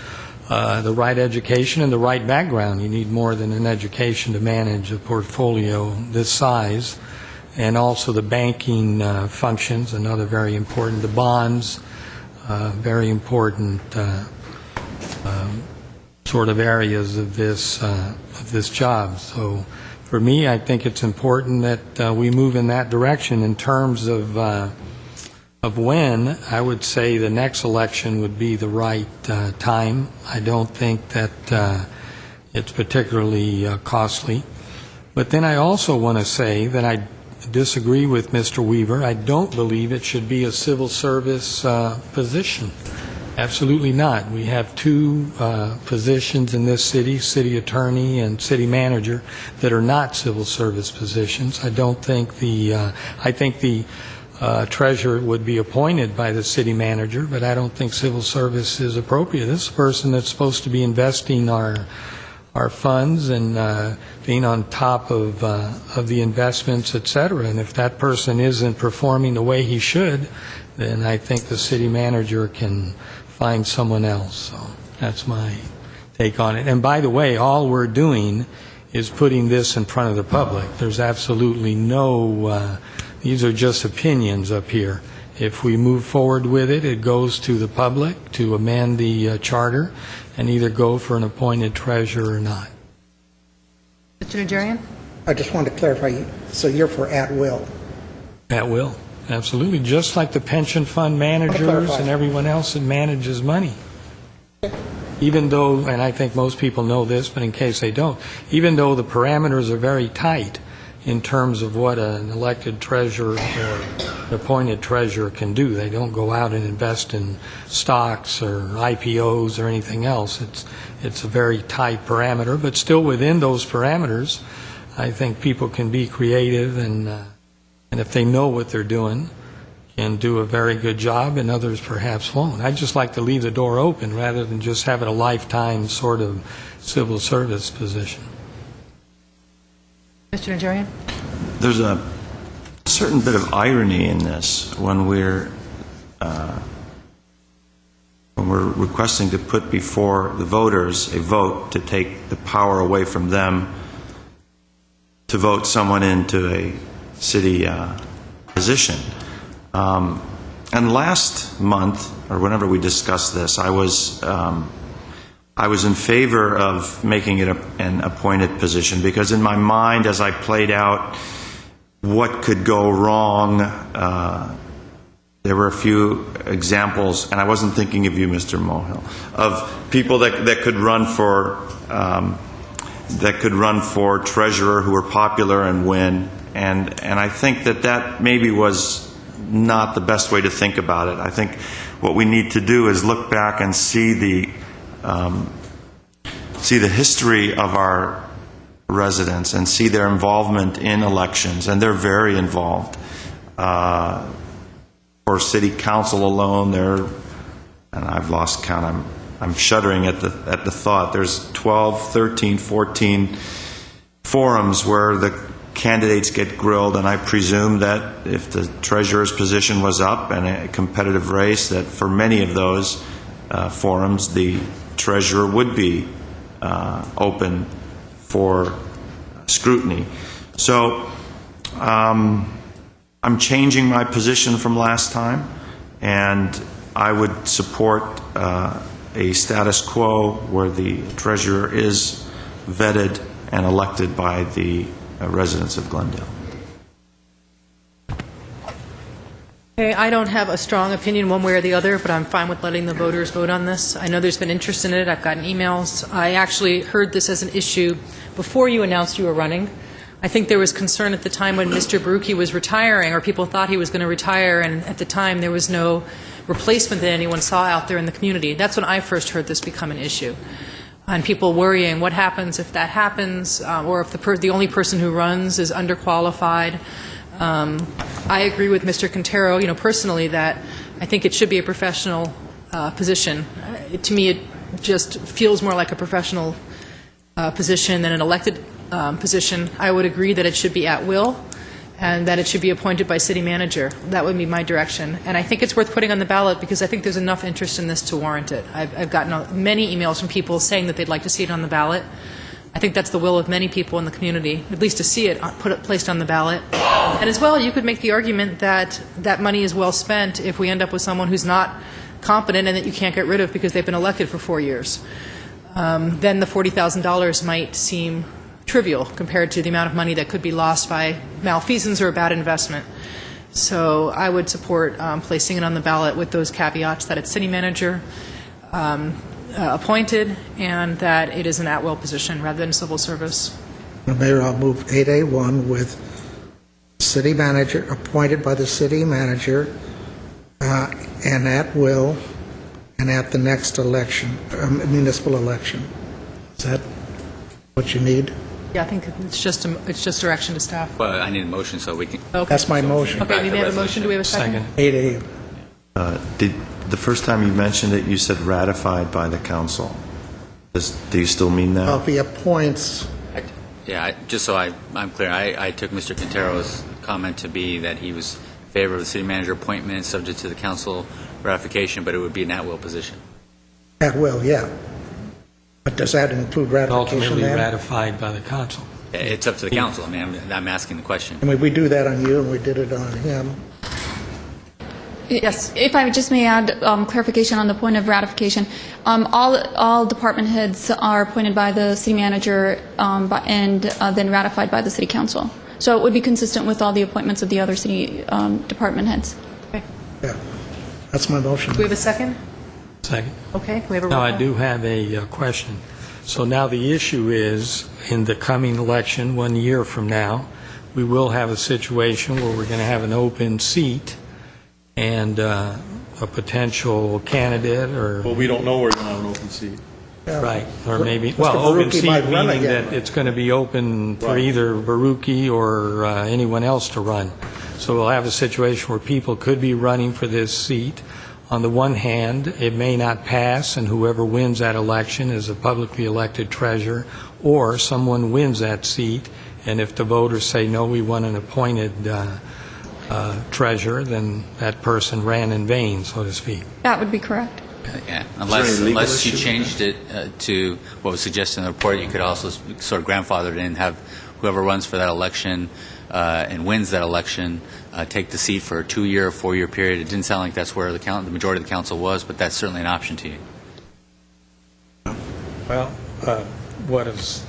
The right education and the right background. You need more than an education to manage a portfolio this size. And also the banking functions, another very important. The bonds, very important sort of areas of this job. So for me, I think it's important that we move in that direction in terms of when. I would say the next election would be the right time. I don't think that it's particularly costly. But then I also want to say that I disagree with Mr. Weaver. I don't believe it should be a civil service position. Absolutely not. We have two positions in this city, city attorney and city manager, that are not civil service positions. I don't think I think the treasurer would be appointed by the city manager, but I don't think civil service is appropriate. This is a person that's supposed to be investing our our funds and being on top of the investments, et cetera. And if that person isn't performing the way he should, then I think the city manager can find someone else. So that's my take on it. And by the way, all we're doing is putting this in front of the public. There's absolutely no, these are just opinions up here. If we move forward with it, it goes to the public to amend the charter and either go for an appointed treasurer or not. Mr. Najarian? I just wanted to clarify, so you're for at will? At will, absolutely. Just like the pension fund managers and everyone else that manages money. Even though, and I think most people know this, but in case they don't, even though the parameters are very tight in terms of what an elected treasurer or appointed treasurer can do. They don't go out and invest in stocks or IPOs or anything else. It's a very tight parameter, but still within those parameters, I think people can be creative and if they know what they're doing, can do a very good job, and others perhaps won't. I'd just like to leave the door open rather than just have it a lifetime sort of civil service position. Mr. Najarian? There's a certain bit of irony in this when we're requesting to put before the voters a vote to take the power away from them to vote someone into a city position. And last month, or whenever we discussed this, I was in favor of making it an appointed position because in my mind, as I played out what could go wrong, there were a few examples, and I wasn't thinking of you, Mr. Mohill, of people that could run for treasurer who were popular and win, and I think that maybe was not the best way to think about it. I think what we need to do is look back and see the history of our residents and see their involvement in elections, and they're very involved. For city council alone, and I've lost count. I'm shuddering at the thought. There's 12, 13, 14 forums where the candidates get grilled, and I presume that if the treasurer's position was up and a competitive race, that for many of those forums, the treasurer would be open for scrutiny. So I'm changing my position from last time, and I would support a status quo where the treasurer is vetted and elected by the residents of Glendale. Okay, I don't have a strong opinion one way or the other, but I'm fine with letting the voters vote on this. I know there's been interest in it. I've gotten emails. I actually heard this as an issue before you announced you were running. I think there was concern at the time when Mr. Barucki was retiring, or people thought he was going to retire, and at the time there was no replacement that anyone saw out there in the community. That's when I first heard this become an issue. And people worrying, what happens if that happens, or if the only person who runs is underqualified. I agree with Mr. Quintero, personally, that I think it should be a professional position. To me, it just feels more like a professional position than an elected position. I would agree that it should be at will and that it should be appointed by city manager. That would be my direction. And I think it's worth putting on the ballot because I think there's enough interest in this to warrant it. I've gotten many emails from people saying that they'd like to see it on the ballot. I think that's the will of many people in the community, at least to see it placed on the ballot. And as well, you could make the argument that that money is well spent if we end up with someone who's not competent and that you can't get rid of because they've been elected for 4 years. Then the $40,000 might seem trivial compared to the amount of money that could be lost by malfeasance or a bad investment. So I would support placing it on the ballot with those caveats that it's city manager appointed and that it is an at-will position rather than civil service. Mayor, I'll move 8A1 with city manager appointed by the city manager and at will and at the next election, municipal election. Is that what you need? Yeah, I think it's just direction to staff. Well, I need a motion so we can... Okay. That's my motion. Okay, we may have a motion. Do we have a second? 8A. The first time you mentioned it, you said ratified by the council. Do you still mean that? Well, if he appoints, Just so I'm clear, I took Mr. Quintero's comment to be that he was in favor of the city manager appointment subject to the council ratification, but it would be an at-will position. at will, yeah. But does that include ratification Ultimately then? ratified by the council. It's up to the council. I mean, I'm asking the question. I mean, we do that on you, and we did it on him. Yes. If I just may add clarification on the point of ratification, all department heads are appointed by the city manager and then ratified by the city council. So it would be consistent with all the appointments of the other city department heads. Okay. Yeah, that's my motion. Do we have a second? Second. Okay, we have a Now, roll I call. do have a question. So now the issue is, in the coming election, 1 year from now, we will have a situation where we're going to have an open seat and a potential candidate or... Well, we don't know we're going to have an open seat. Right, or maybe, Mr. well, open Baruchi seat might run meaning again. that it's going to be open for Right. either Baruchi or anyone else to run. So we'll have a situation where people could be running for this seat. On the one hand, it may not pass, and whoever wins that election is a publicly elected treasurer, or someone wins that seat, and if the voters say, no, we want an appointed treasurer, then that person ran in vain, so to speak. That would be correct. Yeah, there any legal unless you issue? changed it to what was suggested in the report, you could also sort of grandfather it in, have whoever runs for that election and wins that election take the seat for a 2-year or 4-year period. It didn't sound like that's where the majority of the council was, but that's certainly an option to you. Well, what is...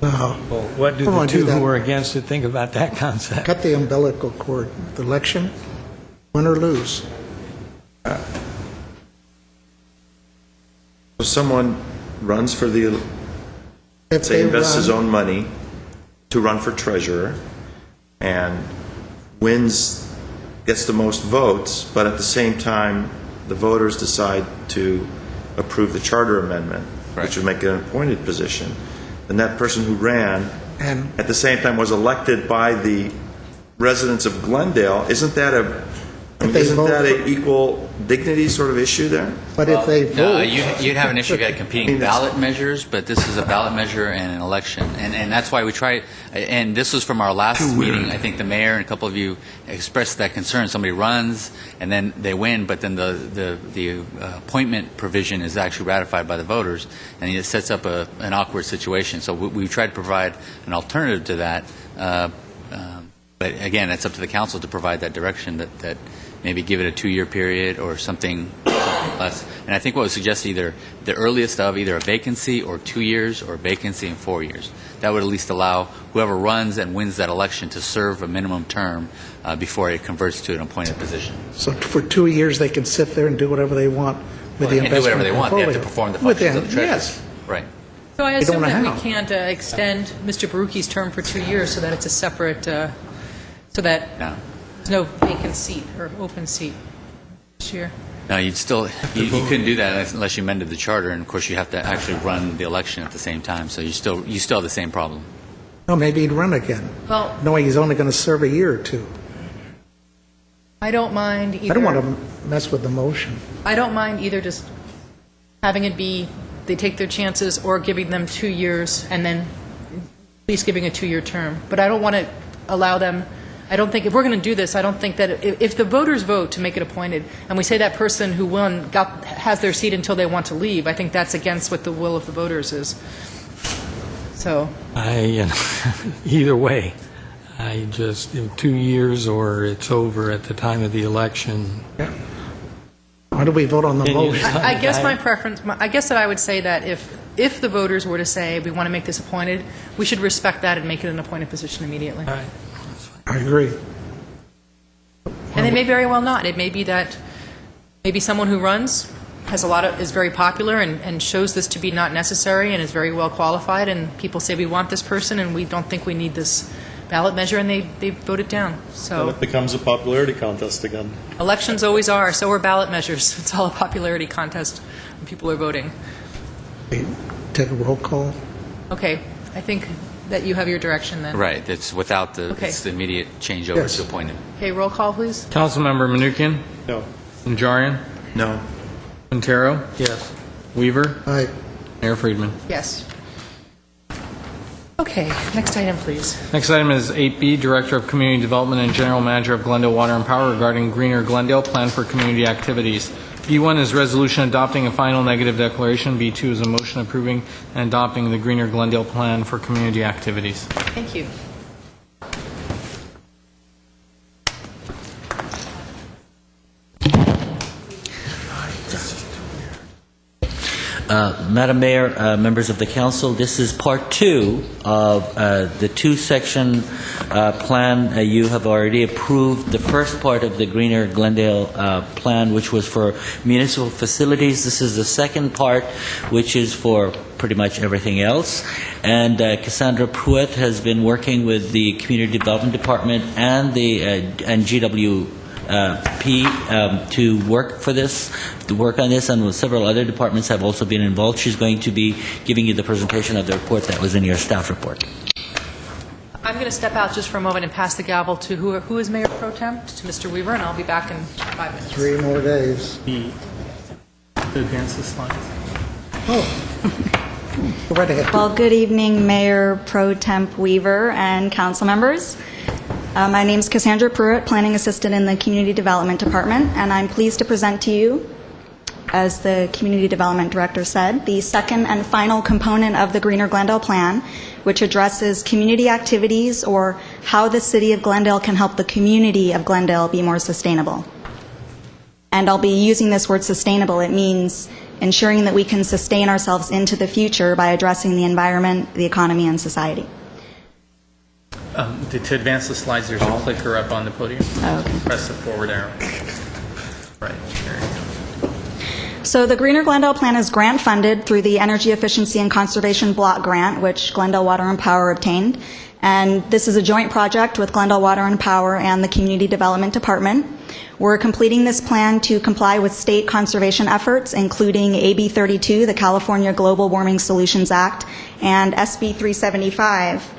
No. Well, what do Come the on, do two that. who are against it think about that concept? Cut the umbilical cord. The election, win or lose. If someone runs for the, If say, they invests his run- own money to run for treasurer and wins, gets the most votes, but at the same time, the voters decide to approve the charter amendment, which would make it an appointed position, then that person who ran And at the same time was elected by the residents of Glendale, isn't that they isn't vote that for- an equal dignity sort of issue there? But if they No, vote, you'd have an issue if you had competing ballot measures, but this is a ballot measure and an election. And that's why we try, and this was from our last meeting. I think the mayor and a couple of you expressed that concern. Somebody runs and then they win, but then the appointment provision is actually ratified by the voters, and it sets up an awkward situation. So we tried to provide an alternative to that. But again, it's up to the council to provide that direction that maybe give it a 2-year period or something less. And I think what was suggested, either the earliest of either a vacancy or 2 years or a vacancy in 4 years. That would at least allow whoever runs and wins that election to serve a minimum term before it converts to an appointed position. so for 2 years, they can sit there and do whatever they want with Well, the they can't do investment whatever they want. They have to portfolio. perform the functions of the Within- treasurer. Yes. Right. So I They don't assume know that how. we can't extend Mr. Baruchi's term for 2 years so that it's a separate, so that No. there's no vacant seat or open seat this year. No, you couldn't do that unless you amended the charter, and of course you have to actually run the election at the same time. So you still have the same problem. No, maybe he'd run again, Well, knowing he's only going to serve a year or two. I don't mind either. I don't want to mess with the motion. I don't mind either just having it be, they take their chances, or giving them 2 years and then at least giving a 2-year term. But I don't want to allow them, I don't think, if we're going to do this, I don't think that, if the voters vote to make it appointed, and we say that person who won has their seat until they want to leave, I think that's against what the will of the voters is. So, Either way, I just, 2 years or it's over at the time of the election. Why do we vote on the Can you motion? I guess my preference, I guess that I would say that if the voters were to say, we want to make this appointed, we should respect that and make it an appointed position immediately. All right. I agree. And they may very well not. It may be that maybe someone who runs is very popular and shows this to be not necessary and is very well qualified, and people say we want this person and we don't think we need this ballot measure, and they vote it down. And So it becomes a popularity contest again. elections always are. So are ballot measures. It's all a popularity contest when people are voting. Take a roll call. Okay, I think that you have your direction then. Right. It's without Okay. it's the immediate changeover Yes. to appointed. Okay, roll call, please. Councilmember Menuchyan, No. Najarian, No. Quintero, Yes. Weaver, Aye. Mayor Friedman. Yes. Okay, next item, please. Next item is 8B, Director of Community Development and General Manager of Glendale Water and Power regarding Greener Glendale Plan for Community Activities. B1 is resolution adopting a final negative declaration. B2 is a motion approving and adopting the Greener Glendale Plan for Community Activities. Thank you. Madam Mayor, members of the council, this is part 2 of the two-section plan. You have already approved the first part of the Greener Glendale plan, which was for municipal facilities. This is the second part, which is for pretty much everything else. And Cassandra Pruitt has been working with the Community Development Department and the and GWP to work on this, and several other departments have also been involved. She's going to be giving you the presentation of the report that was in your staff report. I'm going to step out just for a moment and pass the gavel to who is Mayor Pro Tem? To Mr. Weaver, and I'll be back in 5 minutes. 3 more days. Advance the slides. Go right ahead. Well, good evening, Mayor Pro Temp Weaver and council members. My name is Cassandra Pruitt, Planning Assistant in the Community Development Department, and I'm pleased to present to you, as the Community Development Director said, the second and final component of the Greener Glendale Plan, which addresses community activities or how the City of Glendale can help the community of Glendale be more sustainable. And I'll be using this word sustainable. It means ensuring that we can sustain ourselves into the future by addressing the environment, the economy, and society. To advance the slides, there's a clicker up on the podium. Oh, okay. Press the forward arrow. Right. There you go. So the Greener Glendale Plan is grant funded through the Energy Efficiency and Conservation Block Grant, which Glendale Water and Power obtained. And this is a joint project with Glendale Water and Power and the Community Development Department. We're completing this plan to comply with state conservation efforts, including AB 32, the California Global Warming Solutions Act, and SB 375,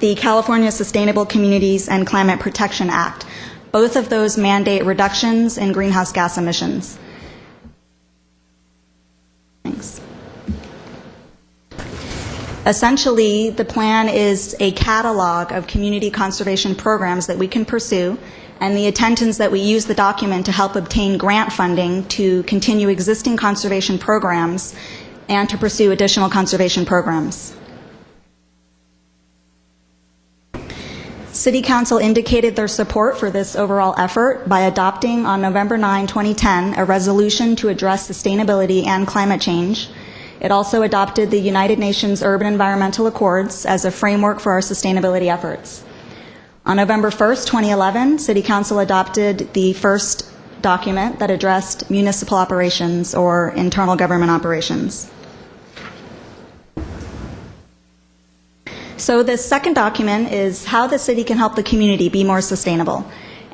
the California Sustainable Communities and Climate Protection Act. Both of those mandate reductions in greenhouse gas emissions. Thanks. Essentially, the plan is a catalog of community conservation programs that we can pursue, and the intent is that we use the document to help obtain grant funding to continue existing conservation programs and to pursue additional conservation programs. City Council indicated their support for this overall effort by adopting on November 9, 2010, a resolution to address sustainability and climate change. It also adopted the United Nations Urban Environmental Accords as a framework for our sustainability efforts. On November 1st, 2011, City Council adopted the first document that addressed municipal operations or internal government operations. So this second document is how the city can help the community be more sustainable.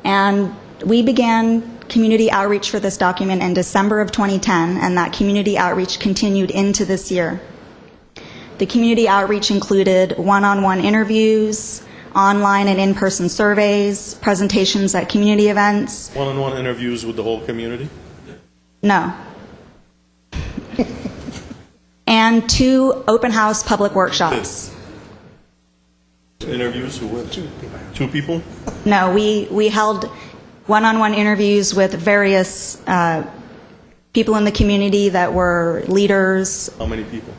And we began community outreach for this document in December of 2010, and that community outreach continued into this year. The community outreach included one-on-one interviews, online and in-person surveys, presentations at community events. One-on-one interviews with the whole community? No. And 2 open house public workshops. Interviews with 2 people? No, we held one-on-one interviews with various people in the community that were leaders. How many people?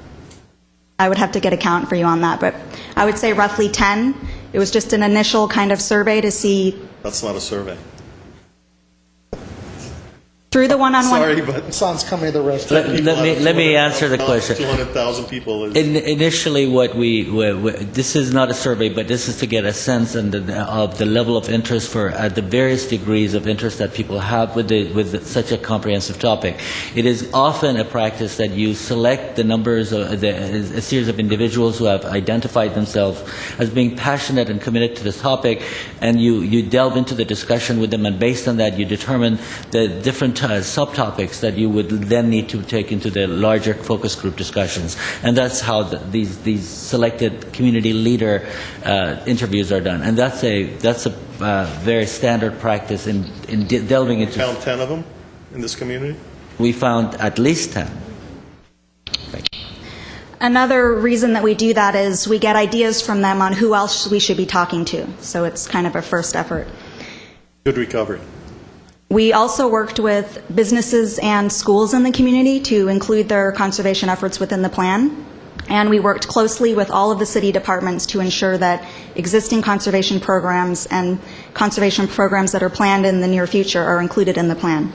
I would have to get a count for you on that, but I would say roughly 10. It was just an initial kind of survey to see. That's not a survey. Through the one-on-one. Sorry, but Sounds coming to the rest. Let me answer the question. 200,000 people is... Initially, this is not a survey, but this is to get a sense of the level of interest for the various degrees of interest that people have with such a comprehensive topic. It is often a practice that you select the numbers of a series of individuals who have identified themselves as being passionate and committed to this topic, and you delve into the discussion with them, and based on that, you determine the different subtopics that you would then need to take into the larger focus group discussions. And that's how these selected community leader interviews are done. And that's a very standard practice in delving into... You found 10 of them in this community? We found at least 10. Thank you. Another reason that we do that is we get ideas from them on who else we should be talking to. So it's kind of a first effort. Good recovery. We also worked with businesses and schools in the community to include their conservation efforts within the plan. And we worked closely with all of the city departments to ensure that existing conservation programs and conservation programs that are planned in the near future are included in the plan.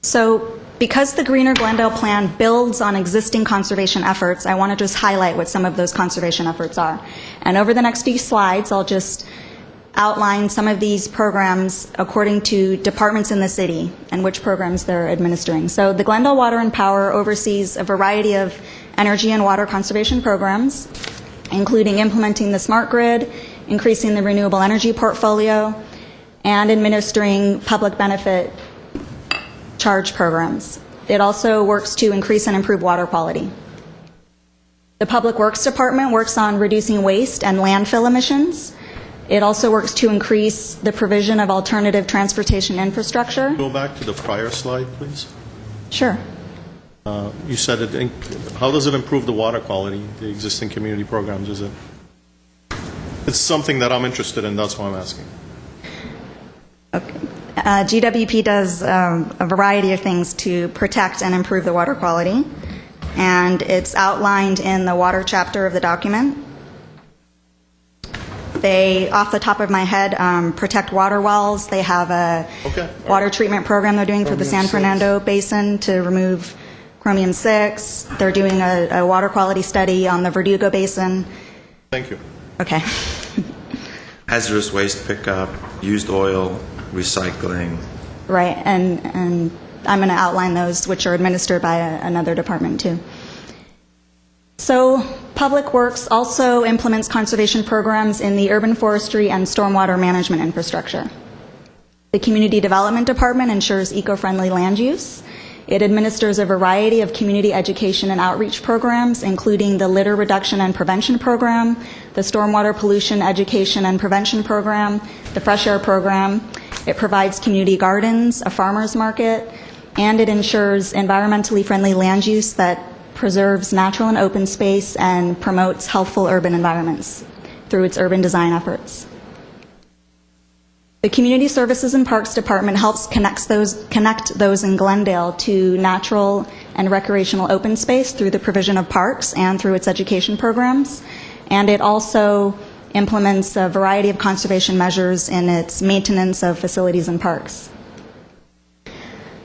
So, because the Greener Glendale plan builds on existing conservation efforts, I want to just highlight what some of those conservation efforts are. And over the next few slides, I'll just outline some of these programs according to departments in the city and which programs they're administering. So the Glendale Water and Power oversees a variety of energy and water conservation programs, including implementing the smart grid, increasing the renewable energy portfolio, and administering public benefit charge programs. It also works to increase and improve water quality. The Public Works Department works on reducing waste and landfill emissions. It also works to increase the provision of alternative transportation infrastructure. Go back to the prior slide, please. Sure. You said it. How does it improve the water quality, the existing community programs? Is it? It's something that I'm interested in. That's why I'm asking. Okay. GWP does a variety of things to protect and improve the water quality, and it's outlined in the water chapter of the document. They, off the top of my head, protect water wells. They have a water treatment program they're doing for the San Fernando Basin to remove chromium-6. They're doing a water quality study on the Verdugo Basin. Thank you. Okay. Hazardous waste pickup, used oil, recycling. Right, and I'm going to outline those, which are administered by another department too. So Public Works also implements conservation programs in the urban forestry and stormwater management infrastructure. The Community Development Department ensures eco-friendly land use. It administers a variety of community education and outreach programs, including the Litter Reduction and Prevention Program, the Stormwater Pollution Education and Prevention Program, the Fresh Air Program. It provides community gardens, a farmer's market, and it ensures environmentally friendly land use that preserves natural and open space and promotes healthful urban environments through its urban design efforts. The Community Services and Parks Department helps connect those in Glendale to natural and recreational open space through the provision of parks and through its education programs. And it also implements a variety of conservation measures in its maintenance of facilities and parks.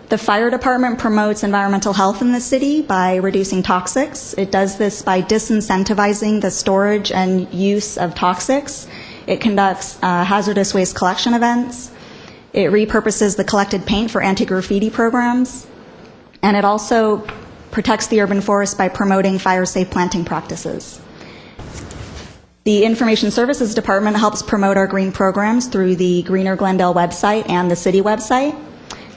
The Fire Department promotes environmental health in the city by reducing toxics. It does this by disincentivizing the storage and use of toxics. It conducts hazardous waste collection events. It repurposes the collected paint for anti-graffiti programs. And it also protects the urban forest by promoting fire-safe planting practices. The Information Services Department helps promote our green programs through the Greener Glendale website and the city website.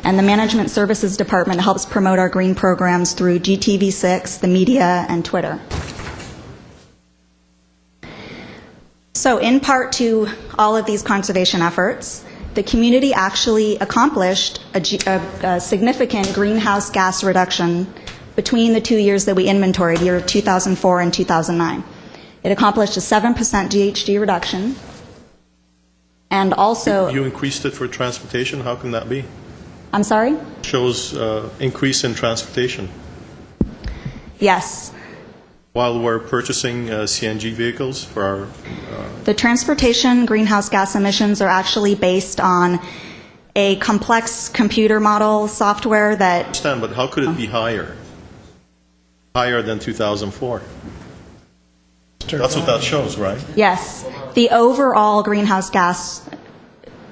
And the Management Services Department helps promote our green programs through GTV6, the media, and Twitter. So in part to all of these conservation efforts, the community actually accomplished a significant greenhouse gas reduction between the 2 years that we inventoried, year 2004 and 2009. It accomplished a 7% GHG reduction, and also... You increased it for transportation? How can that be? I'm sorry? Shows increase in transportation. Yes. While we're purchasing CNG vehicles for our... The transportation greenhouse gas emissions are actually based on a complex computer model software that... I understand, but how could it be higher? Higher than 2004? That's what that shows, right? Yes. The overall greenhouse gas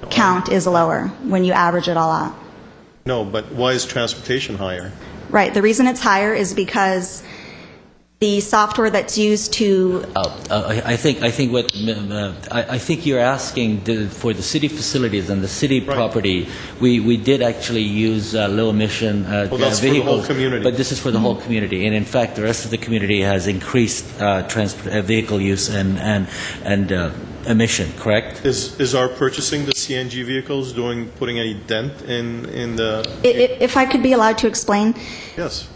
count is lower when you average it all out. No, but why is transportation higher? Right. The reason it's higher is because the software that's used to... I think you're asking for the city facilities and the city property. We did actually use low emission that's vehicles, for the whole community. but this is for the whole community. And in fact, the rest of the community has increased vehicle use and emission, correct? Is our purchasing the CNG vehicles putting any dent in the? If I could be allowed to explain. Yes.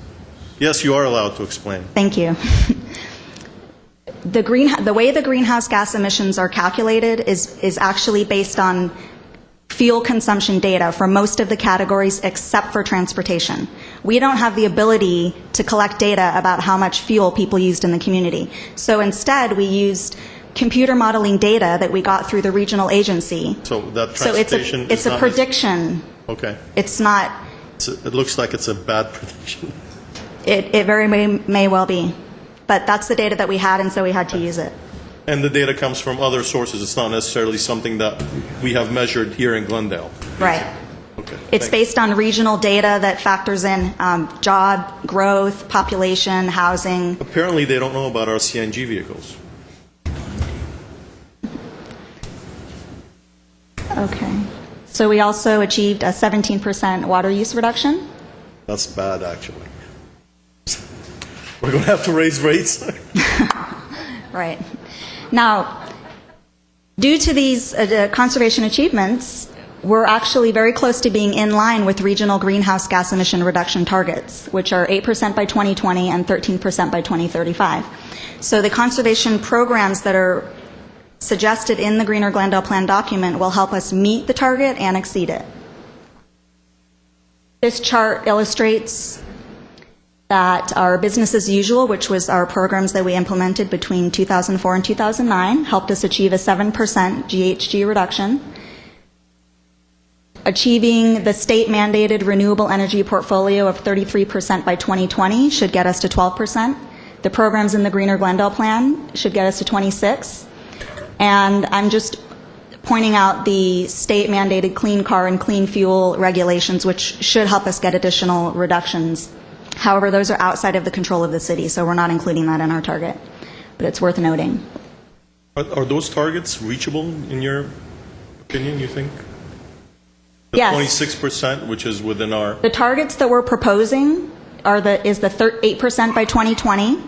Yes, you are allowed to explain. Thank you. The way the greenhouse gas emissions are calculated is actually based on fuel consumption data for most of the categories except for transportation. We don't have the ability to collect data about how much fuel people used in the community. So instead, we used computer modeling data that we got through the regional agency. So that transportation it's a prediction. Okay. It's not. It looks like it's a bad prediction. It very may well be. But that's the data that we had, and so we had to use it. And the data comes from other sources. It's not necessarily something that we have measured here in Glendale. Right. Okay. It's based on regional data that factors in job growth, population, housing. Apparently, they don't know about our CNG vehicles. Okay. So we also achieved a 17% water use reduction. That's bad, actually. We're going to have to raise rates. Right. Now, due to these conservation achievements, we're actually very close to being in line with regional greenhouse gas emission reduction targets, which are 8% by 2020 and 13% by 2035. So the conservation programs that are suggested in the Greener Glendale Plan document will help us meet the target and exceed it. This chart illustrates that our business as usual, which was our programs that we implemented between 2004 and 2009, helped us achieve a 7% GHG reduction. Achieving the state-mandated renewable energy portfolio of 33% by 2020 should get us to 12%. The programs in the Greener Glendale Plan should get us to 26%. And I'm just pointing out the state-mandated clean car and clean fuel regulations, which should help us get additional reductions. However, those are outside of the control of the city, so we're not including that in our target. But it's worth noting. Are those targets reachable, in your opinion, you think? The Yes. 26%, which is within our... The targets that we're proposing is the 8% by 2020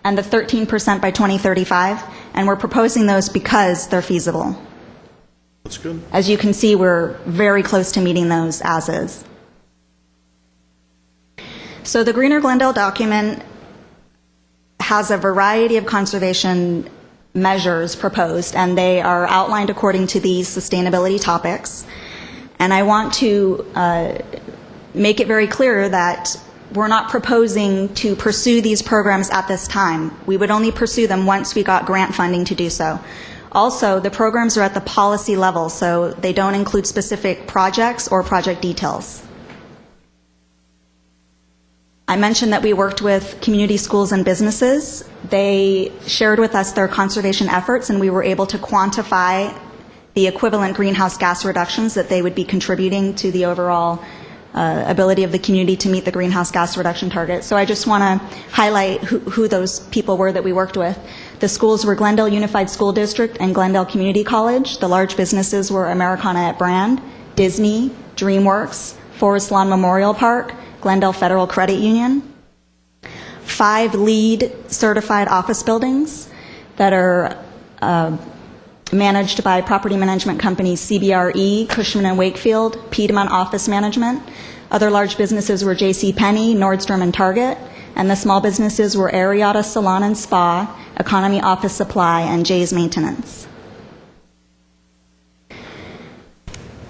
and the 13% by 2035, and we're proposing those because they're feasible. That's good. As you can see, we're very close to meeting those as is. So the Greener Glendale document has a variety of conservation measures proposed, and they are outlined according to these sustainability topics. And I want to make it very clear that we're not proposing to pursue these programs at this time. We would only pursue them once we got grant funding to do so. Also, the programs are at the policy level, so they don't include specific projects or project details. I mentioned that we worked with community schools and businesses. They shared with us their conservation efforts, and we were able to quantify the equivalent greenhouse gas reductions that they would be contributing to the overall ability of the community to meet the greenhouse gas reduction target. So I just want to highlight who those people were that we worked with. The schools were Glendale Unified School District and Glendale Community College. The large businesses were Americana at Brand, Disney, DreamWorks, Forest Lawn Memorial Park, Glendale Federal Credit Union. 5 LEED certified office buildings that are managed by property management companies CBRE, Cushman & Wakefield, Piedmont Office Management. Other large businesses were JCPenney, Nordstrom, and Target. And the small businesses were Ariata Salon and Spa, Economy Office Supply, and Jay's Maintenance.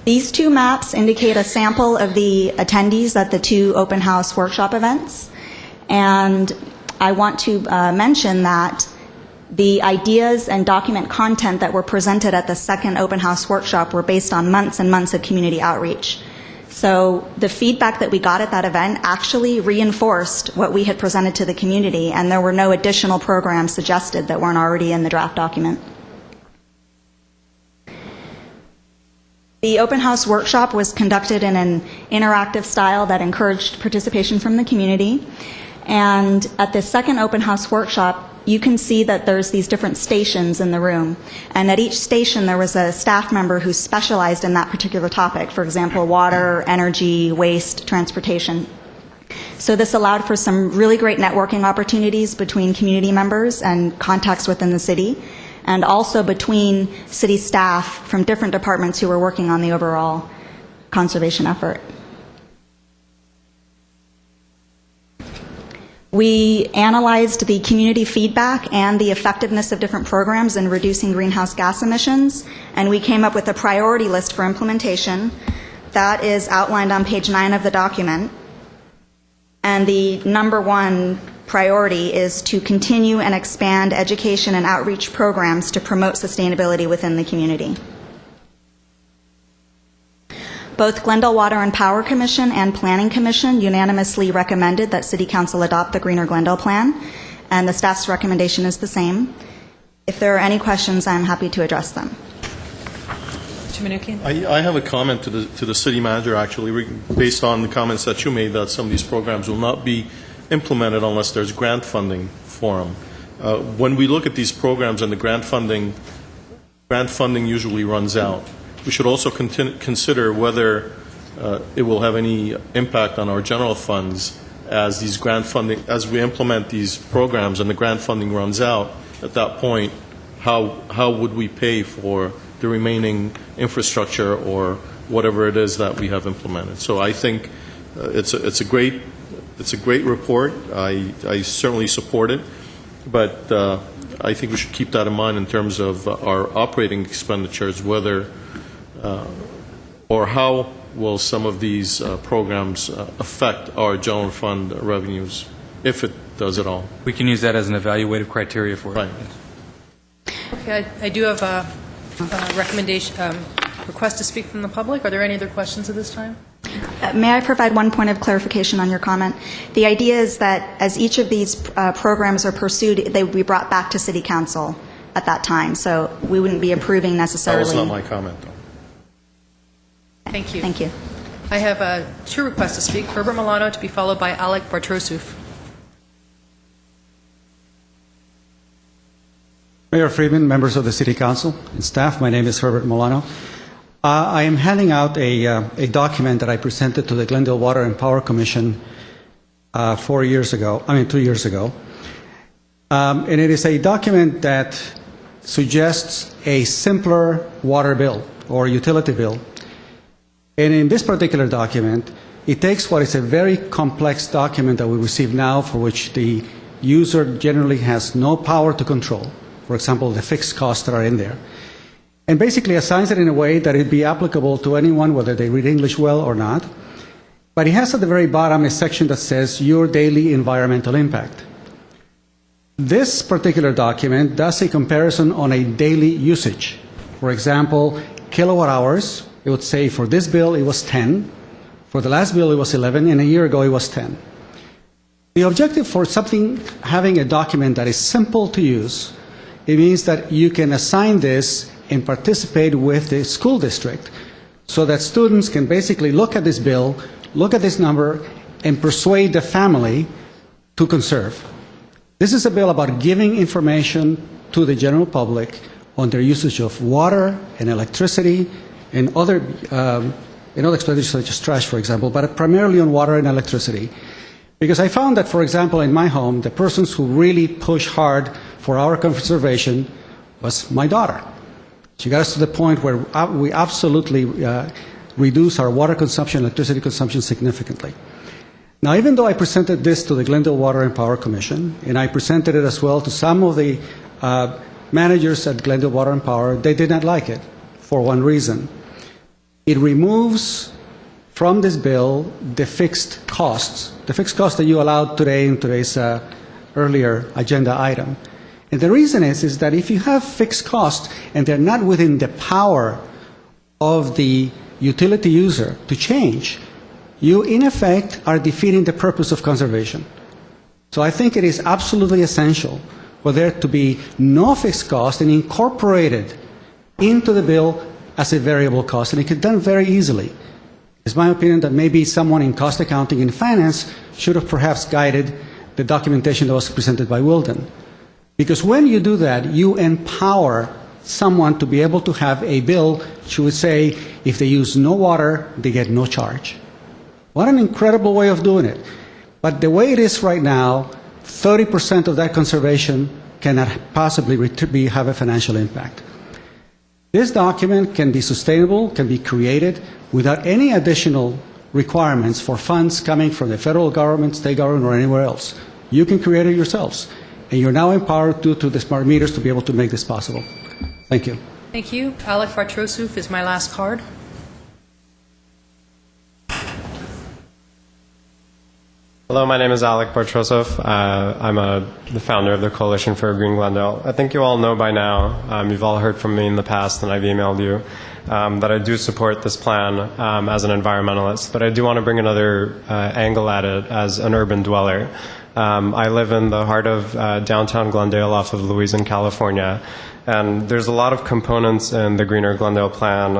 These 2 maps indicate a sample of the attendees at the 2 open house workshop events. And I want to mention that the ideas and document content that were presented at the second open house workshop were based on months and months of community outreach. So the feedback that we got at that event actually reinforced what we had presented to the community, and there were no additional programs suggested that weren't already in the draft document. The open house workshop was conducted in an interactive style that encouraged participation from the community. And at the second open house workshop, you can see that there's these different stations in the room. And at each station, there was a staff member who specialized in that particular topic. For example, water, energy, waste, transportation. So this allowed for some really great networking opportunities between community members and contacts within the city. and also between city staff from different departments who were working on the overall conservation effort. We analyzed the community feedback and the effectiveness of different programs in reducing greenhouse gas emissions, and we came up with a priority list for implementation that is outlined on page 9 of the document. And the number one priority is to continue and expand education and outreach programs to promote sustainability within the community. Both Glendale Water and Power Commission and Planning Commission unanimously recommended that City Council adopt the Greener Glendale Plan, and the staff's recommendation is the same. If there are any questions, I'm happy to address them. Mr. Mnuchin? I have a comment to the city manager, actually, based on the comments that you made, that some of these programs will not be implemented unless there's grant funding for them. When we look at these programs and the grant funding usually runs out. We should also consider whether it will have any impact on our general funds as these grant funding, as we implement these programs and the grant funding runs out. At that point, how would we pay for the remaining infrastructure or whatever it is that we have implemented? So I think it's a great report. I certainly support it, but I think we should keep that in mind in terms of our operating expenditures, whether or how will some of these programs affect our general fund revenues, if it does at all. We can use that as an evaluative criteria for it. Right. Okay, I do have a recommendation, request to speak from the public. Are there any other questions at this time? May I provide one point of clarification on your comment? The idea is that as each of these programs are pursued, they would be brought back to City Council at that time, so we wouldn't be approving necessarily. That was not my comment, though. Thank you. Thank you. I have two requests to speak. Herbert Milano to be followed by Alec Bartrosuf. Mayor Friedman, members of the City Council, and staff, my name is Herbert Milano. I am handing out a document that I presented to the Glendale Water and Power Commission 2 years ago. And it is a document that suggests a simpler water bill or utility bill. And in this particular document, it takes what is a very complex document that we receive now, for which the user generally has no power to control, for example, the fixed costs that are in there, and basically assigns it in a way that it be applicable to anyone, whether they read English well or not. But it has at the very bottom a section that says your daily environmental impact. This particular document does a comparison on a daily usage. For example, kilowatt hours. It would say for this bill it was 10, for the last bill it was 11, and a year ago it was 10. The objective for something, having a document that is simple to use, it means that you can assign this and participate with the school district so that students can basically look at this bill, look at this number, and persuade the family to conserve. This is a bill about giving information to the general public on their usage of water and electricity and other expenditures such as trash, for example, but primarily on water and electricity. Because I found that, for example, in my home, the persons who really push hard for our conservation was my daughter. She got us to the point where we absolutely reduce our water consumption, electricity consumption significantly. Now, even though I presented this to the Glendale Water and Power Commission, and I presented it as well to some of the managers at Glendale Water and Power, they did not like it for one reason. It removes from this bill the fixed costs that you allowed today in today's earlier agenda item. And the reason is that if you have fixed costs and they're not within the power of the utility user to change, you in effect are defeating the purpose of conservation. So I think it is absolutely essential for there to be no fixed cost and incorporated into the bill as a variable cost, and it can be done very easily. It's my opinion that maybe someone in cost accounting and finance should have perhaps guided the documentation that was presented by Wilden. Because when you do that, you empower someone to be able to have a bill which would say if they use no water, they get no charge. What an incredible way of doing it. But the way it is right now, 30% of that conservation cannot possibly have a financial impact. This document can be sustainable, can be created without any additional requirements for funds coming from the federal government, state government, or anywhere else. You can create it yourselves, and you're now empowered due to the smart meters to be able to make this possible. Thank you. Thank you. Alec Bartrosuf is my last card. Hello, my name is Alec Bartrosov. I'm the founder of the Coalition for Green Glendale. I think you all know by now, you've all heard from me in the past, and I've emailed you, that I do support this plan as an environmentalist, but I do want to bring another angle at it as an urban dweller. I live in the heart of downtown Glendale off of Louise in California, and there's a lot of components in the Greener Glendale plan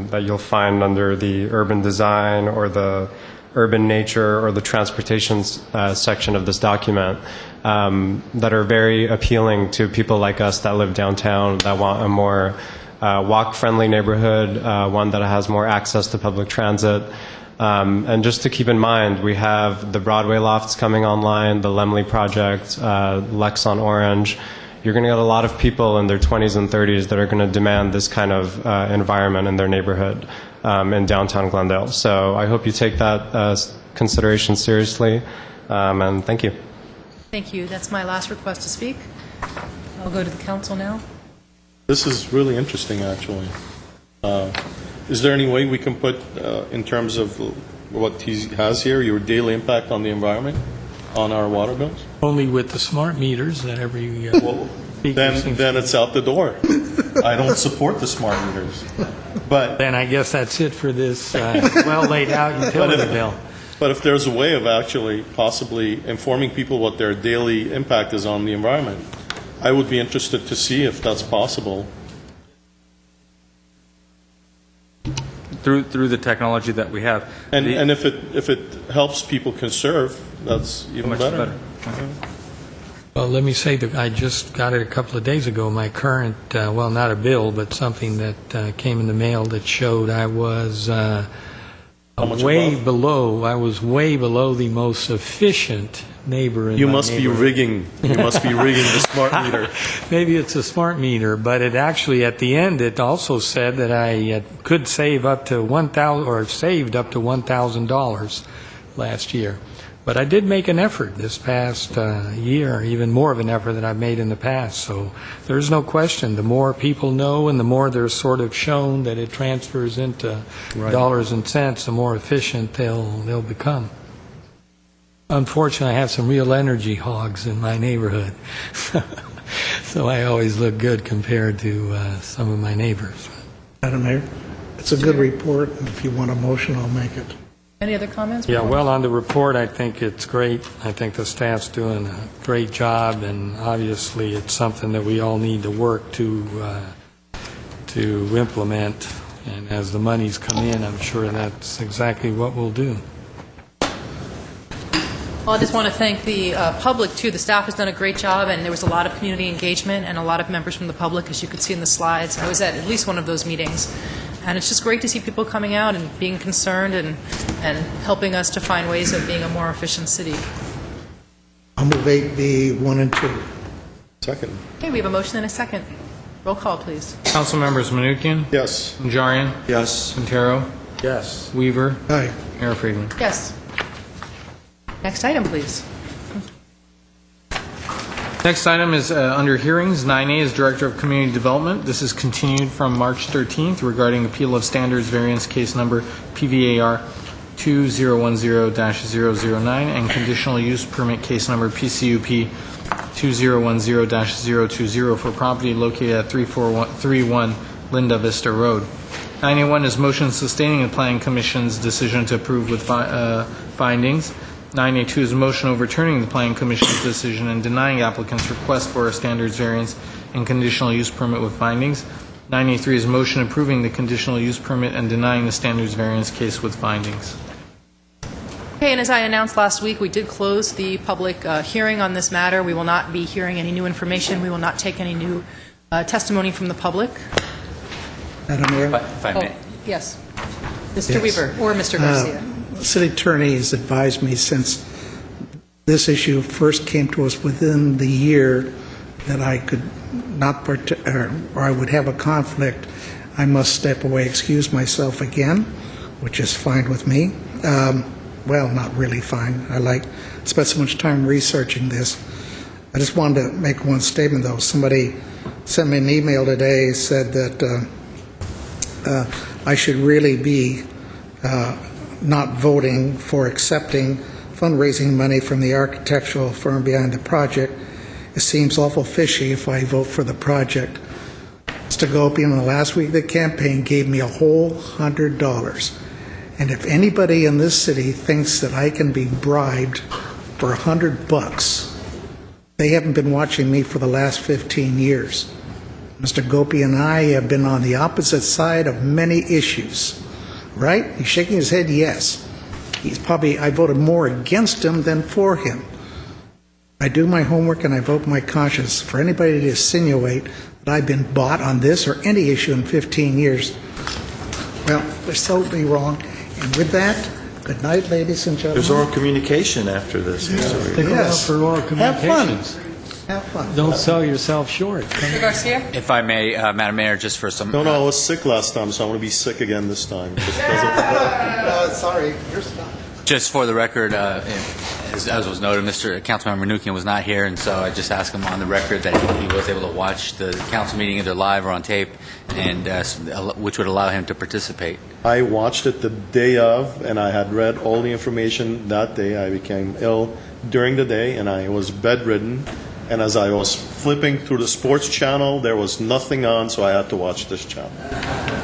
that you'll find under the urban design or the urban nature or the transportation section of this document that are very appealing to people like us that live downtown, that want a more walk-friendly neighborhood, one that has more access to public transit. And just to keep in mind, we have the Broadway lofts coming online, the Lemley project, Lex on Orange. You're going to get a lot of people in their 20s and 30s that are going to demand this kind of environment in their neighborhood in downtown Glendale. So I hope you take that consideration seriously, and thank you. Thank you. That's my last request to speak. I'll go to the council now. This is really interesting, actually. Is there any way we can put, in terms of what he has here, your daily impact on the environment, on our water bills? Only with the smart meters that every... then it's out the door. I don't support the smart meters. But then I guess that's it for this well laid out utility bill. But if there's a way of actually possibly informing people what their daily impact is on the environment, I would be interested to see if that's possible. Through the technology that we have. And if it helps people conserve, that's even much better. Well, let me say that I just got it a couple of days ago, my current, well, not a bill, but something that came in the mail that showed I was way below the most efficient neighbor in You my must be rigging the smart meter. Maybe it's a smart meter, but it actually, at the end, it also said that I could save up to saved up to $1,000 last year. But I did make an effort this past year, even more of an effort than I've made in the past. So there's no question. The more people know and the more they're sort of shown that it transfers into dollars and cents, the more efficient they'll become. Unfortunately, I have some real energy hogs in my neighborhood. So I always look good compared to some of my neighbors. Madam Mayor, it's a good report, and if you want a motion, I'll make it. Any other comments? Yeah, well, on the report, I think it's great. I think the staff's doing a great job, and obviously it's something that we all need to work to implement. And as the monies come in, I'm sure that's exactly what we'll do. Well, I just want to thank the public, too. The staff has done a great job, and there was a lot of community engagement and a lot of members from the public, as you could see in the slides. I was at least one of those meetings. And it's just great to see people coming out and being concerned and helping us to find ways of being a more efficient city. I'll move 8B 1 and 2. Second. Okay, we have a motion and a second. Roll call, please. Council members Manukian? Yes. Najarian? Yes. Quintero? Yes. Weaver? Aye. Mayor Friedman? Yes. Next item, please. Next item is under hearings. 9A is Director of Community Development. This is continued from March 13th regarding appeal of standards variance case number PVAR 2010-009 and conditional use permit case number PCUP 2010-020 for property located at 3431 Linda Vista Road. 9A1 is motion sustaining the Planning Commission's decision to approve with findings. 9A2 is a motion overturning the Planning Commission's decision and denying applicants' request for a standards variance and conditional use permit with findings. 9A3 is a motion approving the conditional use permit and denying the standards variance case with findings. Okay, and as I announced last week, we did close the public hearing on this matter. We will not be hearing any new information. We will not take any new testimony from the public. Madam Mayor? If I may. Yes. Mr. Weaver or Mr. Garcia. City Attorney has advised me since this issue first came to us within the year that I could not or I would have a conflict, I must step away, excuse myself again, which is fine with me. Well, not really fine. I spent so much time researching this. I just wanted to make one statement, though. Somebody sent me an email today, said that I should really be not voting for accepting fundraising money from the architectural firm behind the project. It seems awful fishy if I vote for the project. Mr. Gopi, in the last week of the campaign, gave me a whole $100. And if anybody in this city thinks that I can be bribed for $100, they haven't been watching me for the last 15 years. Mr. Gopi and I have been on the opposite side of many issues. Right? He's shaking his head, yes. I voted more against him than for him. I do my homework and I vote my conscience. For anybody to insinuate that I've been bought on this or any issue in 15 years, well, they're totally wrong. And with that, good night, ladies and gentlemen. There's oral communication after this. Stick around for oral communications. Have fun. Don't sell yourself short. Mr. Garcia? If I may, Madam Mayor, just for some... No, I was sick last time, so I'm going to be sick again this time. Sorry, you're stuck. Just for the record, as was noted, Councilmember Nukian was not here, and so I just asked him on the record that he was able to watch the council meeting either live or on tape, and which would allow him to participate. I watched it the day of, and I had read all the information that day. I became ill during the day, and I was bedridden. And as I was flipping through the sports channel, there was nothing on, so I had to watch this channel.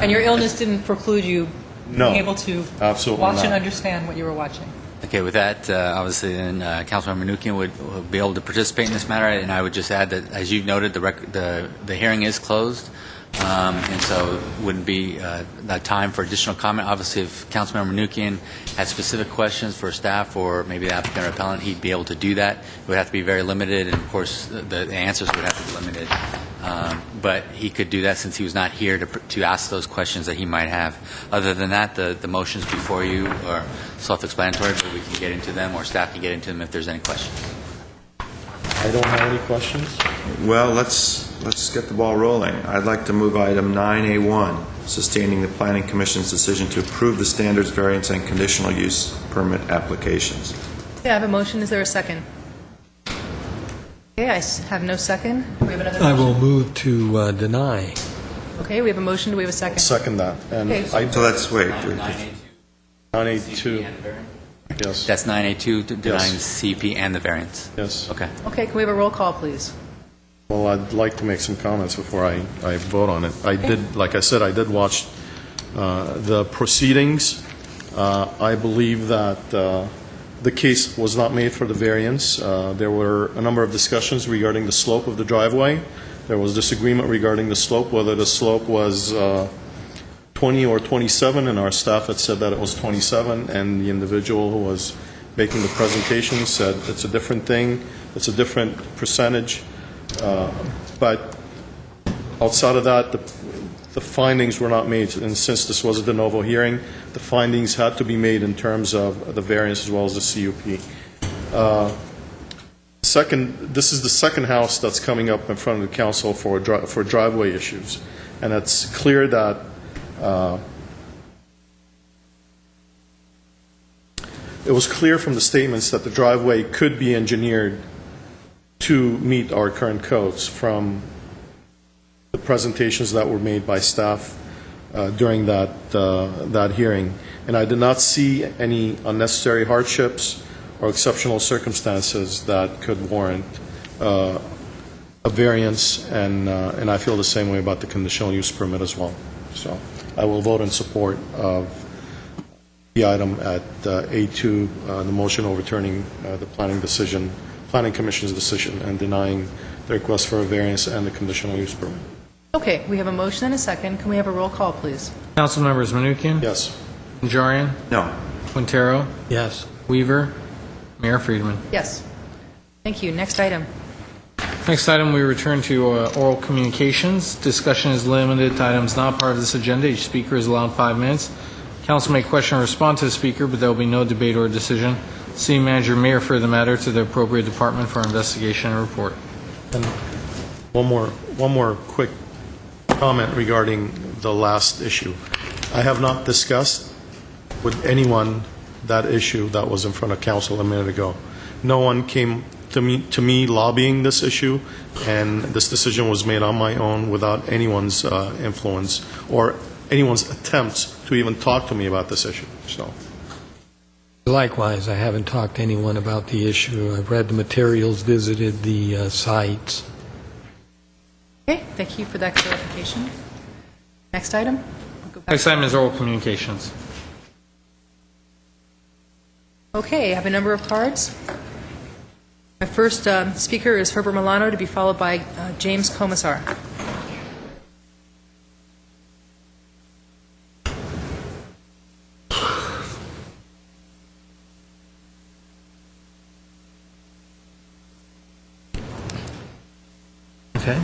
And your illness didn't preclude you No, being able to absolutely watch not. and understand what you were watching? Okay, with that, obviously, then Councilmember Nukian would be able to participate in this matter, and I would just add that, as you noted, the hearing is closed, and so wouldn't be that time for additional comment. Obviously, if Councilmember Nukian had specific questions for staff or maybe the applicant or appellant, he'd be able to do that. It would have to be very limited, and of course, the answers would have to be limited. But he could do that since he was not here to ask those questions that he might have. Other than that, the motions before you are self-explanatory, but we can get into them, or staff can get into them if there's any questions. I don't have any questions. Well, let's get the ball rolling. I'd like to move item 9A1, sustaining the Planning Commission's decision to approve the standards variance and conditional use permit applications. Okay, I have a motion. Is there a second? Okay, I have no second. Do we have another I motion? will move to deny. Okay, we have a motion. Do we have a second? Second that. And Okay. So let's wait. 982. Yes. That's 9A2, denying Yes. the CP and the variance. Yes. Okay. Okay, can we have a roll call, please? Well, I'd like to make some comments before I vote on it. I did, like I said, I did watch the proceedings. I believe that the case was not made for the variance. There were a number of discussions regarding the slope of the driveway. There was disagreement regarding the slope, whether the slope was 20 or 27, and our staff had said that it was 27, and the individual who was making the presentation said it's a different thing, it's a different percentage. But outside of that, the findings were not made, and since this was a de novo hearing, the findings had to be made in terms of the variance as well as the CUP. This is the second house that's coming up in front of the council for driveway issues, and it's clear that it was clear from the statements that the driveway could be engineered to meet our current codes from the presentations that were made by staff during that hearing. And I did not see any unnecessary hardships or exceptional circumstances that could warrant a variance, and I feel the same way about the conditional use permit as well. So I will vote in support of the item at A2, the motion overturning the Planning Commission's decision and denying the request for a variance and the conditional use permit. Okay, we have a motion and a second. Can we have a roll call, please? Council members Manukian? Yes. Najarian? No. Quintero? Yes. Weaver? Mayor Friedman? Yes. Thank you. Next item. Next item, we return to oral communications. Discussion is limited to items not part of this agenda. Each speaker is allowed 5 minutes. Council may question or respond to the speaker, but there will be no debate or decision. City manager may refer the matter to the appropriate department for investigation and report. And One more quick comment regarding the last issue. I have not discussed with anyone that issue that was in front of council a minute ago. No one came to me lobbying this issue, and this decision was made on my own without anyone's influence or anyone's attempts to even talk to me about this issue. So. Likewise, I haven't talked to anyone about the issue. I've read the materials, visited the sites. Okay, thank you for that clarification. Next item? We'll go back. Next item is oral communications. Okay, I have a number of cards. My first speaker is Herbert Milano, to be followed by James Comisar. Okay.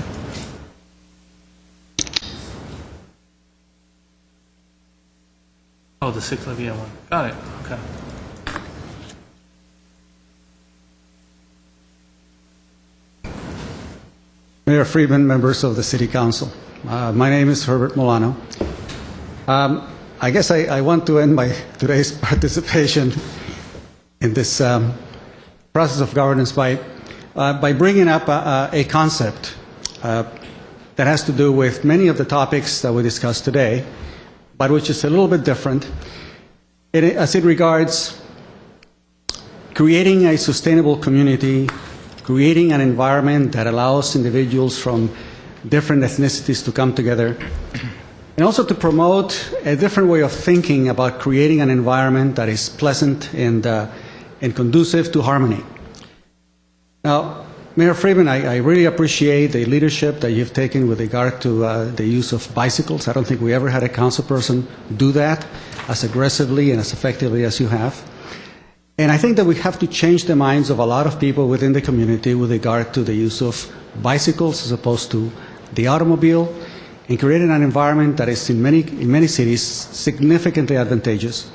Oh, the 6 Livia one. Got it. Okay. Mayor Friedman, members of the City Council. My name is Herbert Milano. I guess I want to end my today's participation in this process of governance by bringing up a concept that has to do with many of the topics that we discussed today, but which is a little bit different as it regards creating a sustainable community, creating an environment that allows individuals from different ethnicities to come together, and also to promote a different way of thinking about creating an environment that is pleasant and conducive to harmony. Now, Mayor Friedman, I really appreciate the leadership that you've taken with regard to the use of bicycles. I don't think we ever had a council person do that as aggressively and as effectively as you have. And I think that we have to change the minds of a lot of people within the community with regard to the use of bicycles as opposed to the automobile, and creating an environment that is in many cities significantly advantageous.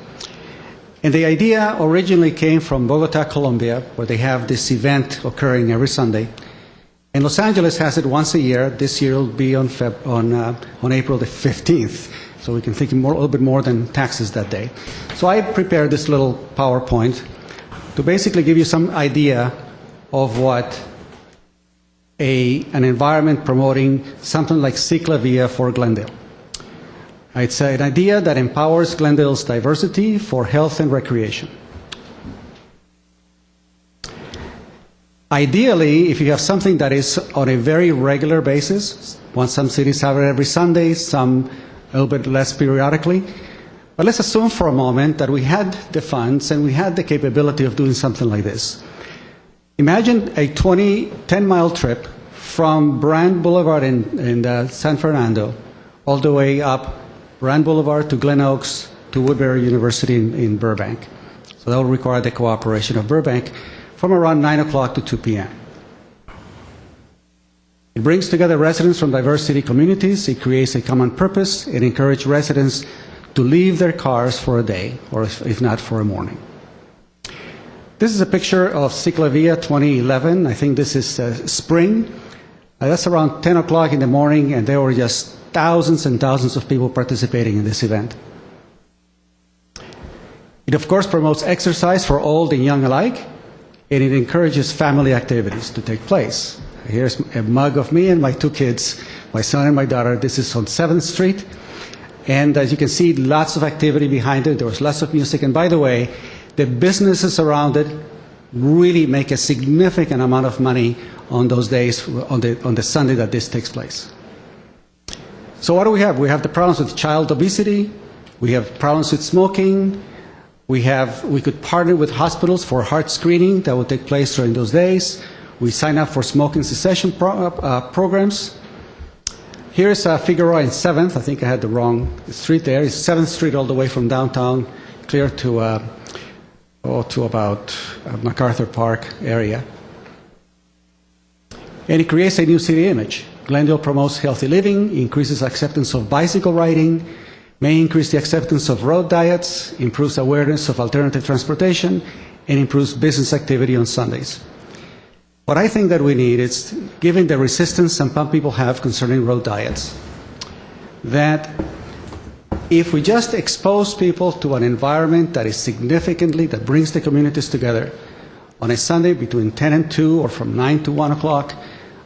And the idea originally came from Bogota, Colombia, where they have this event occurring every Sunday. And Los Angeles has it once a year. This year it will be on April the 15th. So we can think a little bit more than taxes that day. So I prepared this little PowerPoint to basically give you some idea of what an environment promoting something like Ciclavia for Glendale. It's an idea that empowers Glendale's diversity for health and recreation. Ideally, if you have something that is on a very regular basis, some cities have it every Sunday, some a little bit less periodically, but let's assume for a moment that we had the funds and we had the capability of doing something like this. Imagine a 10-mile trip from Brand Boulevard in San Fernando all the way up Brand Boulevard to Glen Oaks to Woodbury University in Burbank. So that will require the cooperation of Burbank from around 9 o'clock to 2 p.m. It brings together residents from diverse city communities. It creates a common purpose. It encourages residents to leave their cars for a day, or if not, for a morning. This is a picture of Ciclavia 2011. I think this is spring. That's around 10 o'clock in the morning, and there were just thousands and thousands of people participating in this event. It, of course, promotes exercise for old and young alike, and it encourages family activities to take place. Here's a mug of me and my two kids, my son and my daughter. This is on 7th Street. And as you can see, lots of activity behind it. There was lots of music. And by the way, the businesses around it really make a significant amount of money on those days, on the Sunday that this takes place. So what do we have? We have the problems with child obesity. We have problems with smoking. We could partner with hospitals for heart screening that will take place during those days. We sign up for smoking cessation programs. Here's Figueroa in 7th. I think I had the wrong street there. It's 7th Street all the way from downtown clear to about MacArthur Park area. And it creates a new city image. Glendale promotes healthy living, increases acceptance of bicycle riding, may increase the acceptance of road diets, improves awareness of alternative transportation, and improves business activity on Sundays. What I think that we need is, given the resistance some people have concerning road diets, that if we just expose people to an environment that is significantly, that brings the communities together on a Sunday between 10 and 2 or from 9 to 1 o'clock,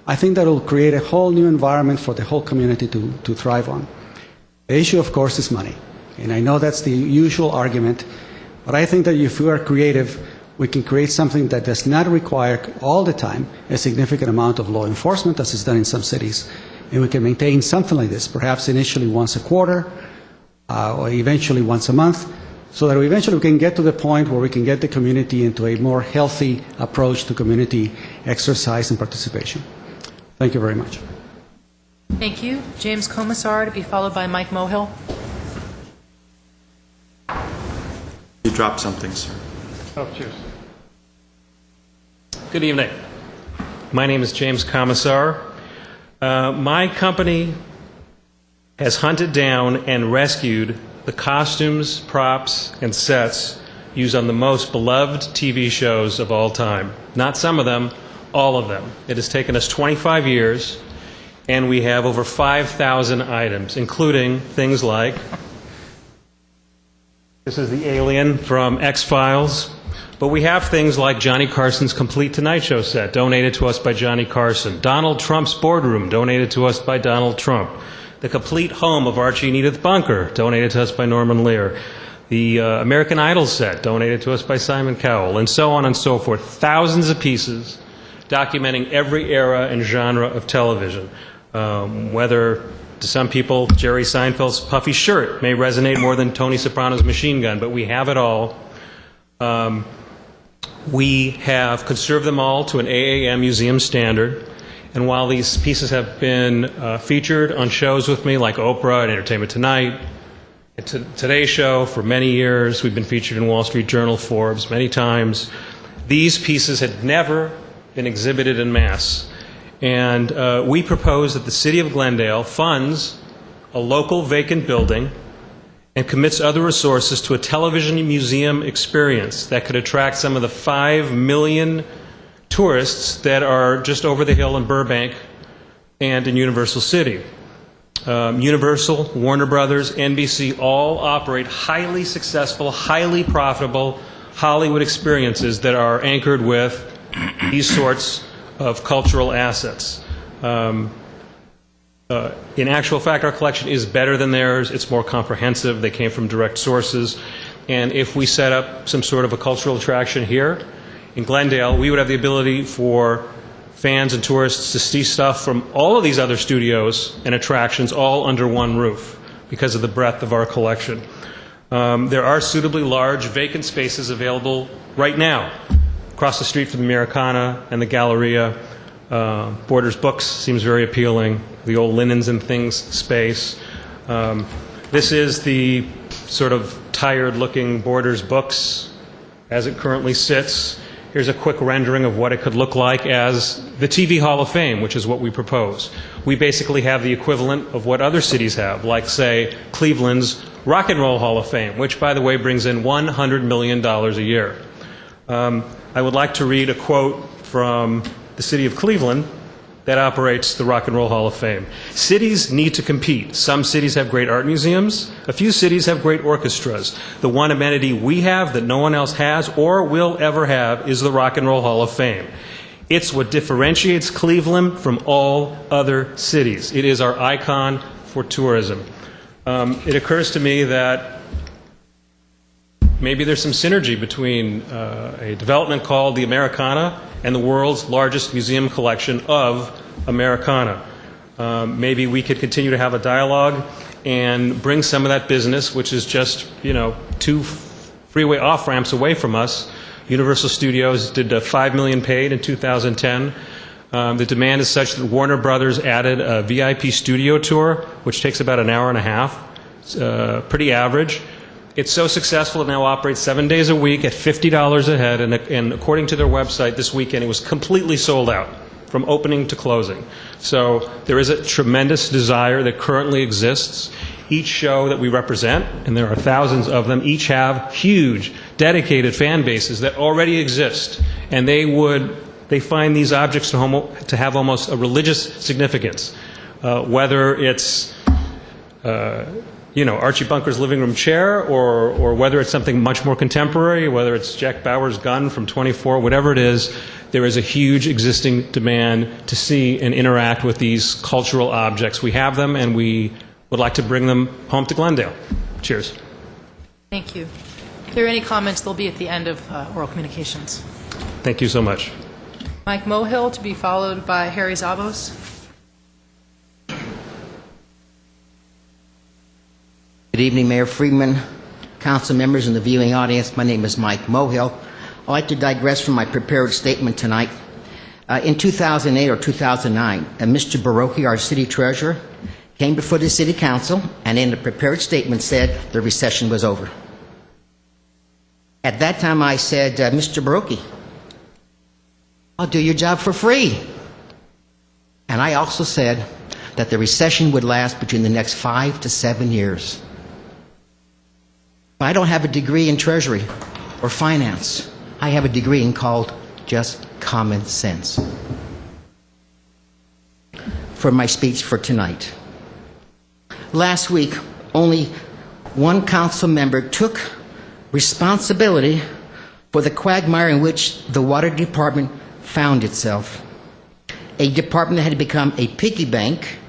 I think that will create a whole new environment for the whole community to thrive on. The issue, of course, is money. And I know that's the usual argument, but I think that if we are creative, we can create something that does not require all the time a significant amount of law enforcement, as is done in some cities. And we can maintain something like this, perhaps initially once a quarter, or eventually once a month, so that we eventually can get to the point where we can get the community into a more healthy approach to community exercise and participation. Thank you very much. Thank you. James Commissar, to be followed by Mike Mohill. You dropped something, sir. Oh, cheers. Good evening. My name is James Commissar. My company has hunted down and rescued the costumes, props, and sets used on the most beloved TV shows of all time. Not some of them, all of them. It has taken us 25 years, and we have over 5,000 items, including things like, this is the alien from X-Files, but we have things like Johnny Carson's Complete Tonight Show set, donated to us by Johnny Carson. Donald Trump's Boardroom, donated to us by Donald Trump. The Complete Home of Archie and Edith Bunker, donated to us by Norman Lear. The American Idol set, donated to us by Simon Cowell, and so on and so forth. Thousands of pieces documenting every era and genre of television. Whether to some people Jerry Seinfeld's puffy shirt may resonate more than Tony Soprano's machine gun, but we have it all. We have conserved them all to an AAM museum standard. And while these pieces have been featured on shows with me, like Oprah and Entertainment Tonight, and Today's Show for many years, we've been featured in Wall Street Journal, Forbes many times, these pieces had never been exhibited en masse. And we propose that the City of Glendale funds a local vacant building and commits other resources to a television museum experience that could attract some of the 5 million tourists that are just over the hill in Burbank and in Universal City. Universal, Warner Brothers, NBC all operate highly successful, highly profitable Hollywood experiences that are anchored with these sorts of cultural assets. In actual fact, our collection is better than theirs. It's more comprehensive. They came from direct sources. And if we set up some sort of a cultural attraction here in Glendale, we would have the ability for fans and tourists to see stuff from all of these other studios and attractions all under one roof because of the breadth of our collection. There are suitably large vacant spaces available right now across the street from the Americana and the Galleria. Borders Books seems very appealing. The old Linens and Things space. This is the sort of tired-looking Borders Books as it currently sits. Here's a quick rendering of what it could look like as the TV Hall of Fame, which is what we propose. We basically have the equivalent of what other cities have, like, say, Cleveland's Rock and Roll Hall of Fame, which, by the way, brings in $100 million a year. I would like to read a quote from the city of Cleveland that operates the Rock and Roll Hall of Fame. Cities need to compete. Some cities have great art museums. A few cities have great orchestras. The one amenity we have that no one else has or will ever have is the Rock and Roll Hall of Fame. It's what differentiates Cleveland from all other cities. It is our icon for tourism. It occurs to me that maybe there's some synergy between a development called the Americana and the world's largest museum collection of Americana. Maybe we could continue to have a dialogue and bring some of that business, which is just, 2 freeway off-ramps away from us. Universal Studios did $5 million paid in 2010. The demand is such that Warner Brothers added a VIP studio tour, which takes about an hour and a half. It's pretty average. It's so successful it now operates 7 days a week at $50 a head, and according to their website this weekend, it was completely sold out from opening to closing. So there is a tremendous desire that currently exists. Each show that we represent, and there are thousands of them, each have huge, dedicated fan bases that already exist, and they would they find these objects to have almost a religious significance, whether it's Archie Bunker's living room chair, or whether it's something much more contemporary, whether it's Jack Bauer's gun from 24, whatever it is, there is a huge existing demand to see and interact with these cultural objects. We have them, and we would like to bring them home to Glendale. Cheers. Thank you. If there are any comments, they'll be at the end of oral communications. Thank you so much. Mike Mohill, to be followed by Harry Zavos. Good evening, Mayor Friedman, council members, and the viewing audience. My name is Mike Mohill. I'd like to digress from my prepared statement tonight. In 2008 or 2009, Mr. Barocchi, our city treasurer, came before the city council and in a prepared statement said the recession was over. At that time I said, Mr. Barocchi, I'll do your job for free. And I also said that the recession would last between the next 5 to 7 years. I don't have a degree in treasury or finance. I have a degree in called just common sense. For my speech for tonight. Last week, only one council member took responsibility for the quagmire in which the water department found itself. A department that had become a piggy bank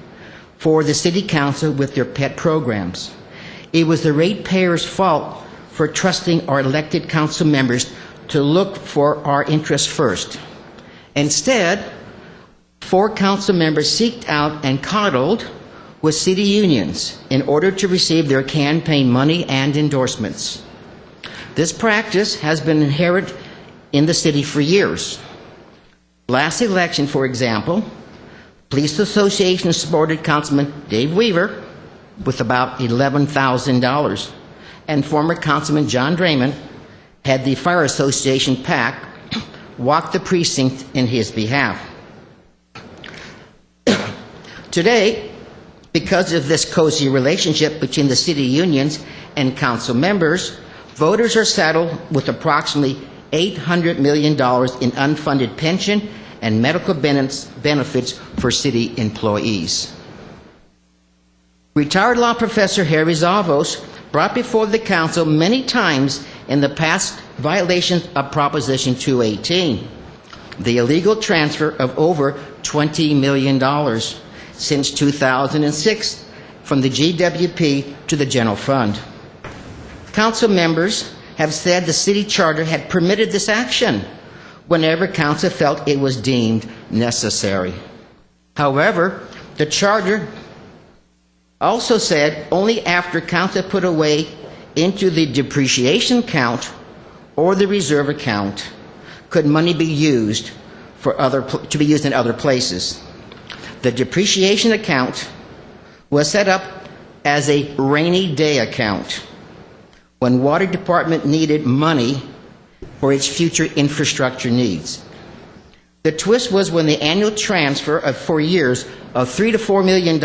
for the city council with their pet programs. It was the ratepayers' fault for trusting our elected council members to look for our interests first. Instead, 4 council members seeked out and coddled with city unions in order to receive their campaign money and endorsements. This practice has been inherent in the city for years. Last election, for example, Police Association supported Councilman Dave Weaver with about $11,000, and former Councilman John Draymond had the Fire Association PAC walk the precinct in his behalf. Today, because of this cozy relationship between the city unions and council members, voters are saddled with approximately $800 million in unfunded pension and medical benefits for city employees. Retired law professor Harry Zavos brought before the council many times in the past violations of Proposition 218, the illegal transfer of over $20 million since 2006 from the GWP to the general fund. Council members have said the city charter had permitted this action whenever council felt it was deemed necessary. However, the charter also said only after council put away into the depreciation account or the reserve account could money be used to be used in other places. The depreciation account was set up as a rainy day account when water department needed money for its future infrastructure needs. The twist was when the annual transfer of 4 years of $3 to $4 million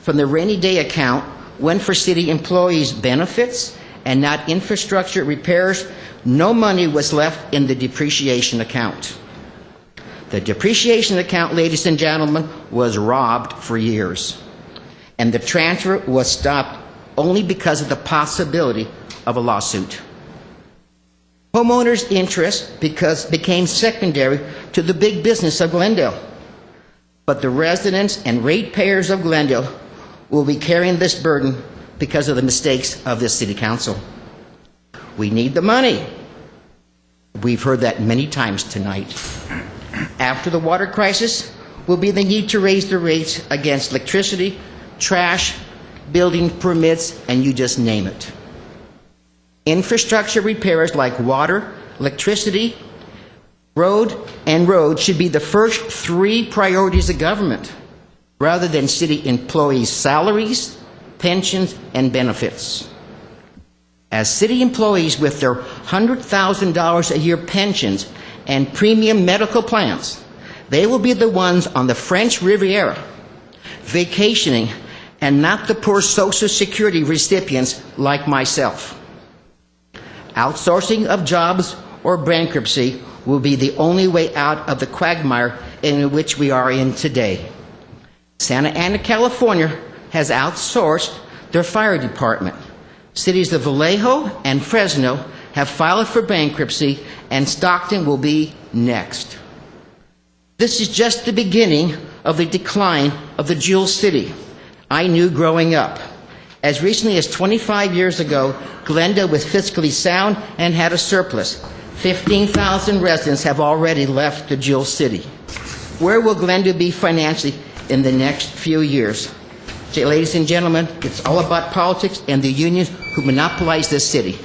from the rainy day account went for city employees' benefits and not infrastructure repairs, no money was left in the depreciation account. The depreciation account, ladies and gentlemen, was robbed for years. And the transfer was stopped only because of the possibility of a lawsuit. Homeowners' interest became secondary to the big business of Glendale. But the residents and ratepayers of Glendale will be carrying this burden because of the mistakes of this city council. We need the money. We've heard that many times tonight. After the water crisis will be the need to raise the rates against electricity, trash, building permits, and you just name it. Infrastructure repairs like water, electricity, road should be the first 3 priorities of government, rather than city employees' salaries, pensions, and benefits. As city employees with their $100,000 a year pensions and premium medical plans, they will be the ones on the French Riviera vacationing, and not the poor Social Security recipients like myself. Outsourcing of jobs or bankruptcy will be the only way out of the quagmire in which we are in today. Santa Ana, California has outsourced their fire department. Cities of Vallejo and Fresno have filed for bankruptcy, and Stockton will be next. This is just the beginning of the decline of the Jewel City I knew growing up. As recently as 25 years ago, Glendale was fiscally sound and had a surplus. 15,000 residents have already left the Jewel City. Where will Glendale be financially in the next few years? Ladies and gentlemen, it's all about politics and the unions who monopolize this city.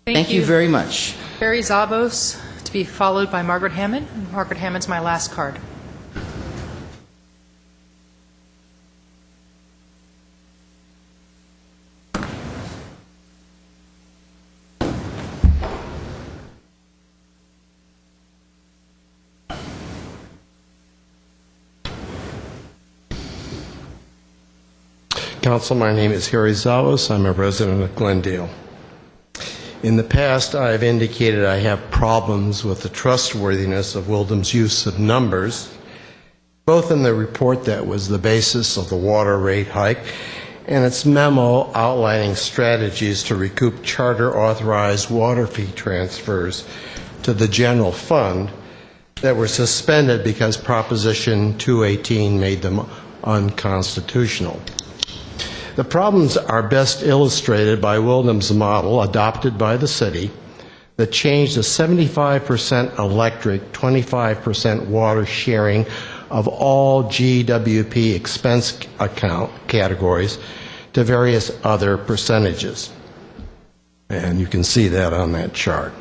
Thank you very much. Barry Zabos, to be followed by Margaret Hammond. Margaret Hammond's my last card. Council, my name is Harry Zavos. I'm a resident of Glendale. In the past, I've indicated I have problems with the trustworthiness of Wildham's use of numbers, both in the report that was the basis of the water rate hike and its memo outlining strategies to recoup charter-authorized water fee transfers to the general fund that were suspended because Proposition 218 made them unconstitutional. The problems are best illustrated by Wildham's model adopted by the city that changed the 75% electric, 25% water sharing of all GWP expense account categories to various other percentages. And you can see that on that chart.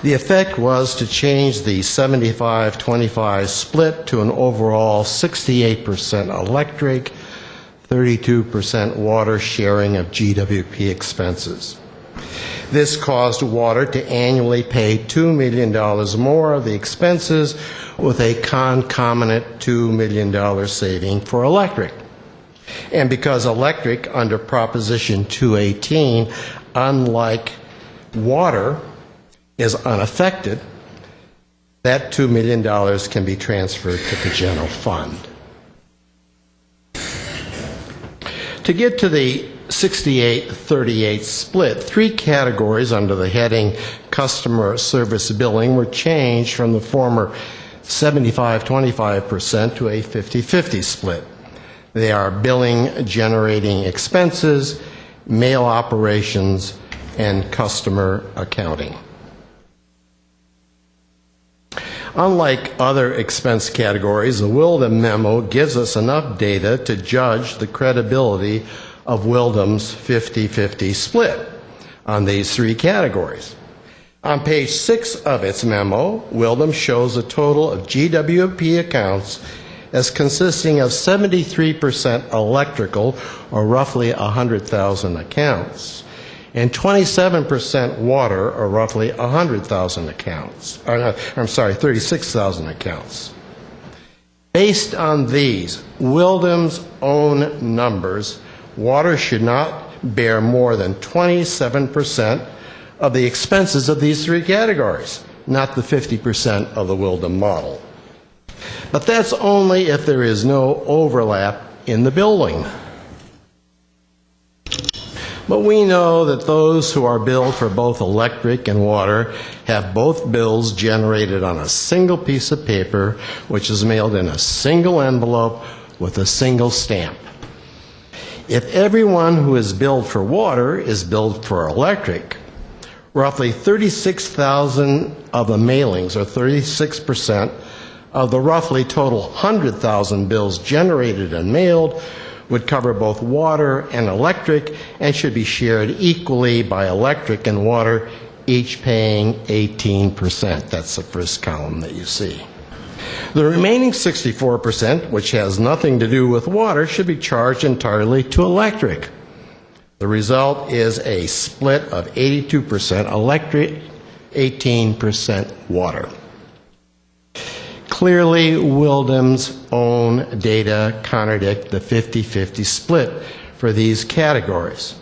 The effect was to change the 75-25 split to an overall 68% electric, 32% water sharing of GWP expenses. This caused water to annually pay $2 million more of the expenses with a concomitant $2 million saving for electric. And because electric under Proposition 218, unlike water, is unaffected, that $2 million can be transferred to the general fund. To get to the 68-38 split, three categories under the heading Customer Service Billing were changed from the former 75-25% to a 50-50 split. They are billing generating expenses, mail operations, and customer accounting. Unlike other expense categories, the Wildham memo gives us enough data to judge the credibility of Wildham's 50-50 split on these three categories. On page 6 of its memo, Wildham shows a total of GWP accounts as consisting of 73% electrical, or roughly 100,000 accounts, and 27% water, or roughly 100,000 accounts. 36,000 accounts. Based on these, Wildham's own numbers, water should not bear more than 27% of the expenses of these three categories, not the 50% of the Wildham model. But that's only if there is no overlap in the billing. But we know that those who are billed for both electric and water have both bills generated on a single piece of paper, which is mailed in a single envelope with a single stamp. If everyone who is billed for water is billed for electric, roughly 36,000 of the mailings, or 36% of the roughly total 100,000 bills generated and mailed, would cover both water and electric and should be shared equally by electric and water, each paying 18%. That's the first column that you see. The remaining 64%, which has nothing to do with water, should be charged entirely to electric. The result is a split of 82% electric, 18% water. Clearly, Wildham's own data contradict the 50-50 split for these categories.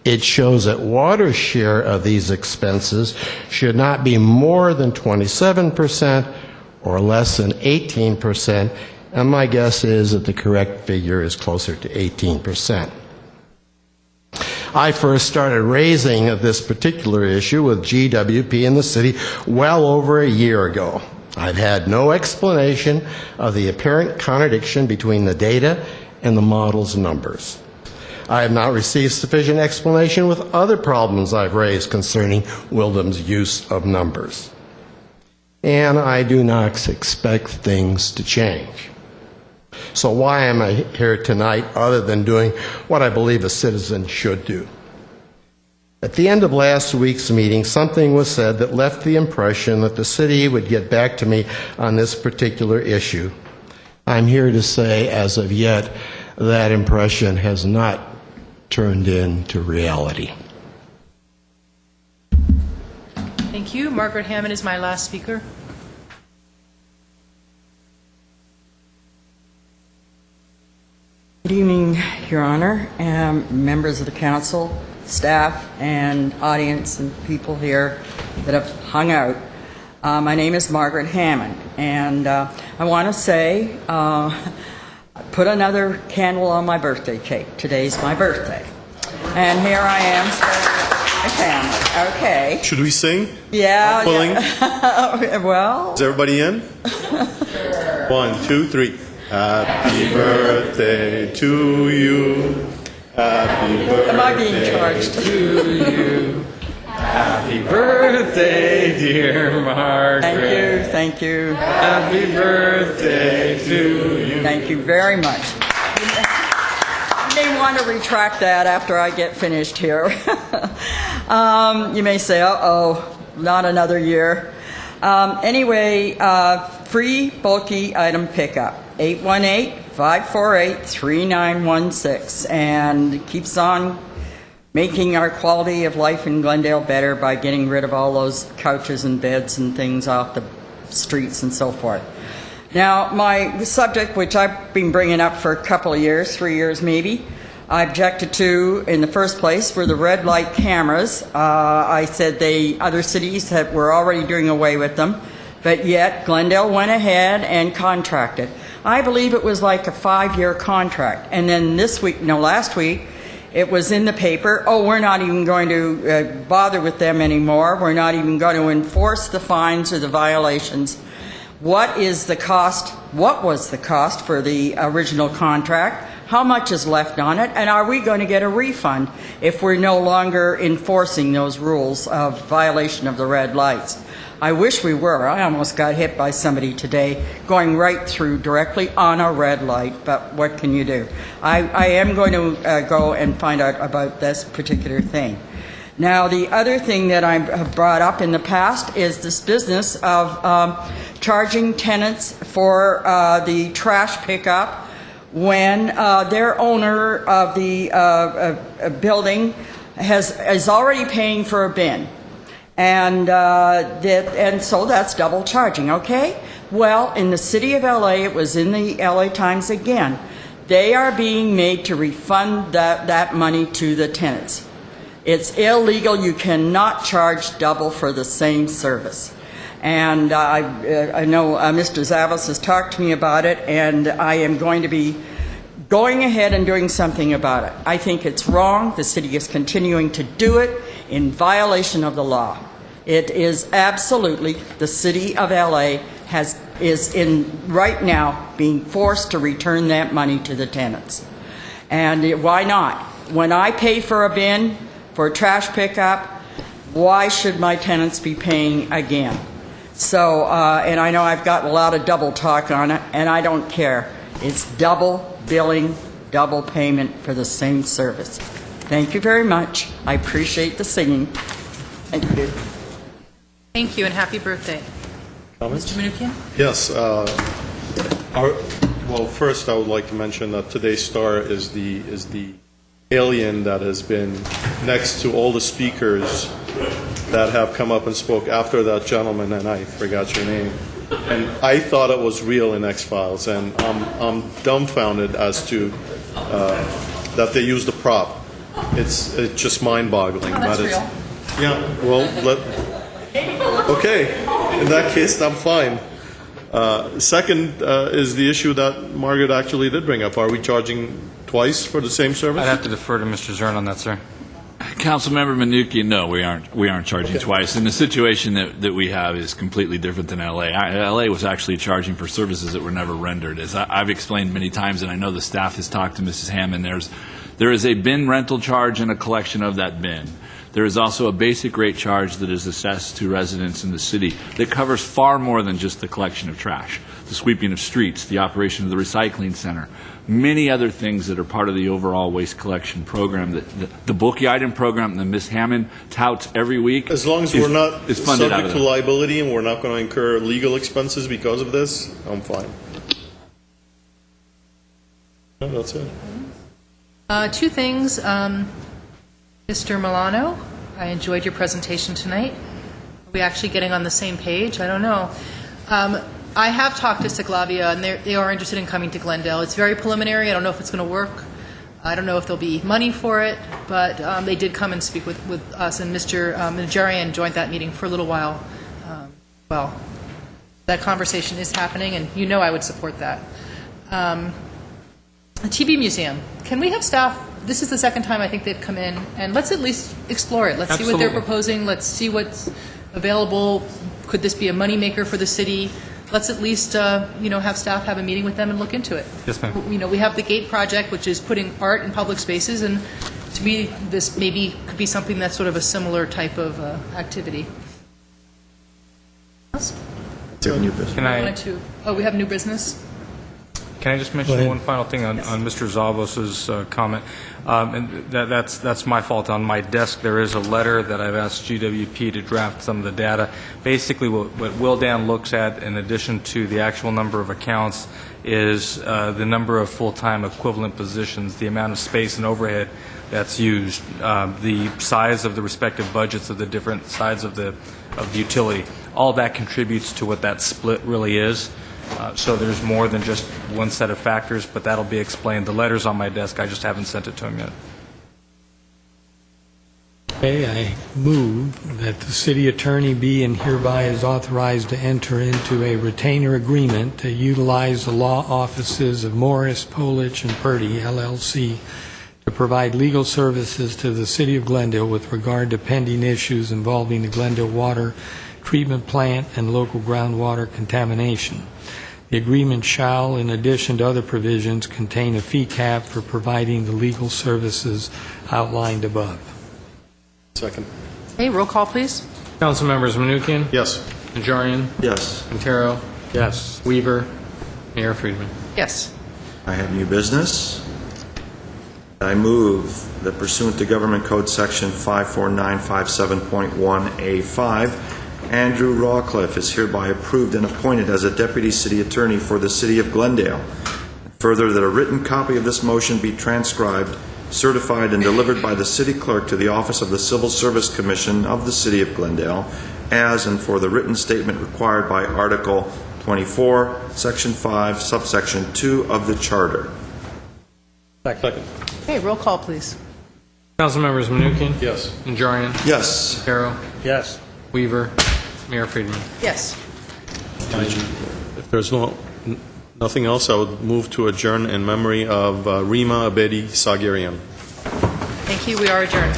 it shows that water's share of these expenses should not be more than 27% or less than 18%, and my guess is that the correct figure is closer to 18%. I first started raising this particular issue with GWP in the city well over a year ago. I've had no explanation of the apparent contradiction between the data and the model's numbers. I have not received sufficient explanation with other problems I've raised concerning Wildham's use of numbers. And I do not expect things to change. So why am I here tonight other than doing what I believe a citizen should do? At the end of last week's meeting, something was said that left the impression that the city would get back to me on this particular issue. I'm here to say, as of yet, that impression has not turned into reality. Thank you. Margaret Hammond is my last speaker. Good evening, Your Honor, members of the council, staff, and audience, and people here that have hung out. My name is Margaret Hammond, and I want to say, put another candle on my birthday cake. Today's my birthday. And here I am, a candle. Okay. Should we sing? Yeah. Pulling? Yeah. Well. Is everybody in? 1, 2, 3. Happy birthday to you. Happy birthday. Am I being charged? To you. Happy birthday, dear Margaret. Thank you. Happy birthday to you. Thank you very much. You may want to retract that after I get finished here. You may say, uh-oh, not another year. Anyway, free bulky item pickup. 818-548-3916, and it keeps on making our quality of life in Glendale better by getting rid of all those couches and beds and things off the streets and so forth. Now, my subject, which I've been bringing up for a couple of years, 3 years maybe, I objected to in the first place were the red light cameras. I said other cities were already doing away with them, but yet Glendale went ahead and contracted. I believe it was like a 5-year contract. And then last week, it was in the paper, we're not even going to bother with them anymore. We're not even going to enforce the fines or the violations. What is the cost? What was the cost for the original contract? How much is left on it? And are we going to get a refund if we're no longer enforcing those rules of violation of the red lights? I wish we were. I almost got hit by somebody today going right through directly on a red light, but what can you do? I am going to go and find out about this particular thing. Now, the other thing that I have brought up in the past is this business of charging tenants for the trash pickup when their owner of the building is already paying for a bin. And so that's double charging, okay? Well, in the city of LA, it was in the LA Times again, they are being made to refund that money to the tenants. It's illegal. You cannot charge double for the same service. And I know Mr. Zavos has talked to me about it, and I am going to be going ahead and doing something about it. I think it's wrong. The city is continuing to do it in violation of the law. It is absolutely, the city of LA is right now being forced to return that money to the tenants. And why not? When I pay for a bin, for a trash pickup, why should my tenants be paying again? So, and I know I've got a lot of double talk on it, and I don't care. It's double billing, double payment for the same service. Thank you very much. I appreciate the singing. Thank you. Thank you, and happy birthday. Comments? Mr. Manukian? Yes. Well, first I would like to mention that today's star is the alien that has been next to all the speakers that have come up and spoke after that gentleman, and I forgot your name. And I thought it was real in X-Files, and I'm dumbfounded as to that they used a prop. It's just mind-boggling. Oh, that's but it's, real. Yeah, well, okay. In that case, I'm fine. Second is the issue that Margaret actually did bring up. Are we charging twice for the same service? I'd have to defer to Mr. Zern on that, sir. Councilmember Manukian, no, we aren't charging twice. And the situation that we have is completely different than LA. LA was actually charging for services that were never rendered. As I've explained many times, and I know the staff has talked to Mrs. Hammond, there is a bin rental charge and a collection of that bin. There is also a basic rate charge that is assessed to residents in the city that covers far more than just the collection of trash, the sweeping of streets, the operation of the recycling center, many other things that are part of the overall waste collection program. The bulky item program that Ms. Hammond touts every week. As long as we're not is funded out subject of to that. liability and we're not going to incur legal expenses because of this, I'm fine. No, that's it. Two things. Mr. Milano, I enjoyed your presentation tonight. Are we actually getting on the same page? I don't know. I have talked to Siglavia, and they are interested in coming to Glendale. It's very preliminary. I don't know if it's going to work. I don't know if there'll be money for it, but they did come and speak with us, and Mr. Najarian joined that meeting for a little while. Well, that conversation is happening, and you know I would support that. The TB Museum. Can we have staff? This is the second time I think they've come in, and let's at least explore it. Let's see what they're proposing. Let's see what's available. Could this be a moneymaker for the city? Let's at least, have staff have a meeting with them and look into it. Yes, ma'am. We have the GATE project, which is putting art in public spaces, and to me, this maybe could be something that's sort of a similar type of activity. Else? New business. We have new business. Can I just mention one final thing on Mr. Zavos's comment? And that's my fault. On my desk, there is a letter that I've asked GWP to draft some of the data. Basically, what Wildan looks at, in addition to the actual number of accounts, is the number of full-time equivalent positions, the amount of space and overhead that's used, the size of the respective budgets of the different sides of the utility. All that contributes to what that split really is. So there's more than just one set of factors, but that'll be explained. The letter's on my desk. I just haven't sent it to him yet. Okay, I move that the city attorney be and hereby is authorized to enter into a retainer agreement to utilize the law offices of Morris, Polich, and Purdy, LLC, to provide legal services to the city of Glendale with regard to pending issues involving the Glendale water treatment plant and local groundwater contamination. The agreement shall, in addition to other provisions, contain a fee cap for providing the legal services outlined above. Second. Okay, roll call, please. Council members Manukian, Yes. Najarian, Yes. Quintero, Yes. Weaver, Mayor Friedman. Yes. I have new business. I move that pursuant to Government Code Section 54957.1A5, Andrew Rawcliffe is hereby approved and appointed as a Deputy City Attorney for the City of Glendale. Further, that a written copy of this motion be transcribed, certified, and delivered by the City Clerk to the Office of the Civil Service Commission of the City of Glendale, as and for the written statement required by Article 24, Section 5, Subsection 2 of the Charter. Second. Okay, roll call, please. Council members Manukian, Yes. Najarian, Yes. Quintero, Yes. Weaver, Mayor Friedman. Yes. If there's nothing else, I would move to adjourn in memory of Rima Abedi Sagirian. Thank you. We are adjourned.